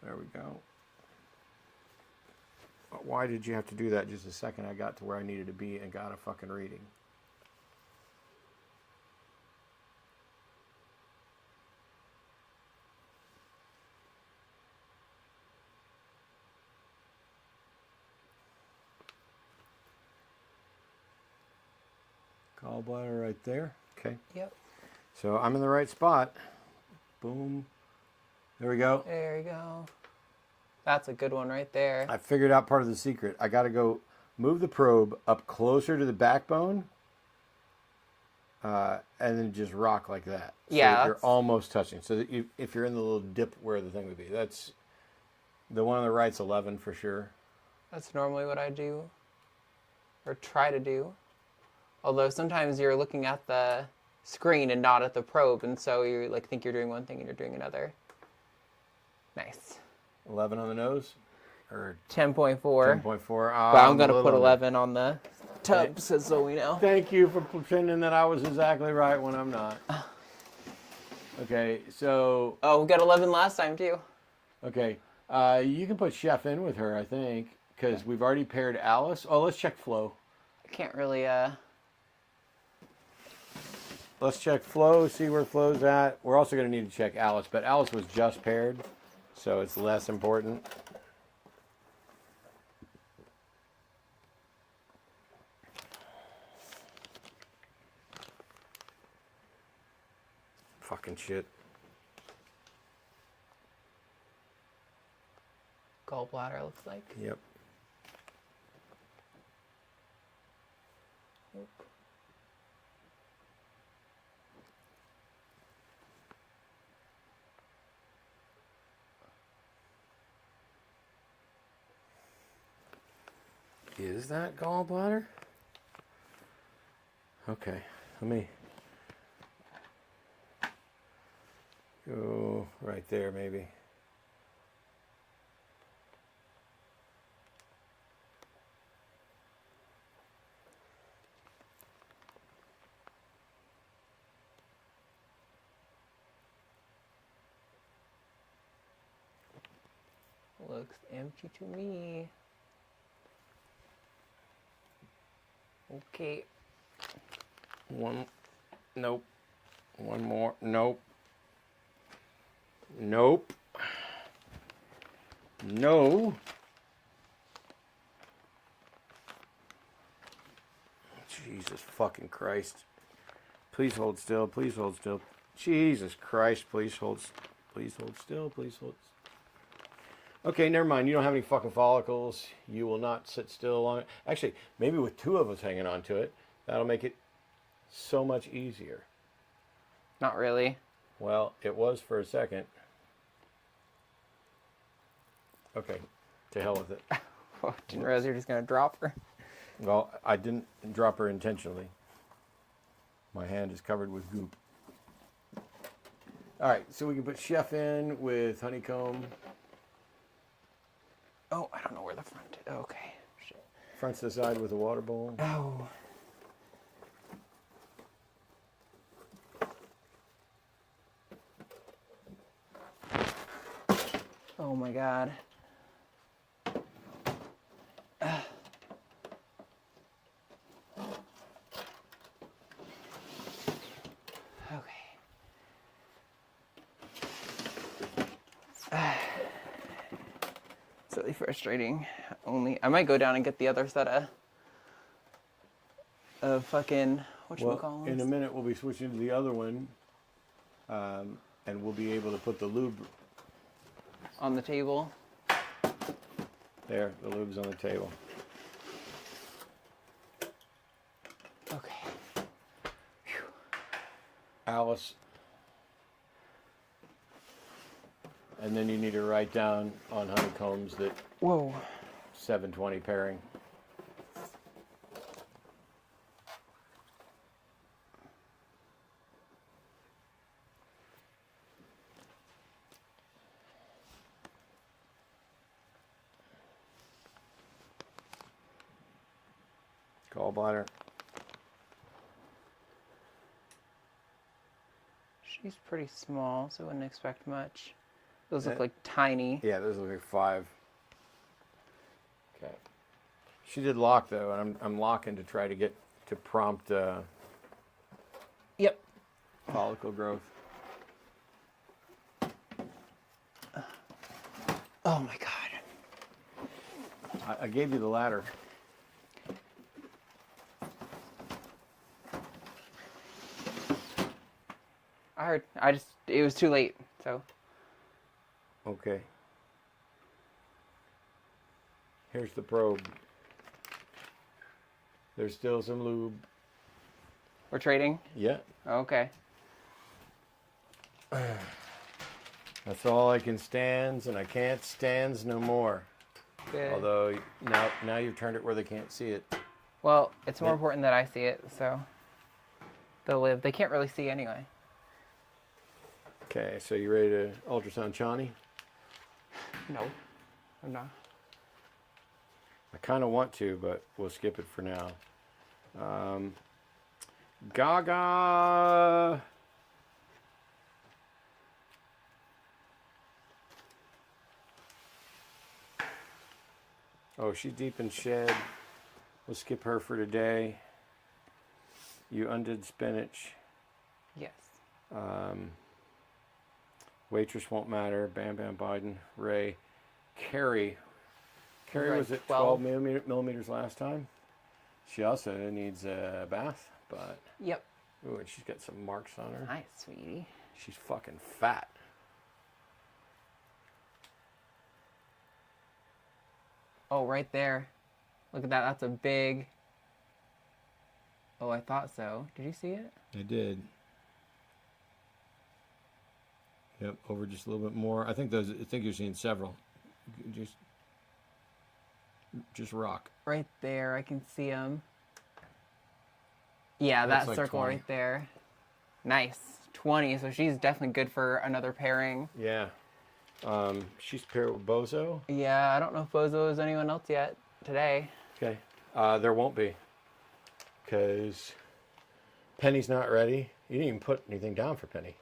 There we go. Why did you have to do that just a second? I got to where I needed to be and got a fucking reading. Gallbladder right there. Okay. Yep. So I'm in the right spot. Boom. There we go. There you go. That's a good one right there. I figured out part of the secret. I got to go move the probe up closer to the backbone, and then just rock like that. So Yeah, that you're almost touching. So that if you're in the little dip where the thing would be, that's the one on the right's 11 for sure. That's normally what I do, or try to do. Although sometimes you're looking at the screen and not at the probe, and so you like think you're doing one thing and you're doing another. Nice. 11 on the nose, or 10.4. 10.4. But I'm gonna put 11 on the tub, so we know. Thank you for pretending that I was exactly right when I'm not. Okay, so Oh, we got 11 last time too. okay, you can put Chef in with her, I think, because we've already paired Alice. Oh, let's check Flo. I can't really. Let's check Flo, see where Flo's at. We're also going to need to check Alice, but Alice was just paired, so it's less important. Fucking shit. Gallbladder looks like. Yep. Nope. Is that gallbladder? Okay, let me go right there maybe. Looks empty to me. Okay. One, nope. One more, nope. Nope. No. Jesus fucking Christ. Please hold still, please hold still. Jesus Christ, please hold still, please hold. Okay, never mind. You don't have any fucking follicles. You will not sit still long. Actually, maybe with two of us hanging on to it, that'll make it so much easier. Not really. Well, it was for a second. Okay, to hell with it. Oh, didn't realize you were just gonna drop her. Well, I didn't drop her intentionally. My hand is covered with goop. All right, so we can put Chef in with honeycomb. Oh, I don't know where the front is. Okay. Shit. Front's the side with a water bowl. Oh. Oh my God. It's really frustrating. I might go down and get the other set of fucking whatchamacallits. In a minute we'll be switching to the other one, and we'll be able to put the lube on the table. There. The lube's on the table. Okay. Whew. Alice. And then you need to write down on honeycombs that Whoa. 720 pairing. Gallbladder. She's pretty small, so I wouldn't expect much. Those look like tiny. Yeah, those look like 5. Okay. She did lock though, and I'm locking to try to get to prompt Yep. follicle growth. Oh my God. I gave you the ladder. I heard. It was too late, so. Okay. Here's the probe. There's still some lube. We're trading? Yeah. Okay. That's all I can stands, and I can't stands no more. Good. Although now you've turned it where they can't see it. Well, it's more important that I see it, so they'll live. They can't really see anyway. Okay, so you ready to ultrasound Chani? No, I'm not. I kind of want to, but we'll skip it for now. Gaga. Oh, she's deep in shed. We'll skip her for today. You undid spinach. Yes. Waitress won't matter. Bam Bam Biden. Ray. Carrie. Carrie Right, was at 12 millimeters last time. She also needs a bath, but Yep. ooh, and she's got some marks on her. Nice, sweetie. She's fucking fat. Oh, right there. Look at that. That's a big. Oh, I thought so. Did you see it? I did. Yep, over just a little bit more. I think you're seeing several. Just rock. Right there. I can see them. Yeah, That's that like circle 20. right there. Nice. 20. So she's definitely good for another pairing. Yeah. She's paired with Bozo. Yeah, I don't know if Bozo is anyone else yet today. Okay. There won't be. Because Penny's not ready. You didn't even put anything down for Penny.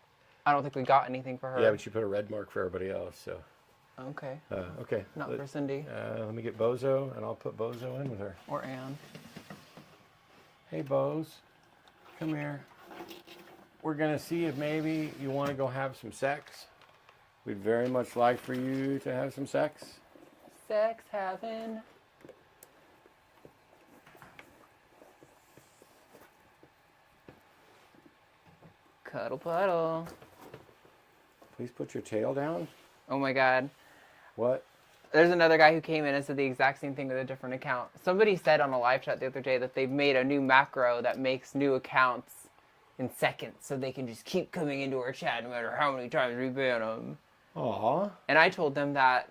I don't think we got anything for her. Yeah, but you put a red mark for everybody else. So. Okay. Okay. Not for Cindy. Let me get Bozo, and I'll put Bozo in with her. Or Anne. Hey, Boz. Come here. We're going to see if maybe you want to go have some sex. We'd very much like for you to have some sex. Sex having. Cuddle puddle. Please put your tail down. Oh my god. What? There's another guy who came in and said the exact same thing with a different account. Somebody said on a live chat the other day that they've made a new macro that makes new accounts in seconds, so they can just keep coming into our chat no matter how many times we ban them. Aw. And I told them that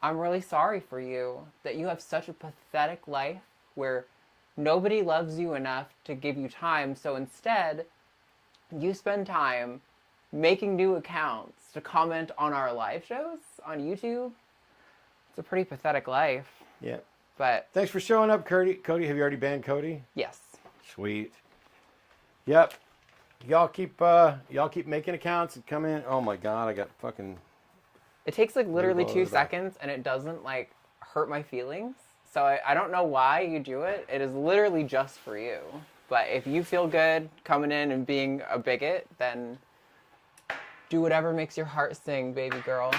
I'm really sorry for you, that you have such a pathetic life where nobody loves you enough to give you time, so instead you spend time making new accounts to comment on our live shows on YouTube. It's a pretty pathetic life. Yeah. But Thanks for showing up, Cody. Cody, have you already banned Cody? yes. Sweet. Yep. Y'all keep making accounts and come in. Oh my god, I got fucking. It takes like literally Blue 2 balls back. seconds and it doesn't like hurt my feelings. So I don't know why you do it. It is literally just for you. But if you feel good coming in and being a bigot, then do whatever makes your heart sing, baby girl.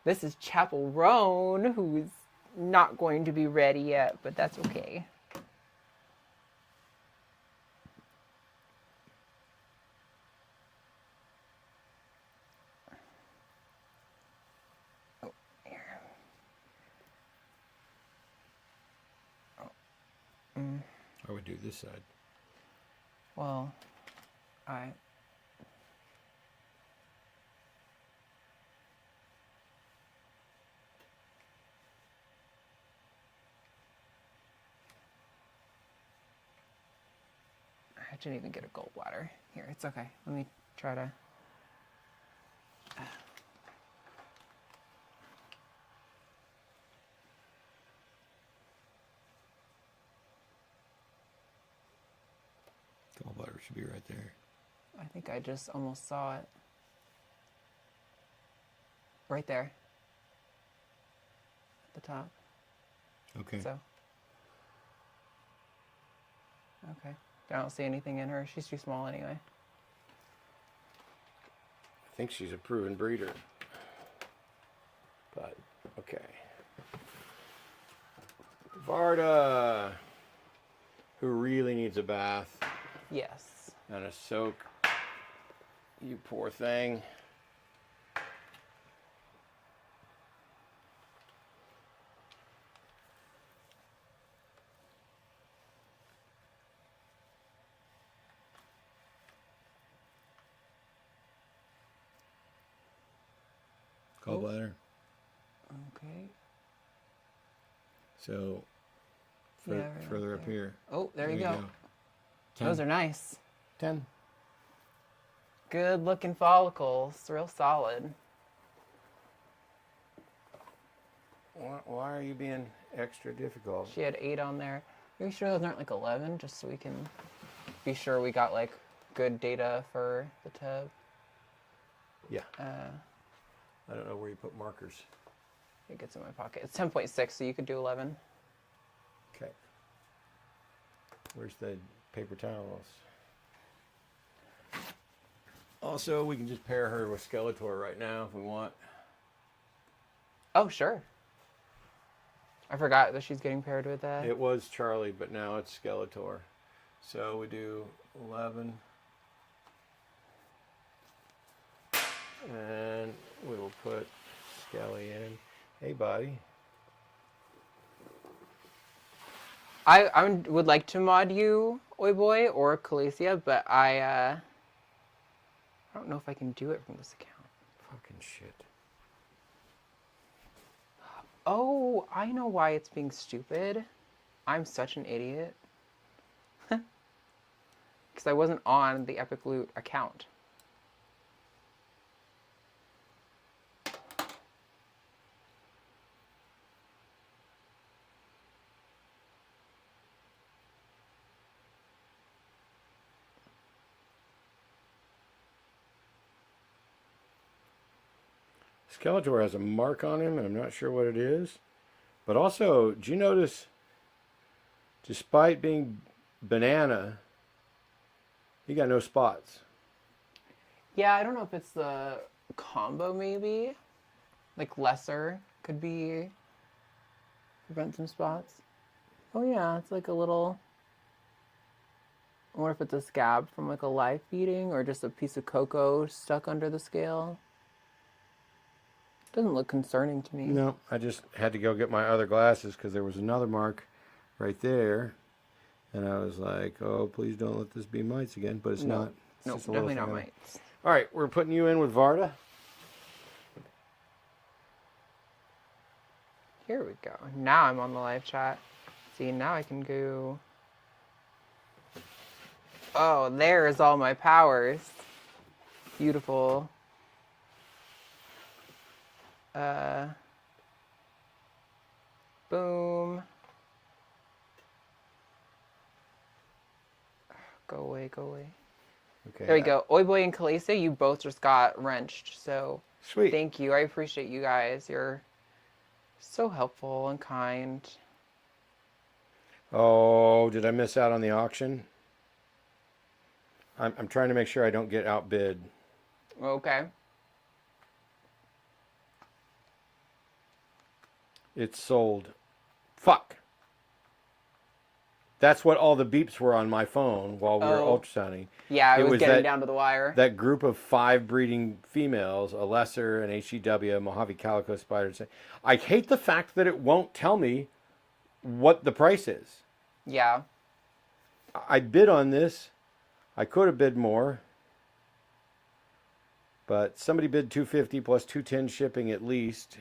This is Chapel Roan, who's not going to be ready yet, but that's okay. Oh, here. Oh. I would do this side. Well, I... I didn't even get a gallbladder. Here, it's okay. Let me try to... Gallbladder should be right there. I think I just almost saw it. Right there. At the top. Okay. So. Okay. I don't see anything in her. She's too small anyway. I think she's a proven breeder. But, okay. Varda, who really needs a bath Yes. and a soak. You poor thing. Gallbladder. Okay. So, Yeah, right further up up there. here. Oh, there you go. 10. Those are nice. 10. Good looking follicles. Real solid. Why are you being extra difficult? She had 8 on there. Are you sure those aren't like 11? Just so we can be sure we got like good data for the tub. Yeah. I don't know where you put markers. I think it's in my pocket. It's 10.6, so you could do 11. Okay. Where's the paper towels? Also, we can just pair her with Skeletor right now if we want. Oh, sure. I forgot that she's getting paired with that. It was Charlie, but now it's Skeletor. So we do 11. And we will put Skelly in. Hey, buddy. I would like to mod you, Oi Boy, or Calicia, but I don't know if I can do it from this account. Fucking shit. Oh, I know why it's being stupid. I'm such an idiot. Because I wasn't on the Epic Loot account. Skeletor has a mark on him, and I'm not sure what it is. But also, do you notice, despite being banana, he got no spots. Yeah, I don't know if it's the combo maybe. Like lesser could be prevent some spots. Oh yeah, it's like a little. I wonder if it's a scab from like a live feeding or just a piece of cocoa stuck under the scale. Doesn't look concerning to me. No, I just had to go get my other glasses because there was another mark right there. And I was like, oh, please don't let this be mites again. But it's not. It's No, just a little definitely not thing. mites. All right, we're putting you in with Varda. Here we go. Now I'm on the live chat. See, now I can go. Oh, there's all my powers. Beautiful. Boom. Go away, go away. Okay. There we go. Oi Boy and Kalisa, you both just got wrenched. So Sweet. thank you. I appreciate you guys. You're so helpful and kind. Oh, did I miss out on the auction? I'm trying to make sure I don't get outbid. Okay. It's sold. Fuck. That's what all the beeps were on my phone while we were ultrasounding. Yeah, it was getting that, down to the wire. That group of 5 breeding females, a lesser, an HGW, a Mojave Calico Spider. I hate the fact that it won't tell me what the price is. Yeah. I bid on this. I could have bid more. But somebody bid $250 plus $210 shipping at least.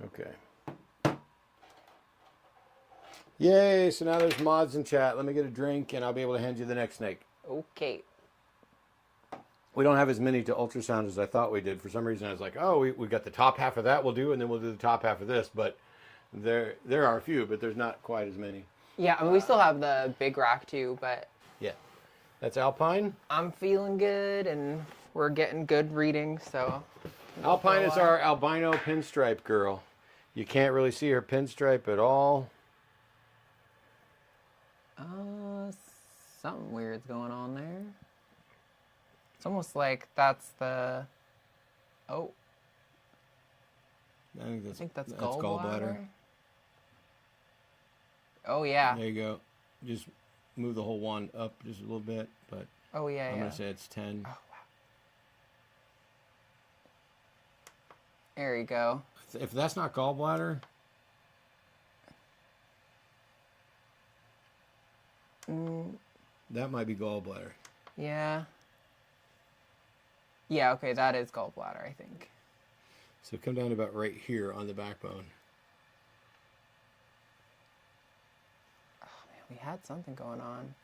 Okay. Yay, so now there's mods in chat. Let me get a drink and I'll be able to hand you the next snake. Okay. we don't have as many to ultrasound as I thought we did. For some reason, I was like, oh, we got the top half of that we'll do, and then we'll do the top half of this. But there are a few, but there's not quite as many. Yeah, I mean, we still have the big rack too, but Yeah. That's Alpine. I'm feeling good, and we're getting good readings, so. Alpine is our albino pinstripe girl. You can't really see her pinstripe at all. Something weird's going on there. It's almost like that's the. Oh, I think that's gallbladder. Oh There yeah. you go. Just move the whole one up just a little bit, but Oh yeah. I'm Yeah. gonna say it's 10. Oh wow. There you go. If that's not gallbladder, that might be gallbladder. Yeah. Yeah. Okay, that is gallbladder, I think. So come down to about right here on the backbone. Oh man, we had something going on.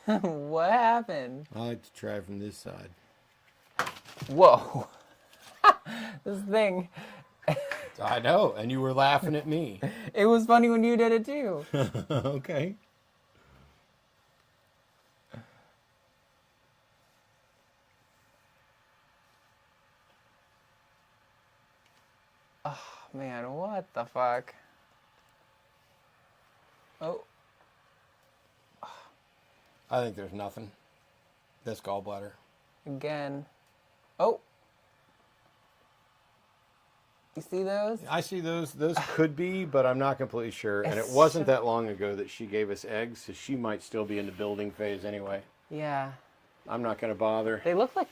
What happened? I like to try from this side. Whoa. This thing. I know, and you were laughing at me. It was funny when you did it too. Okay. Oh man, what the fuck? Oh. I think there's nothing. That's gallbladder. Again. Oh. You see those? I see those. Those could be, but I'm not completely sure. And it It's wasn't that long ago that she gave us eggs, so she might still be in the building phase anyway. Yeah. I'm not going to bother. They looked like,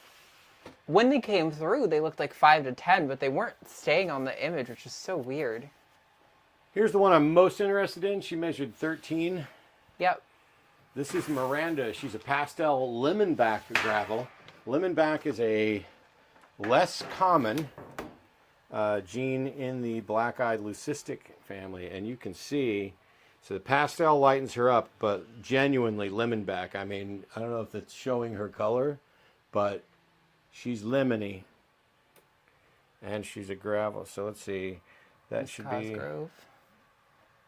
when they came through, they looked like 5 to 10, but they weren't staying on the image, which is so weird. Here's the one I'm most interested in. She measured 13. Yep. This is Miranda. She's a pastel lemonback gravel. Lemonback is a less common gene in the black-eyed leucistic family, and you can see, so the pastel lightens her up, but genuinely lemonback. I mean, I don't know if it's showing her color, but she's lemony, and she's a gravel. So let's see, that Miss should be. Cosgrove.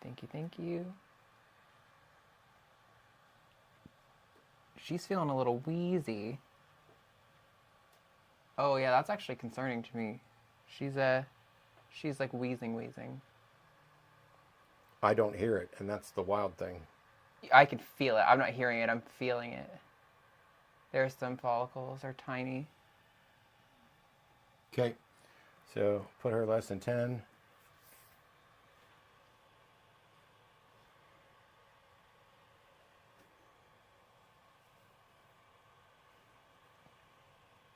Thank you, thank you. She's feeling a little wheezy. Oh yeah, that's actually concerning to me. She's like wheezing. I don't hear it, and that's the wild thing. I can feel it. I'm not hearing it, I'm feeling it. There's some follicles, they're tiny. Okay, so put her less than 10.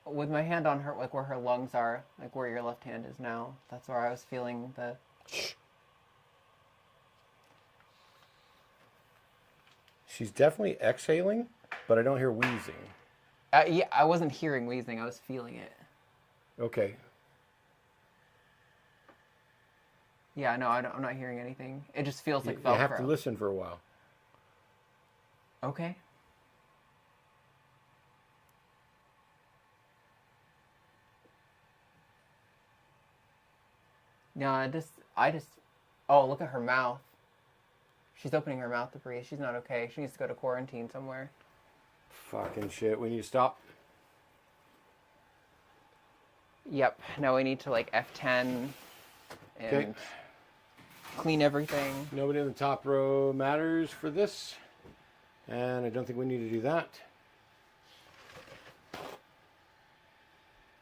With my hand on her, like where her lungs are, like where your left hand is now, that's where I was feeling the... She's definitely exhaling, but I don't hear wheezing. Yeah, I wasn't hearing wheezing, I was feeling it. Okay. Yeah, no, I'm not hearing anything. It just feels like You Velcro. have to listen for a while. Okay. No, I just, oh, look at her mouth. She's opening her mouth to breathe. She's not okay. She needs to go to quarantine somewhere. Fucking shit. We need to stop. Yep. Now we need to like F10 and Okay. clean everything. Nobody in the top row matters for this. And I don't think we need to do that.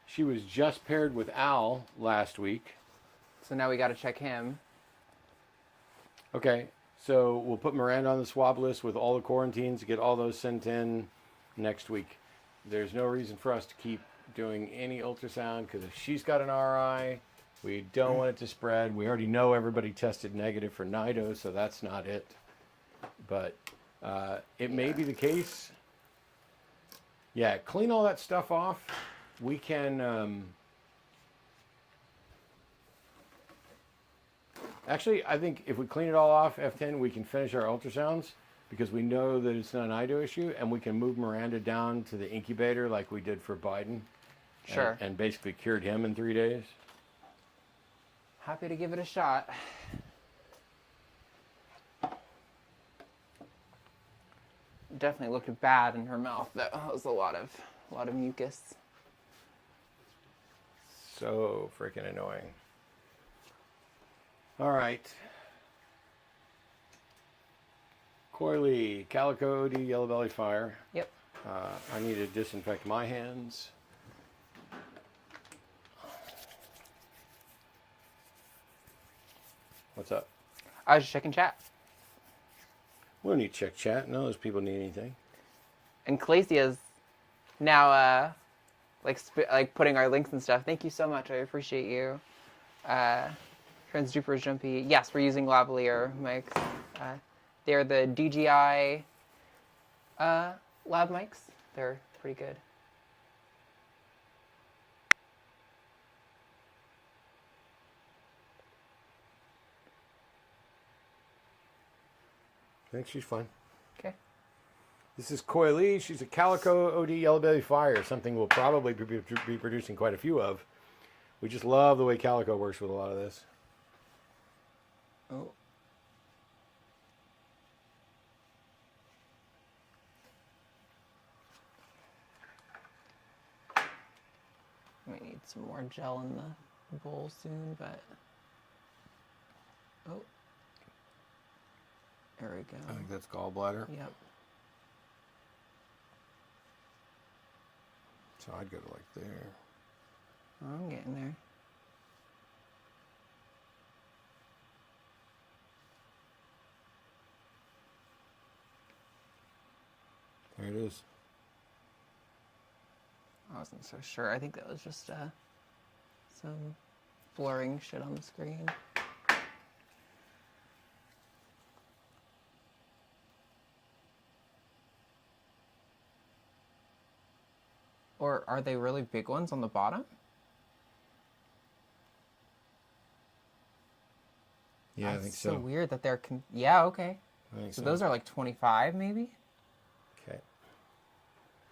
She was just paired with Al last week. So now we got to check him. Okay, so we'll put Miranda on the swab list with all the quarantines, get all those sent in next week. There's no reason for us to keep doing any ultrasound because if she's got an RI, we don't want it to spread. We already know everybody tested negative for NIDO, so that's not it. But it may be the case. Yeah, clean all that stuff off. We can... Actually, I think if we clean it all off, F10, we can finish our ultrasounds because we know that it's not an IDO issue, and we can move Miranda down to the incubator like we did for Biden. Sure. And basically cured him in 3 days. Happy to give it a shot. Definitely looked bad in her mouth, though. That was a lot of mucus. So freaking annoying. All right. Coily, Calico OD, Yellow Belly Fire. Yep. I need to disinfect my hands. What's up? I was just checking chat. We don't need to check chat. None of those people need anything. And Calicia's now like putting our links and stuff. Thank you so much. I appreciate you. Transduper Jumpy. Yes, we're using lavalier mics. They're the DJI lab mics. They're pretty good. I think she's fine. Okay. This is Coily. She's a Calico OD Yellow Belly Fire, something we'll probably be producing quite a few of. We just love the way Calico works with a lot of this. Oh. We need some more gel in the bowl soon, but... Oh. There we go. I think that's gallbladder. Yep. So I'd go to like there. I'm getting there. There it is. I wasn't so sure. I think that was just some blurring shit on the screen. Or are they really big ones on the bottom? Yeah, I think so. So weird that they're... yeah, okay. I think So those are like 25 maybe? Okay.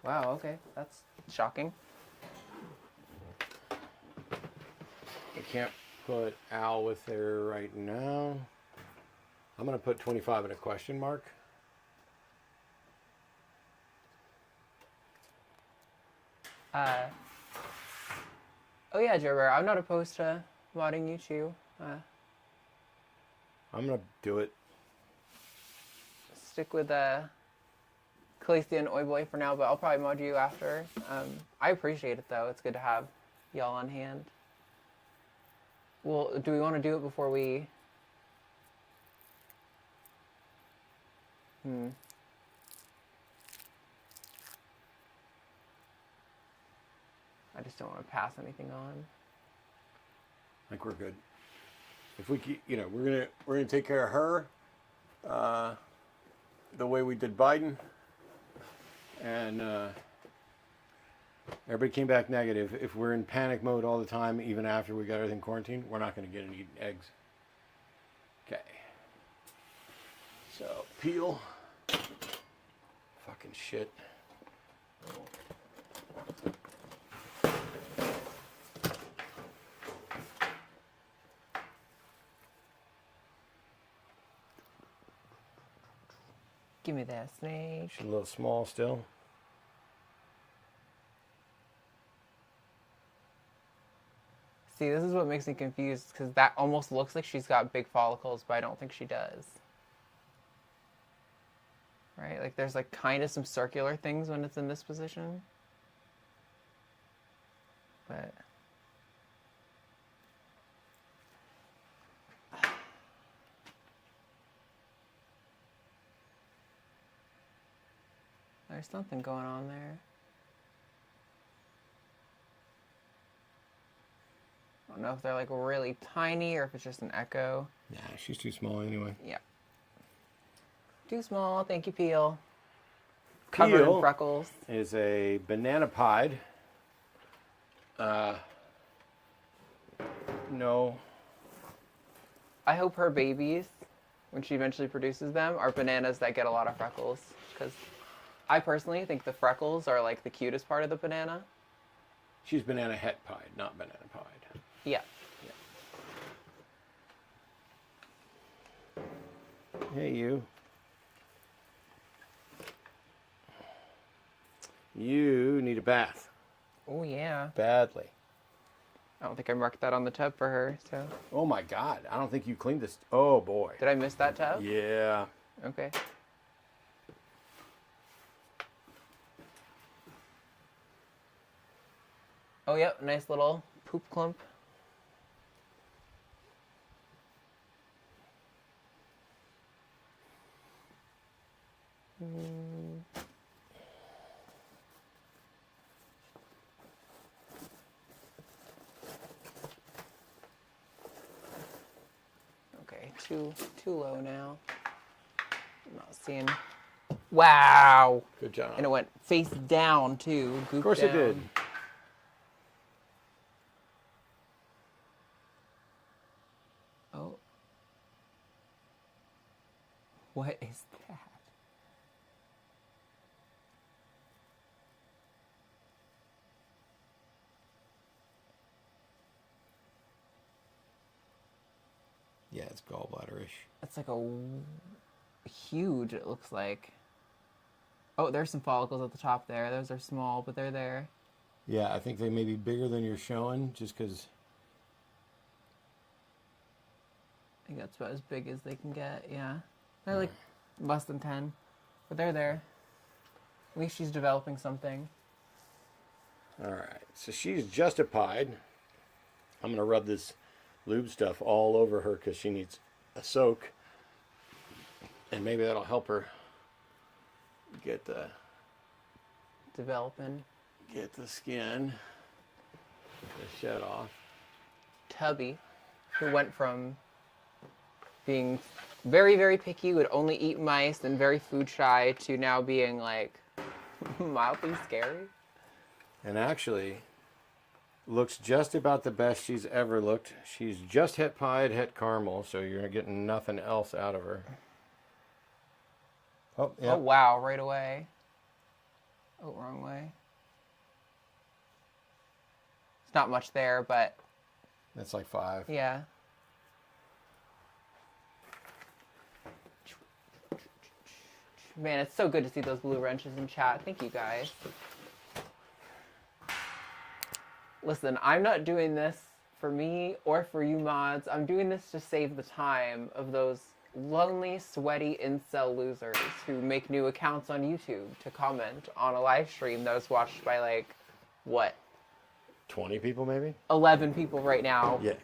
Wow, okay. That's shocking. I can't put Al with there right now. I'm going to put 25 in a question mark. Oh yeah, Joe Bear, I'm not opposed to modding you too. I'm going to do it. Stick with Khaleesi and Oi Boy for now, but I'll probably mod you after. I appreciate it though. It's good to have y'all on hand. Well, do we want to do it before we... I just don't want to pass anything on. I think we're good. If we keep, you know, we're gonna take care of her the way we did Biden, and everybody came back negative. If we're in panic mode all the time, even after we got everything quarantined, we're not going to get any eggs. Okay. So peel. Fucking shit. Give me that snake. She's a little small still. See, this is what makes me confused, because that almost looks like she's got big follicles, but I don't think she does. Right? Like, there's like kind of some circular things when it's in this position. But... there's something going on there. I don't know if they're like really tiny or if it's just an echo. Nah, she's too small anyway. Yeah. Too small. Thank you, Peel. Covered in freckles. Is a banana pied. No. I hope her babies, when she eventually produces them, are bananas that get a lot of freckles. Because I personally think the freckles are like the cutest part of the banana. She's banana het pied, not banana pied. Yeah. Hey, you. You need a bath. Oh, yeah. Badly. I don't think I marked that on the tub for her, so. Oh my God, I don't think you cleaned this. Oh boy. Did I miss that tub? Yeah. Okay. Oh, yep, nice little poop clump. Okay, too low now. I'm not seeing. Wow. Good job. And it went face down too. Of course it did. Oh. What is that? Yeah, it's gallbladder-ish. It's like a huge, it looks like. Oh, there's some follicles at the top there. Those are small, but they're there. Yeah, I think they may be bigger than you're showing, just because. I think that's about as big as they can get, yeah. They're like less than 10, but they're there. At least she's developing something. All right, so she's justified. I'm going to rub this lube stuff all over her because she needs a soak. And maybe that'll help her get the skin, the shed off. Tubby, who went from being very, very picky, would only eat mice and very food shy, to now being like mildly scary. And actually looks just about the best she's ever looked. She's just het pied, het caramel, so you're getting nothing else out of her. Oh, yeah. Oh, wow, right away. Oh, wrong way. It's not much there, but That's like 5. yeah. Man, it's so good to see those blue wrenches in chat. Thank you, guys. Listen, I'm not doing this for me or for you mods. I'm doing this to save the time of those lonely, sweaty incel losers who make new accounts on YouTube to comment on a live stream that was watched by, like, what? 20 people maybe? 11 people right now. Yeah.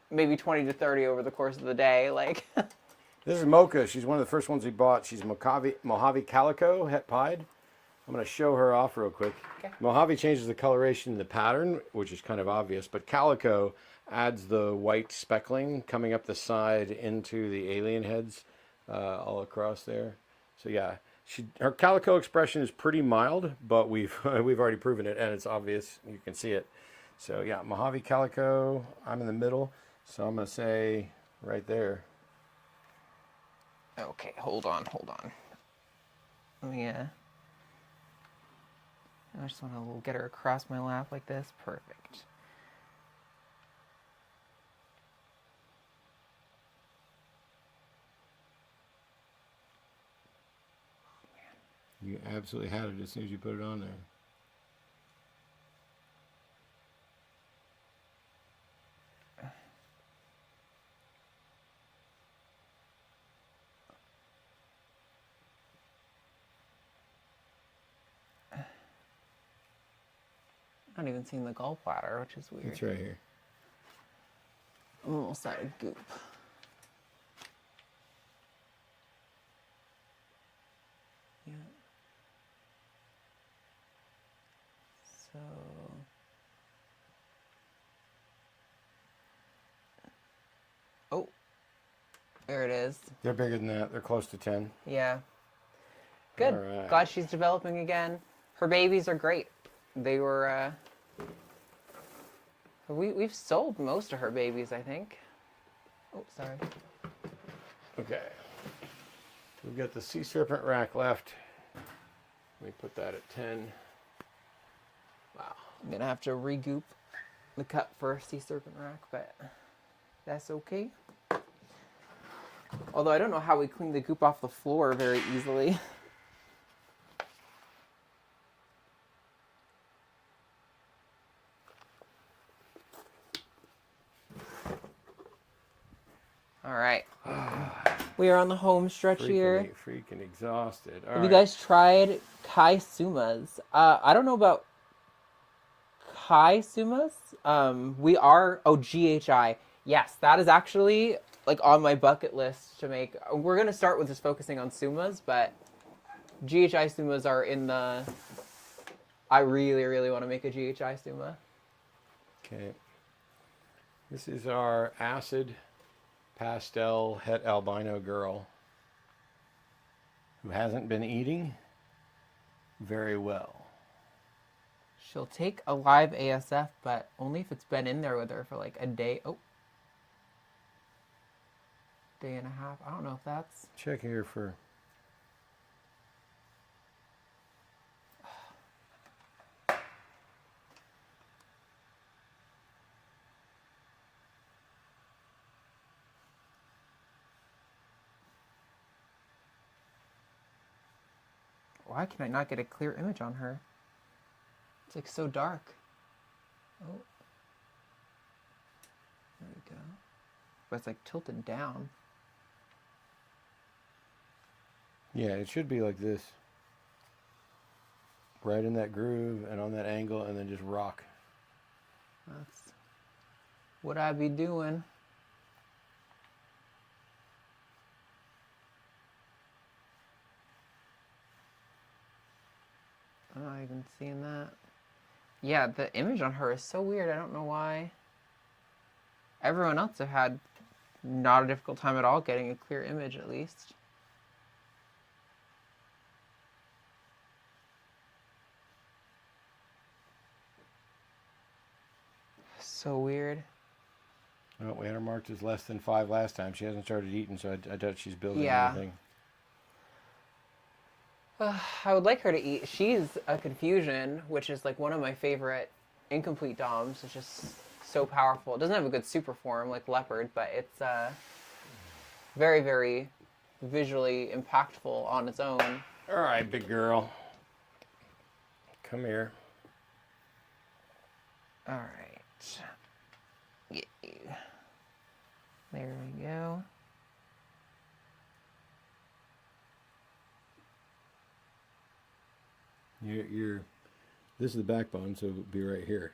Maybe 20 to 30 over the course of the day. Like, This is Mocha. She's one of the first ones we bought. She's Mojave Calico, het pied. I'm going to show her off real quick. Okay. Mojave changes the coloration and the pattern, which is kind of obvious, but Calico adds the white speckling coming up the side into the alien heads all across there. So yeah, her Calico expression is pretty mild, but we've already proven it, and it's obvious. You can see it. So yeah, Mojave Calico, I'm in the middle, so I'm going to say right there. okay, hold on. Oh, yeah. I just want to get her across my lap like this. Perfect. You absolutely had it as soon as you put it on there. Not even seeing the gallbladder, which is weird. It's right here. I'm almost out of goop. Yeah. So. Oh. There it is. They're bigger than that. They're close to 10. Yeah. Good. All right. Glad she's developing again. Her babies are great. They were, we've sold most of her babies, I think. Oh, sorry. Okay. We've got the sea serpent rack left. Let me put that at 10. Wow. I'm gonna have to regoop the cup for sea serpent rack, but that's okay. Although I don't know how we clean the goop off the floor very easily. All right. We are on the home stretch here. Freaking exhausted. Have you guys tried Kai Sumas? I don't know about Kai Sumas. We are, GHI. Yes, that is actually like on my bucket list to make. We're going to start with just focusing on Sumas, but GHI Sumas are in the, I really, really want to make a GHI Suma. Okay. This is our acid pastel het albino girl who hasn't been eating very well. She'll take a live ASF, but only if it's been in there with her for like a day. Oh. Day and a half. I don't know if that's... Check here for... Why can I not get a clear image on her? It's like so dark. Oh. There we go. But it's like tilted down. Yeah, it should be like this. Right in that groove and on that angle and then just rock. That's what I be doing. I'm not even seeing that. Yeah, the image on her is so weird. I don't know why. Everyone else have had not a difficult time at all getting a clear image, at least. So weird. Well, we had her marked as less than 5 last time. She hasn't started eating, so I doubt she's building anything. I would like her to eat. She's a confusion, which is like one of my favorite incomplete DOMs. It's just so powerful. It doesn't have a good super form like Leopard, but it's very, very visually impactful on its own. All right, big girl. Come here. All right. Get you. There we go. This is the backbone, so it'll be right here.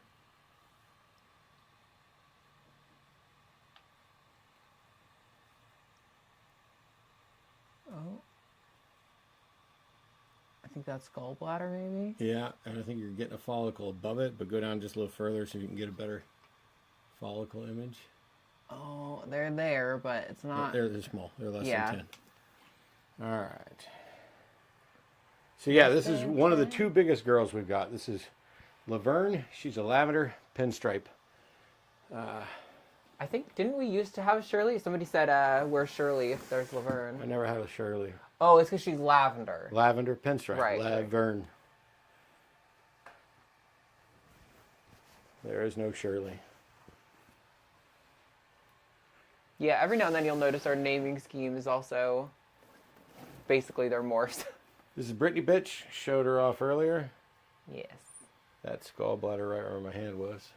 Oh. I think that's gallbladder, maybe? Yeah, and I think you're getting a follicle above it, but go down just a little further so you can get a better follicle image. Oh, they're there, but it's not... They're small. They're less Yeah. than 10. All right. So yeah, this is one of the 2 biggest girls we've got. This is Laverne. She's a lavender pinstripe. I think, didn't we used to have Shirley? Somebody said, where's Shirley if there's Laverne? I never had a Shirley. Oh, it's because she's lavender. Lavender pinstripe. Right. Laverne. There is no Shirley. Yeah, every now and then you'll notice our naming scheme is also basically their morphs. This is Brittany Bitch. Showed her off earlier. Yes. That's gallbladder right where my hand was.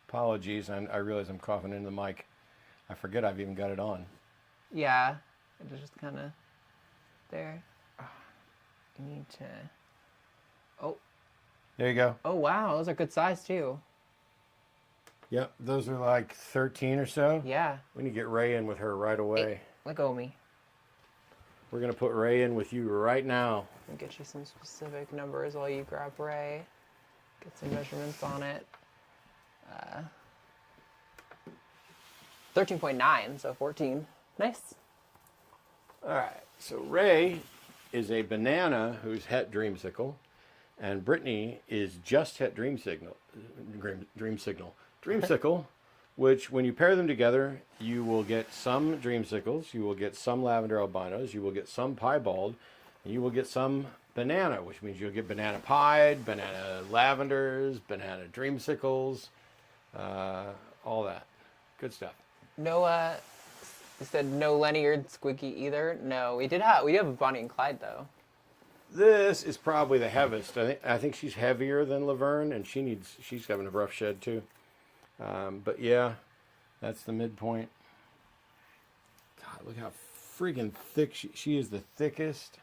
Apologies, I realize I'm coughing into the mic. I forget I've even got it on. Yeah, it was just kind of there. Oh, you need to... Oh. There you go. Oh, wow, those are good size, too. Yep, those are like 13 or so. Yeah. We need to get Ray in with her right away. Hey, let go of me. We're going to put Ray in with you right now. I'll get you some specific numbers while you grab Ray. Get some measurements on it. 13.9, so 14. Nice. All right. So Ray is a banana who's het dreamsicle, and Brittany is just het dreamsicle, which when you pair them together, you will get some dreamsicles, you will get some lavender albinos, you will get some piebald, and you will get some banana, which means you'll get banana pied, banana lavenders, banana dreamsicles, all that good stuff. No, you said no Leonard Squiggy either. No, we have a Bonnie and Clyde though. This is probably the heaviest. I think she's heavier than Laverne, and she's having a rough shed too. But yeah, that's the midpoint. God, look how freaking thick she is. The thickest.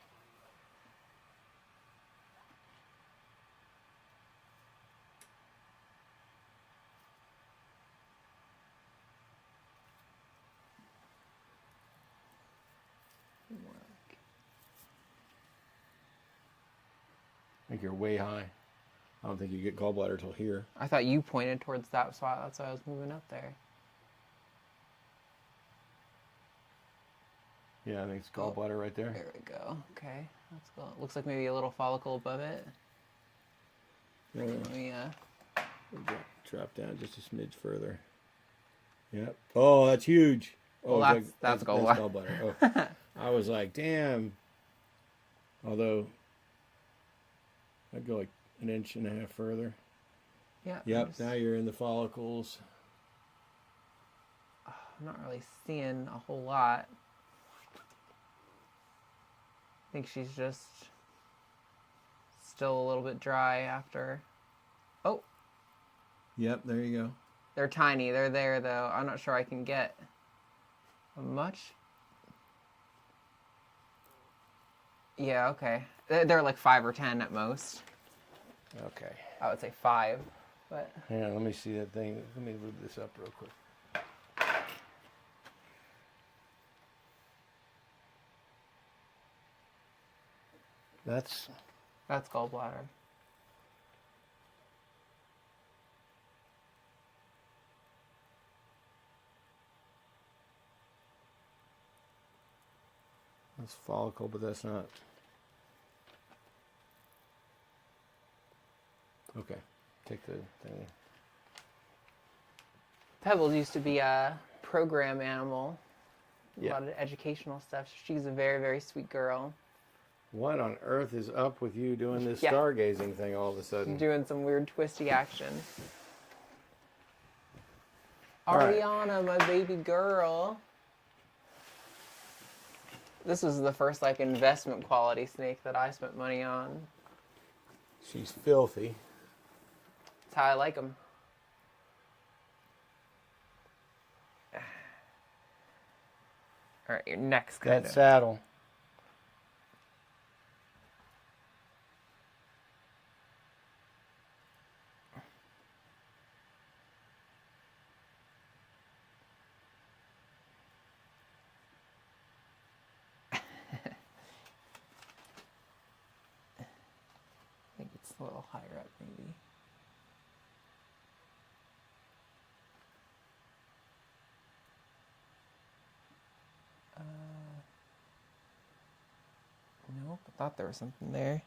I think you're way high. I don't think you get gallbladder till here. I thought you pointed towards that spot. That's why I was moving up there. Yeah, I think it's gallbladder right there. There we go. Okay, that's cool. It looks like maybe a little follicle above it. Yeah. Let me, Drop down just a smidge further. Yep. Oh, that's huge. Oh, well, that's gallbladder. Oh, I was like, damn. Although, I'd go like an inch and a half further. Yeah. Yep. Now you're in the follicles. I'm not really seeing a whole lot. I think she's just still a little bit dry after. Oh. Yep. There you go. They're tiny. They're there though. I'm not sure I can get much. Yeah. Okay. They're like 5 or 10 at most. Okay. I would say 5, but. Hang on, let me see that thing. Let me move this up real quick. That's gallbladder. That's follicle, but that's not. Okay, take the thing. Pebbles used to be a program animal. A Yeah. lot of educational stuff. She's a very, very sweet girl. What on earth is up with you doing this Yeah. stargazing thing all of a sudden? Doing some weird twisty action. All right. Ariana, my baby girl. This was the first like investment quality snake that I spent money on. She's filthy. That's how I like them. All right, your next kind That of. saddle. I think it's a little higher up, maybe. Nope, I thought there was something there.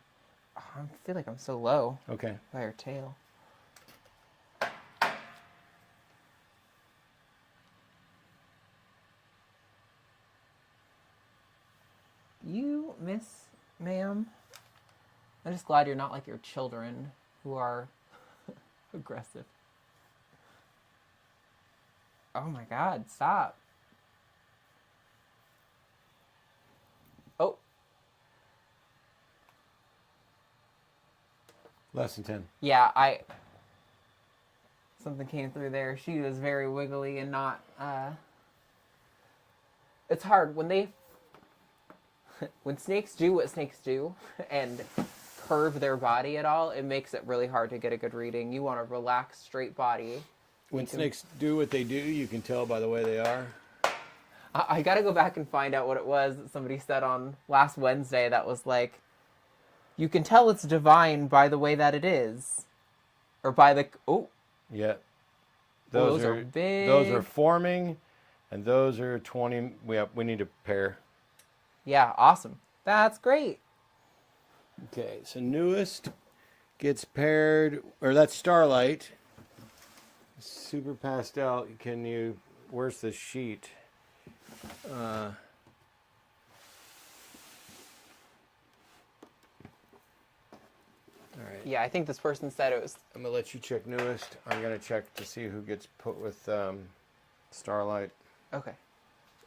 Oh, I feel like I'm so low Okay. by her tail. You, miss, ma'am? I'm just glad you're not like your children who are aggressive. Oh my god, stop. Oh. Less than 10. Yeah, something came through there. She was very wiggly and not, it's hard when when snakes do what snakes do and curve their body at all, it makes it really hard to get a good reading. You want a relaxed, straight body. When snakes do what they do, you can tell by the way they are. I gotta go back and find out what it was that somebody said on last Wednesday that was like, you can tell it's divine by the way that it is. Or by the... Oh. Yeah. Those are big. Those are forming, And those are 20. We need a pair. Yeah, awesome. That's great. Okay, so newest gets paired, or that's Starlight. Super pastel. Where's the sheet? All right. Yeah, I think this person said it was. I'm gonna let you check newest. I'm gonna check to see who gets put with Starlight. Okay.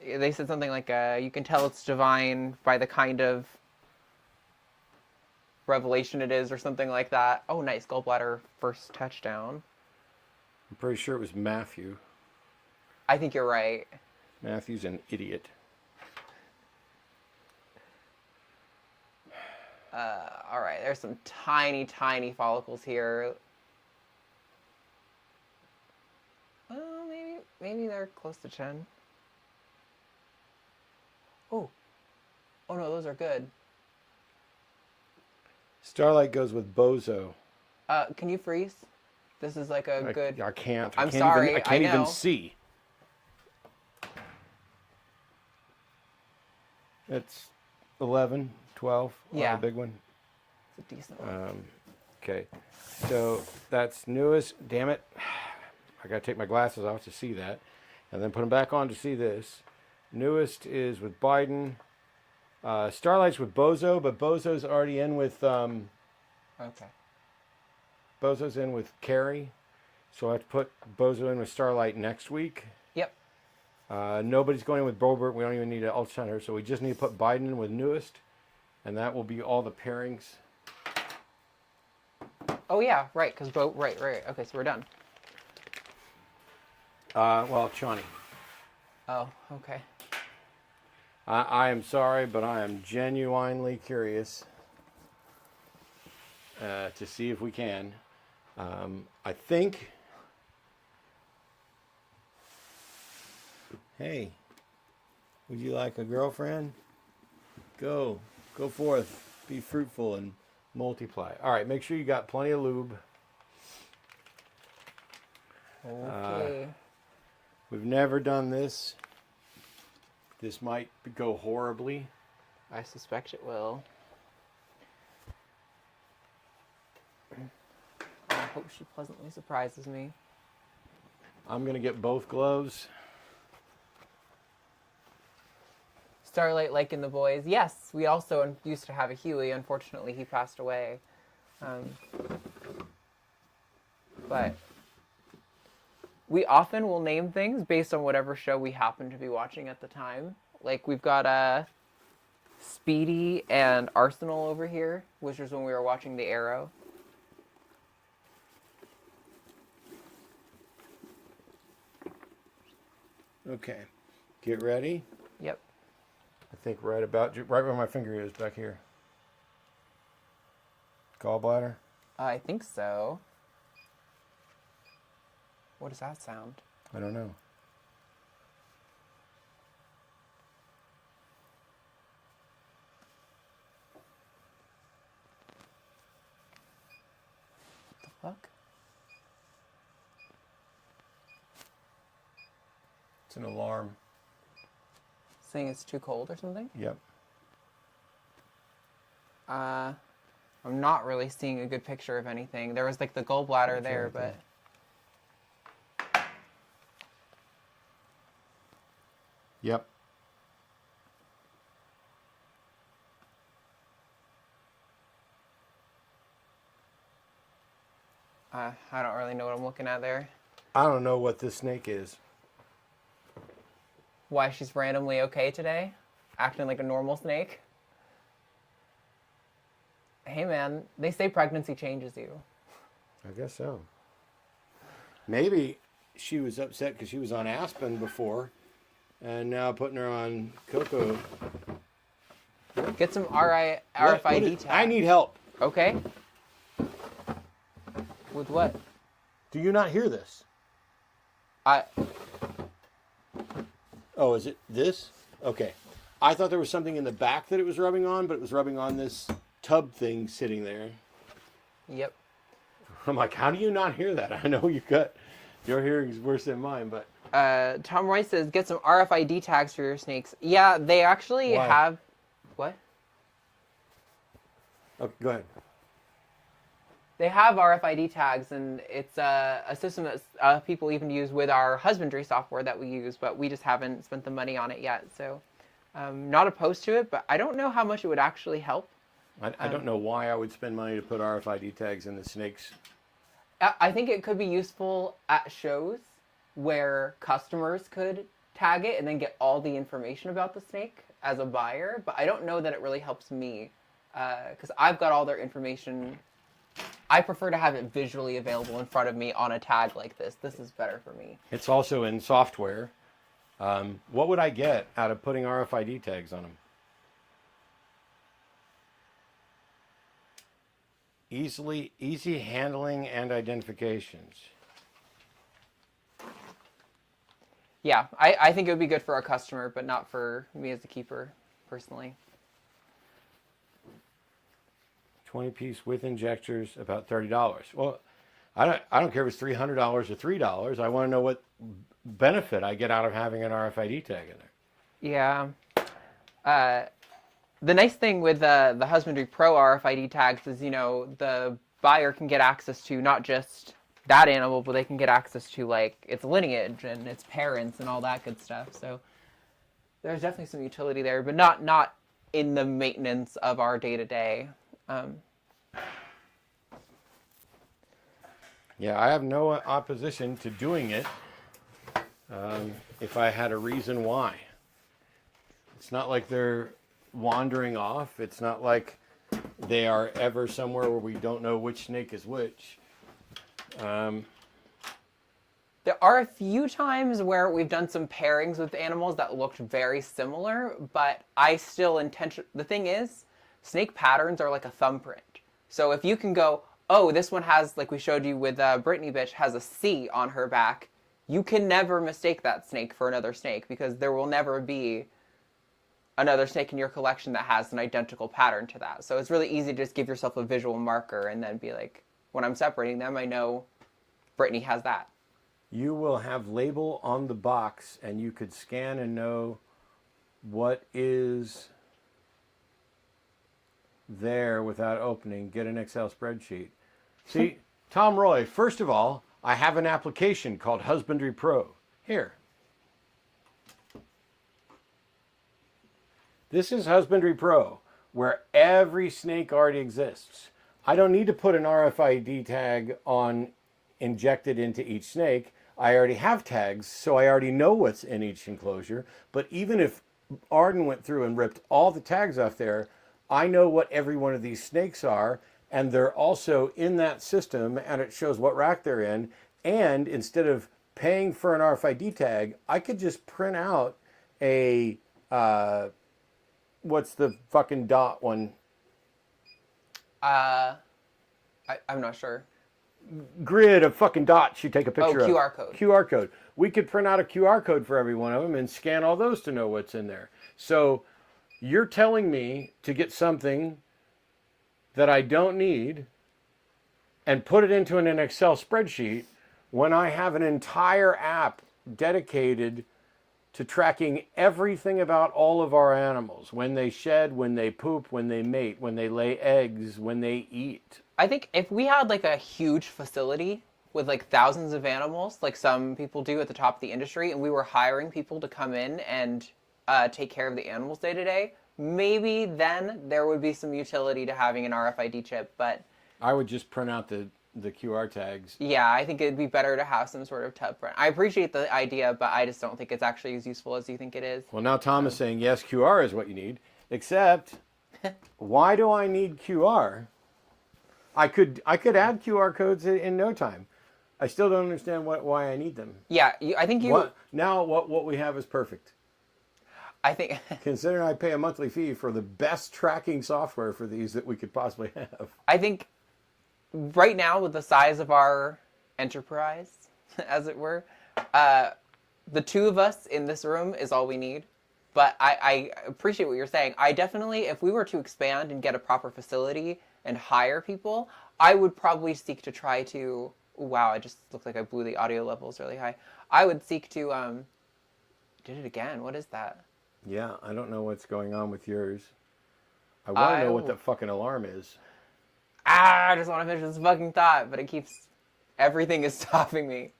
They said something like, you can tell it's divine by the kind of revelation it is, or something like that. Oh, nice. Gallbladder first touchdown. I'm pretty sure it was Matthew. I think you're right. Matthew's an idiot. All right, there's some tiny, tiny follicles here. Maybe they're close to 10. Oh no, those are good. Starlight goes with Bozo. Can you freeze? This is like a good. I can't. I'm sorry. I can't even know. see. It's 11, 12. Yeah. The big one. It's a decent one. Okay. So that's newest. Damn it. I got to take my glasses off to see that. And then put them back on to see this. Newest is with Biden. Starlight's with Bozo, but Bozo's already in with... Okay. Bozo's in with Carrie. So I have to put Bozo in with Starlight next week. Yep. Nobody's going in with Bobert. We don't even need an ultrasound here. So we just need to put Biden in with newest. And that will be all the pairings. Oh yeah, right. Because right. Okay, so we're done. Well, Chani. Oh, okay. I am sorry, but I am genuinely curious to see if we can. I think. Hey, would you like a girlfriend? Go forth, be fruitful and multiply. All right, make sure you got plenty of lube. Okay. We've never done this. This might go horribly. I suspect it will. I hope she pleasantly surprises me. I'm going to get both gloves. Starlight liking the boys. Yes, we also used to have a Huey. Unfortunately, he passed away. But we often will name things based on whatever show we happen to be watching at the time. Like we've got Speedy and Arsenal over here, which was when we were watching The Arrow. Okay, get ready. Yep. I think right where my finger is back here. Gallbladder. I think so. What does that sound? I don't know. What the fuck? It's an alarm. Saying it's too cold or something? Yep. I'm not really seeing a good picture of anything. There was like the gallbladder Okay, there, okay. but... Yep. I don't really know what I'm looking at there. I don't know what this snake is. Why she's randomly okay today? Acting like a normal snake? Hey man, they say pregnancy changes you. I guess so. Maybe she was upset because she was on Aspen before, and now putting her on Cocoa. Get some What RFID is- tag. I need help. Okay. With what? Do you not hear this? Oh, is it this? Okay. I thought there was something in the back that it was rubbing on, but it was rubbing on this tub thing sitting there. Yep. I'm like, how do you not hear that? I know your hearing is worse than mine, but Tom Roy says, get some RFID tags for your snakes. Yeah, they actually Why? have... What? Oh, go ahead. They have RFID tags, and it's a system that people even use with our husbandry software that we use, but we just haven't spent the money on it yet. So not opposed to it, but I don't know how much it would actually help. I don't know why I would spend money to put RFID tags in the snakes. I think it could be useful at shows where customers could tag it and then get all the information about the snake as a buyer, but I don't know that it really helps me because I've got all their information. I prefer to have it visually available in front of me on a tag like this. This is better for me. It's also in software. What would I get out of putting RFID tags on them? Easy handling and identifications. Yeah, I think it would be good for a customer, but not for me as a keeper, personally. 20-piece with injectors, about $30. Well, I don't care if it's $300 or $3. I want to know what benefit I get out of having an RFID tag in there. Yeah. The nice thing with the Husbandry Pro RFID tags is, the buyer can get access to not just that animal, but they can get access to, like, its lineage and its parents and all that good stuff. So there's definitely some utility there, but not in the maintenance of our day-to-day. Yeah, I have no opposition to doing it if I had a reason why. It's not like they're wandering off. It's not like they are ever somewhere where we don't know which snake is which. There are a few times where we've done some pairings with animals that looked very similar, but I still the thing is, snake patterns are like a thumbprint. So if you can go, oh, this one has, like we showed you with Brittany Bitch, has a C on her back, you can never mistake that snake for another snake because there will never be another snake in your collection that has an identical pattern to that. So it's really easy to just give yourself a visual marker and then be like, when I'm separating them, I know Brittany has that. You will have label on the box and you could scan and know what is there without opening. Get an Excel spreadsheet. See, Tom Roy, first of all, I have an application called Husbandry Pro. Here. This is Husbandry Pro, where every snake already exists. I don't need to put an RFID tag on injected into each snake. I already have tags, so I already know what's in each enclosure. But even if Arden went through and ripped all the tags off there, I know what every one of these snakes are, and they're also in that system, and it shows what rack they're in. And instead of paying for an RFID tag, I could just print out a, what's the fucking dot one? I'm not sure. Grid of fucking dots you take a picture of. QR code. QR code. We could print out a QR code for every one of them and scan all those to know what's in there. So you're telling me to get something that I don't need and put it into an Excel spreadsheet when I have an entire app dedicated to tracking everything about all of our animals. When they shed, when they poop, when they mate, when they lay eggs, when they eat. I think if we had like a huge facility with like thousands of animals, like some people do at the top of the industry, and we were hiring people to come in and take care of the animals day to day, maybe then there would be some utility to having an RFID chip. But I would just print out the QR tags. Yeah, I think it'd be better to have some sort of tub print. I appreciate the idea, but I just don't think it's actually as useful as you think it is. Well, now Tom is saying, yes, QR is what you need. Except, why do I need QR? I could add QR codes in no time. I still don't understand why I need them. Yeah, I think you... Now what we have is perfect. I think... Considering I pay a monthly fee for the best tracking software for these that we could possibly have. I think right now, with the size of our enterprise, as it were, the two of us in this room is all we need. But I appreciate what you're saying. I definitely, if we were to expand and get a proper facility and hire people, I would probably seek to try to wow, I just looked like I blew the audio levels really high. I would seek to, did it again. What is that? Yeah, I don't know what's going on with yours. I want to I know what the fucking alarm is. I just want to finish this fucking thought, but everything is stopping me.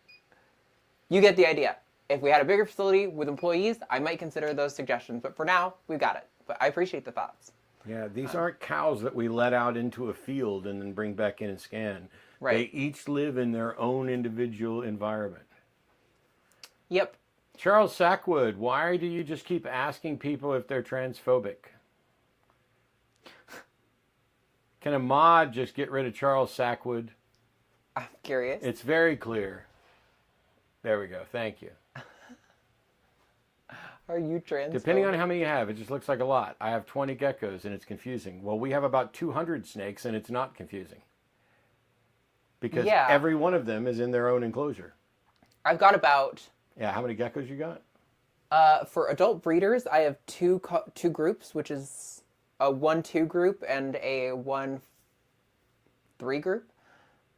You get the idea. If we had a bigger facility with employees, I might consider those suggestions. But for now, we've got it. But I appreciate the thoughts. Yeah, these aren't cows that we let out into a field and then bring back in and scan. Right. They each live in their own individual environment. Yep. Charles Sackwood, why do you just keep asking people if they're transphobic? Can a mod just get rid of Charles Sackwood? I'm curious. It's very clear. There we go. Thank you. Are you trans? Depending on how many you have, it just looks like a lot. I have 20 geckos and it's confusing. Well, we have about 200 snakes and it's not confusing. Because every one of them is in their own enclosure. I've got about... Yeah, how many geckos you got? For adult breeders, I have two groups, which is a 1-2 group and a 1-3 group.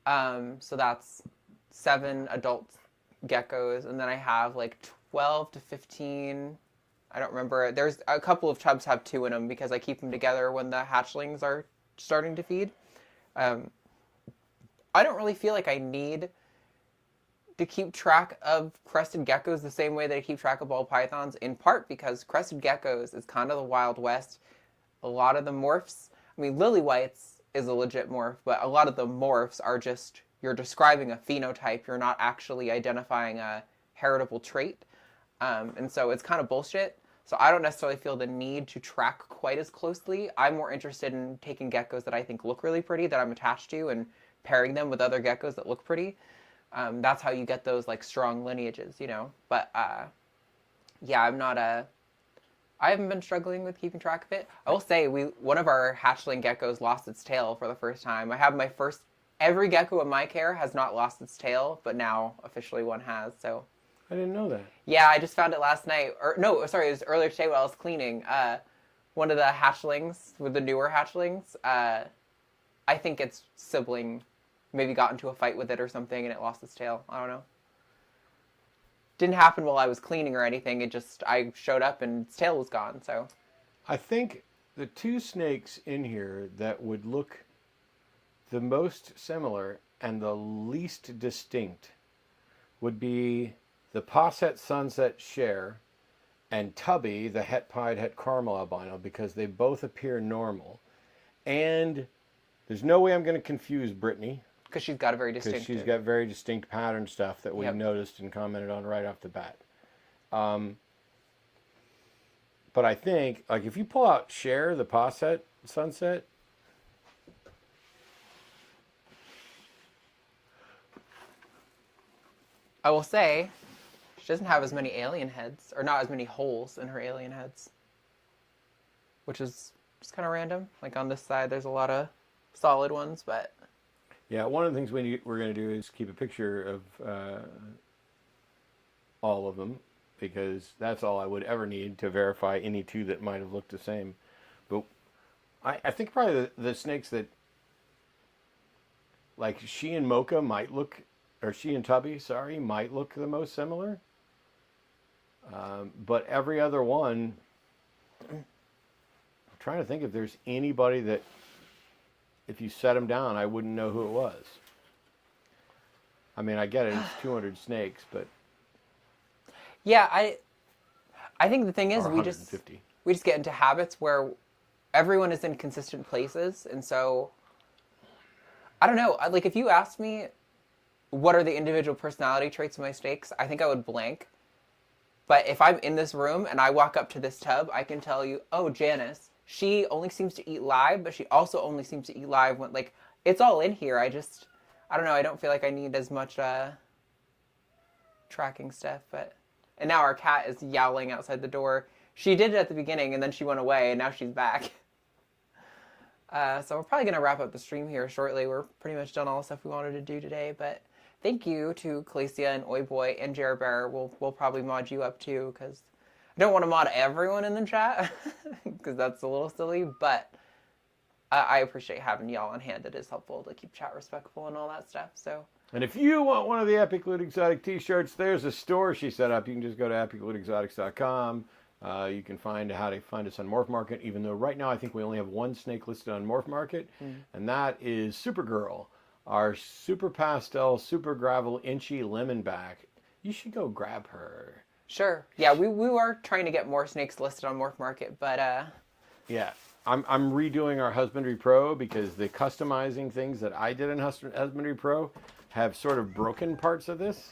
So that's 7 adult geckos, and then I have like 12 to 15. I don't remember. There's a couple of tubs have 2 in them because I keep them together when the hatchlings are starting to feed. I don't really feel like I need to keep track of crested geckos the same way that I keep track of ball pythons, in part because crested geckos is kind of the Wild West. A lot of the morphs, I mean, lily whites is a legit morph, but a lot of the morphs are just, you're describing a phenotype, you're not actually identifying a heritable trait. And so it's kind of bullshit. So I don't necessarily feel the need to track quite as closely. I'm more interested in taking geckos that I think look really pretty, that I'm attached to, and pairing them with other geckos that look pretty. That's how you get those like strong lineages, you know. But yeah, I haven't been struggling with keeping track of it. I will say one of our hatchling geckos lost its tail for the first time. I have every gecko in my care has not lost its tail, but now officially one has. So I didn't know that. yeah, I just found it last night. Or no, sorry, it was earlier today while I was cleaning. One of the hatchlings, with the newer hatchlings, I think its sibling maybe got into a fight with it or something and it lost its tail. I don't know. Didn't happen while I was cleaning or anything. I showed up and its tail was gone, so. I think the 2 snakes in here that would look the most similar and the least distinct would be the Posset Sunset Share and Tubby, the Het Pied Het Caramel albino, because they both appear normal. And there's no way I'm going to confuse Brittany. Because she's got a very distinct... Because she's got very distinct pattern stuff that we noticed and commented on right off the bat. But I think, like, if you pull out Cher, the Posset Sunset, I will say, she doesn't have as many alien heads, or not as many holes in her alien heads. Which is just kind of random. Like, on this side, there's a lot of solid ones, but... Yeah, one of the things we're going to do is keep a picture of all of them, because that's all I would ever need to verify any 2 that might have looked the same. But I think probably the snakes that, like she and Mocha might look, or she and Tubby, sorry, might look the most similar. But every other one, I'm trying to think if there's anybody that, if you set them down, I wouldn't know who it was. I mean, I get it, it's 200 snakes, but... Yeah, I think the thing is we just get into habits where everyone is in consistent places, and so... I don't know, like if you asked me what are the individual personality traits of my snakes, I think I would blank. But if I'm in this room and I walk up to this tub, I can tell you, oh, Janice, she only seems to eat live, but she also only seems to eat live when, like, it's all in here. I don't know, I don't feel like I need as much tracking stuff, but... And now our cat is yowling outside the door. She did it at the beginning, and then she went away, and now she's back. So we're probably going to wrap up the stream here shortly. We're pretty much done all the stuff we wanted to do today, but thank you to Calacia and Oi Boy and Jer Bear. We'll probably mod you up too, because I don't want to mod everyone in the chat, because that's a little silly, but I appreciate having y'all on hand. It is helpful to keep chat respectful and all that stuff, so... And if you want one of the Epic Loot Exotic t-shirts, there's a store she set up. You can just go to epiclootexotics.com. You can find how to find us on Morph Market, even though right now I think we only have one snake listed on Morph Market, and that is Supergirl, our super pastel, super gravel, inchy lemonback. You should go grab her. Sure. Yeah, we are trying to get more snakes listed on Morph Market, but Yeah. I'm redoing our Husbandry Pro because the customizing things that I did in Husbandry Pro have sort of broken parts of this.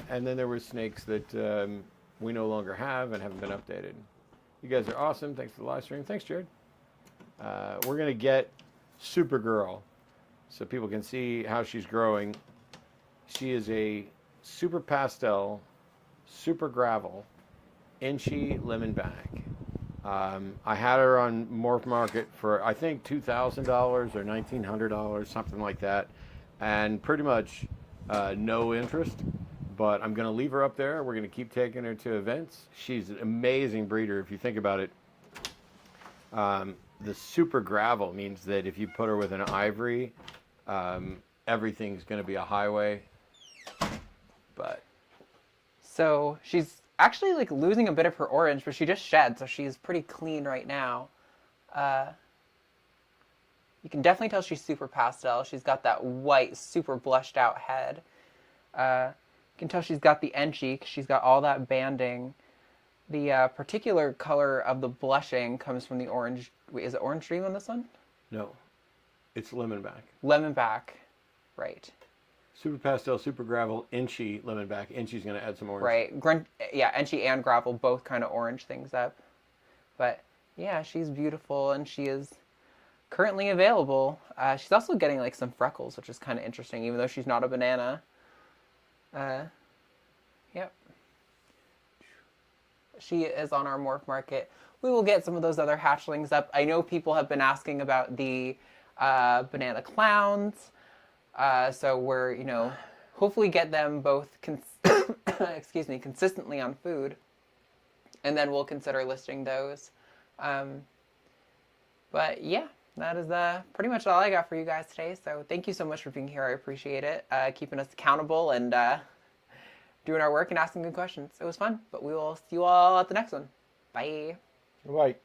And then there were snakes that we no longer have and haven't been updated. You guys are awesome. Thanks for the live stream. Thanks, Jared. We're going to get Supergirl so people can see how she's growing. She is a super pastel, super gravel, inchy lemonback. I had her on Morph Market for, I think, $2,000 or $1,900, something like that. And pretty much no interest. But I'm going to leave her up there. We're going to keep taking her to events. She's an amazing breeder if you think about it. The super gravel means that if you put her with an ivory, everything's going to be a highway. But so she's actually like losing a bit of her orange, but she just shed, so she's pretty clean right now. You can definitely tell she's super pastel. She's got that white, super blushed out head. You can tell she's got the enchy because she's got all that banding. The particular color of the blushing comes from the orange. Wait, is it orange dream on this one? no, it's lemonback. Lemonback, right. Super pastel, super gravel, inchy lemonback. Inchy's going to add some orange. Right. Yeah, enchy and gravel both kind of orange things up. But yeah, she's beautiful and she is currently available. She's also getting like some freckles, which is kind of interesting, even though she's not a banana. Yep. She is on our Morph Market. We will get some of those other hatchlings up. I know people have been asking about the banana clowns. So we're, hopefully get them both, consistently on food. And then we'll consider listing those. But yeah, that is pretty much all I got for you guys today. So thank you so much for being here. I appreciate it. Keeping us accountable and doing our work and asking good questions. It was fun, but we will see you all at the next one. Bye. Right.